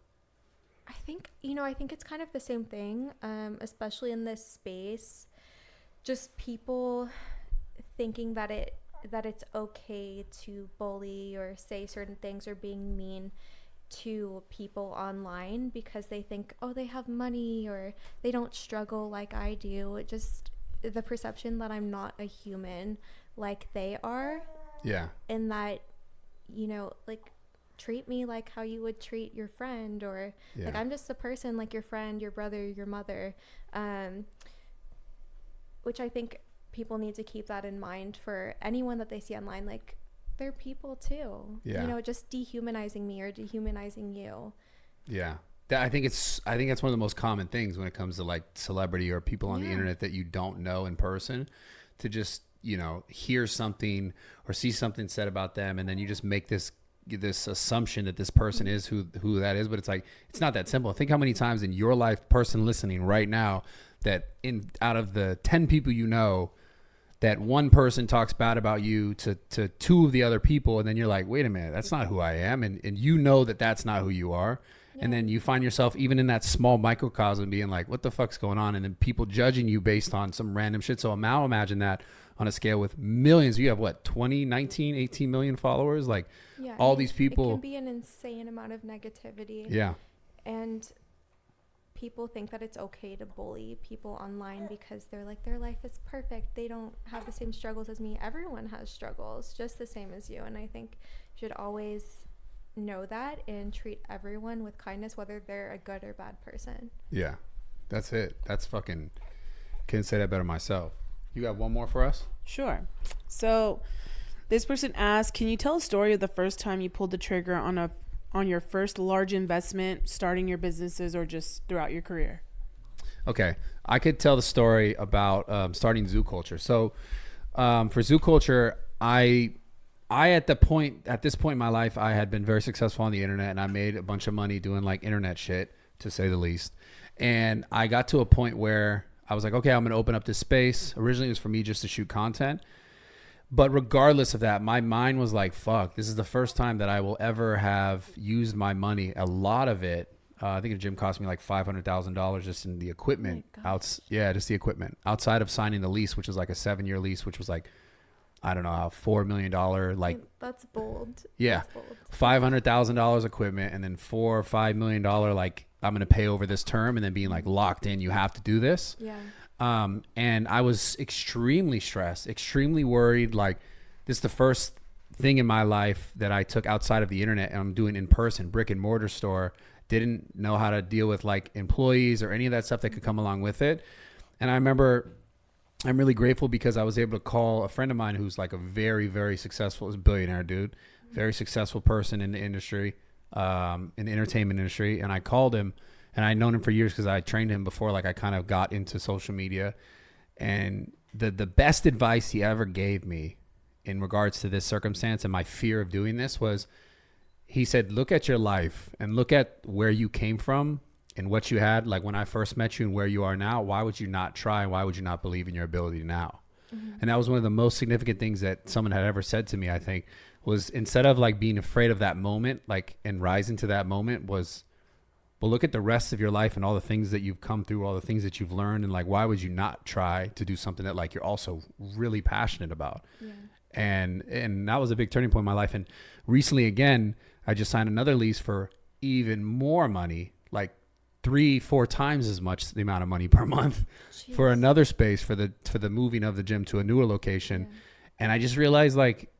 I think it's kind of the same thing, especially in this space. Just people thinking that it's okay to bully or say certain things or being mean to people online because they think, oh, they have money or they don't struggle like I do. It just the perception that I'm not a human like they are. Yeah. And that, like treat me like how you would treat your friend or like I'm just a person like your friend, your brother, your mother. Which I think people need to keep that in mind for anyone that they see online. Like, they're people too. Yeah. Just dehumanizing me or dehumanizing you. Yeah. I think that's one of the most common things when it comes to like celebrity or people on the internet that you don't know in person, to just, hear something or see something said about them. And then you just make this assumption that this person is who that is. But it's like, it's not that simple. Think how many times in your life, person listening right now, that out of the 10 people that one person talks bad about you to two of the other people, and then you're like, wait a minute, that's not who I am, and that's not who you are. And then you find yourself even in that small microcosm being like, what the fuck's going on? And then people judging you based on some random shit. So now imagine that on a scale with millions. You have what, 20, 19, 18 million followers? Like all these people. It can be an insane amount of negativity. Yeah. And people think that it's okay to bully people online because they're like, their life is perfect. They don't have the same struggles as me. Everyone has struggles just the same as you. And I think you should always know that and treat everyone with kindness, whether they're a good or bad person. Yeah, that's it. That's fucking, couldn't say that better myself. You got one more for us? Sure. So this person asked, can you tell a story of the first time you pulled the trigger on your first large investment, starting your businesses or just throughout your career? Okay, I could tell the story about starting Zoo Culture. So for Zoo Culture, I at this point in my life, I had been very successful on the internet, and I made a bunch of money doing like internet shit, to say the least. And I got to a point where I was like, okay, I'm going to open up this space. Originally, it was for me just to shoot content. But regardless of that, my mind was like, fuck, this is the first time that I will ever have used my money. A lot of it, I think the gym cost me like $500,000 just in the equipment. Just the equipment. Outside of signing the lease, which was like a 7-year lease, which was like, I don't know, $4 million. Like that's bold. Yeah. $500,000 equipment, and then $4 or $5 million, like, I'm going to pay over this term, and then being like locked in, you have to do this. Yeah. And I was extremely stressed, extremely worried. Like, this is the first thing in my life that I took outside of the internet, and I'm doing in person, brick and mortar store. Didn't know how to deal with like employees or any of that stuff that could come along with it. And I remember, I'm really grateful because I was able to call a friend of mine who's like a very, very successful, billionaire dude, very successful person in the industry, in the entertainment industry. And I called him, and I'd known him for years because I trained him before, like I kind of got into social media. And the best advice he ever gave me in regards to this circumstance and my fear of doing this was, he said, look at your life and look at where you came from and what you had, like when I first met you and where you are now. Why would you not try? And why would you not believe in your ability now? Mm-hmm. And that was one of the most significant things that someone had ever said to me, I think, was instead of like being afraid of that moment, like, and rising to that moment, was, well, look at the rest of your life and all the things that you've come through, all the things that you've learned. And like, why would you not try to do something that like you're also really passionate about? Yeah. And that was a big turning point in my life. And recently, again, I just signed another lease for even more money, like 3-4 times as much the amount of money per month. Jeez. For another space for the moving of the gym to a newer location. Yeah. And I just realized, like,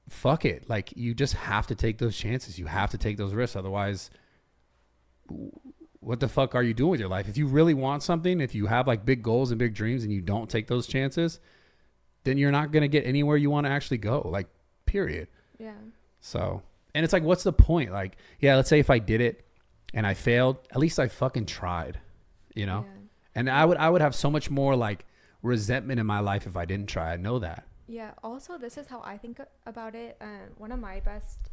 fuck it. Like, you just have to take those chances. You have to take those risks. Otherwise, what the fuck are you doing with your life? If you really want something, if you have like big goals and big dreams and you don't take those chances, then you're not going to get anywhere you want to actually go, like, period. Yeah. So, and it's like, what's the point? Like, yeah, let's say if I did it and I failed, at least I fucking tried, you know? Yeah. And I would have so much more like resentment in my life if I didn't try. I know that. Yeah. Also, this is how I think about it. One of my best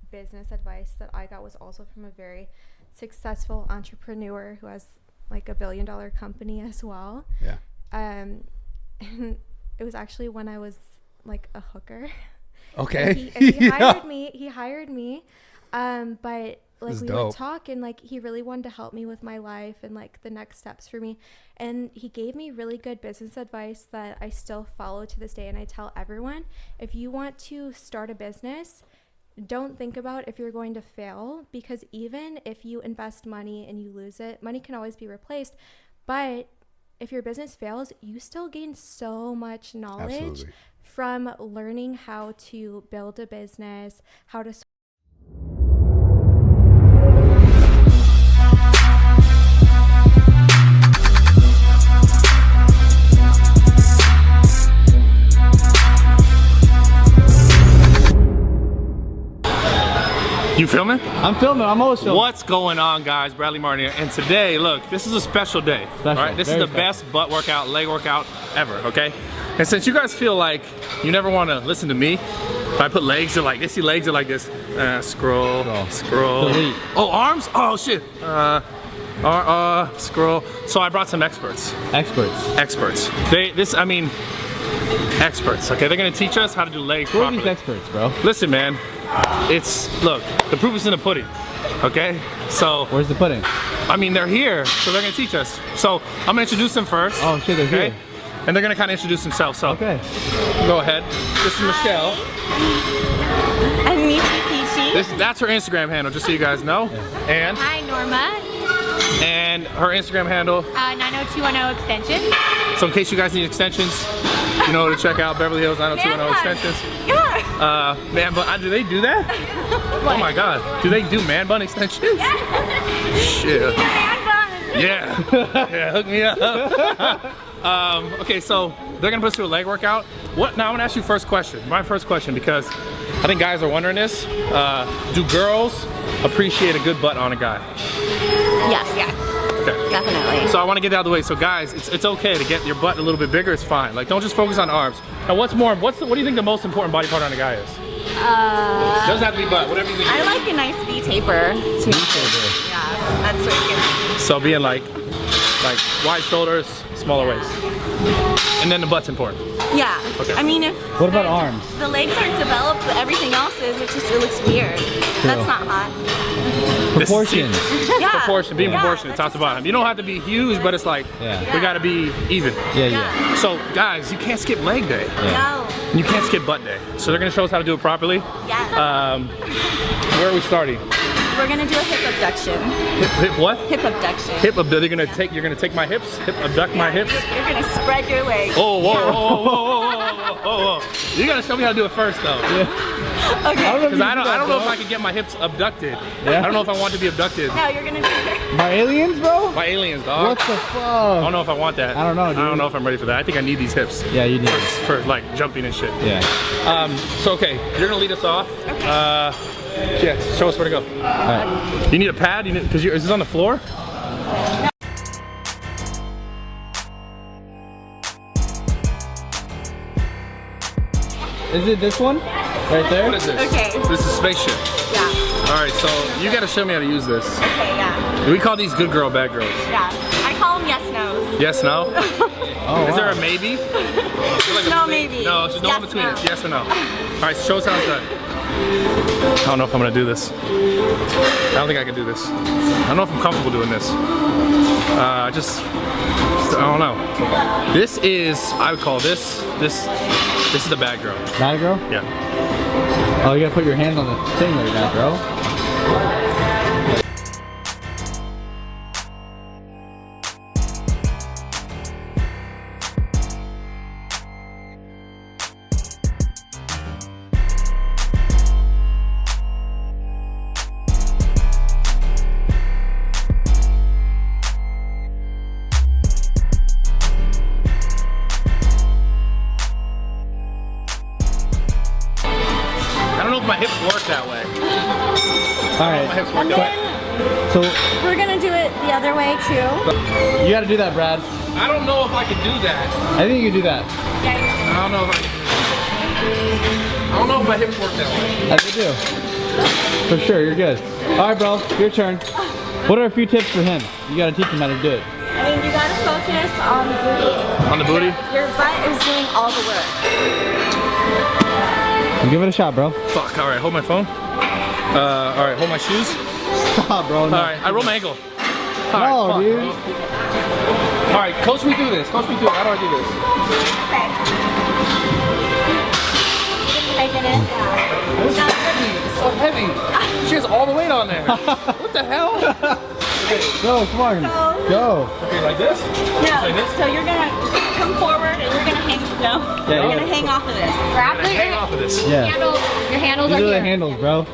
business advice that I got was also from a very successful entrepreneur who has like $1 billion company as well. Yeah. And it was actually when I was like a hooker. Okay. And he hired me. He hired me. But like we would talk, and like he really wanted to help me with my life and like the next steps for me. And he gave me really good business advice that I still follow to this day. And I tell everyone, if you want to start a business, don't think about if you're going to fail, because even if you invest money and you lose it, money can always be replaced. But if your business fails, you still gain so much knowledge. Absolutely. From learning how to build a business, how to You filming? I'm filming. I'm always filming. What's going on, guys? Bradley Martin here. And today, look, this is a special day. All right, this is the best butt workout, leg workout ever, okay? And since you guys feel like you never want to listen to me, if I put legs, they're like, they see legs are like this. Scroll. Delete. Oh, arms? Oh, shit. Scroll. So I brought some experts. Experts. Experts, okay? They're gonna teach us how to do legs properly. Who are these experts, bro? Listen, man. Look, the proof is in the pudding. Okay, so Where's the pudding? I mean they're here, so they're gonna teach us. So I'm gonna introduce them first. Oh shit, they're Okay, here. and they're gonna kind of introduce themselves. So Okay. go ahead. This is Michelle. I'm Michi Peachy. That's her Instagram handle, just so you guys know. And Hi, Norma. her Instagram handle. 90210 extension. So in case you guys need extensions, you know to check out Beverly Hills 90210 extensions. Yeah. Man bun, do they do that? What? Oh my God, do they do man bun extensions? Shit. Yeah, yeah, hook me up. Okay, so they're gonna put us through a leg workout. What? Now I'm gonna ask you first question. My first question, because I think guys are wondering this. Do girls appreciate a good butt on a guy? Yes. Yeah. Okay. Definitely. So I want to get that out of the way. So guys, it's okay to get your butt a little bit bigger. It's fine. Like, don't just focus on arms. Now, what do you think the most important body part on a guy is? Doesn't have to be butt. Whatever you think. I like a nice V taper. Yeah, that's what you can. So being like wide shoulders, smaller waist, and then the butt's important. Yeah. Okay. I mean, if What about arms? the legs aren't developed, but everything else is, it looks weird. That's not hot. Proportion. Yeah. Proportion, being Yeah, proportionate, top to bottom. You don't have to be huge, but it's like Yeah. we gotta be even. Yeah, yeah. So guys, you can't skip leg day. No. And you can't skip butt day. So they're gonna show us how to do it properly. Yeah. Where are we starting? We're gonna do a hip abduction. Hip what? Hip abduction. Hip abduction. You're gonna take my hips. Hip abduct my hips. You're gonna spread your legs. Oh, whoa, whoa, whoa, whoa, whoa, whoa, whoa. You gotta show me how to do it first, though. Okay. Because I don't know if I can get my hips abducted. Yeah? I don't know if I want to be abducted No, you're gonna do it. By aliens, bro? by aliens, dog. What the I fuck? don't know if I want that. I don't know, I dude. don't know if I'm ready for that. I think I need these hips Yeah, you need. for like jumping and shit. Yeah. So okay, you're gonna lead us off. Yeah, show us where to go. Alright. You need a pad? Is this on the floor? Is it this one? Right there? What is this? Okay. This is spaceship. Yeah. All right, so you gotta show me how to use this. Okay, yeah. We call these good girl, bad girls. Yeah. I call them yes nos. Yes, no? Oh, Is there wow. a maybe? Is there like a No, thing? maybe. No, just no Yes, in between. no. It's yes or no. All right, so show us how it's done. I don't know if I'm gonna do this. I don't think I can do this. I don't know if I'm comfortable doing this. I don't know. This is, I would call this is the bad girl. Bad girl? Yeah. Oh, you gotta put your hand on the thing like that, bro. I don't know if my hips work that way. Alright. My hips work And that way. then So, we're gonna do it the other way too. you gotta do that, Brad. I don't know if I can do that. I think you can do that. I don't know if I can do that. I don't know if my hips work that way. I think you do. For sure, you're good. Alright, bro, your turn. What are a few tips for him? You gotta teach him how to do it. I mean, you gotta focus on the booty. On the booty? Your butt is doing all the work. Give it a shot, bro. Fuck, all right, hold my phone. All right, hold my shoes. Stop, bro. No. All right, I roll my ankle. All right, No, fuck, dude. bro. All right, coach me through this. Coach me through it. How do I do this? Okay. Taking it. This is heavy. It's so heavy. She has all the weight on there. What the hell? Go, come on. So- Go. Okay, like this? No. Like this? So you're gonna come forward and you're gonna hang. No. Yeah, You're yeah. gonna hang off of this. Wrap Hang off of this. Yeah. Your handles These are are the here. handles, bro.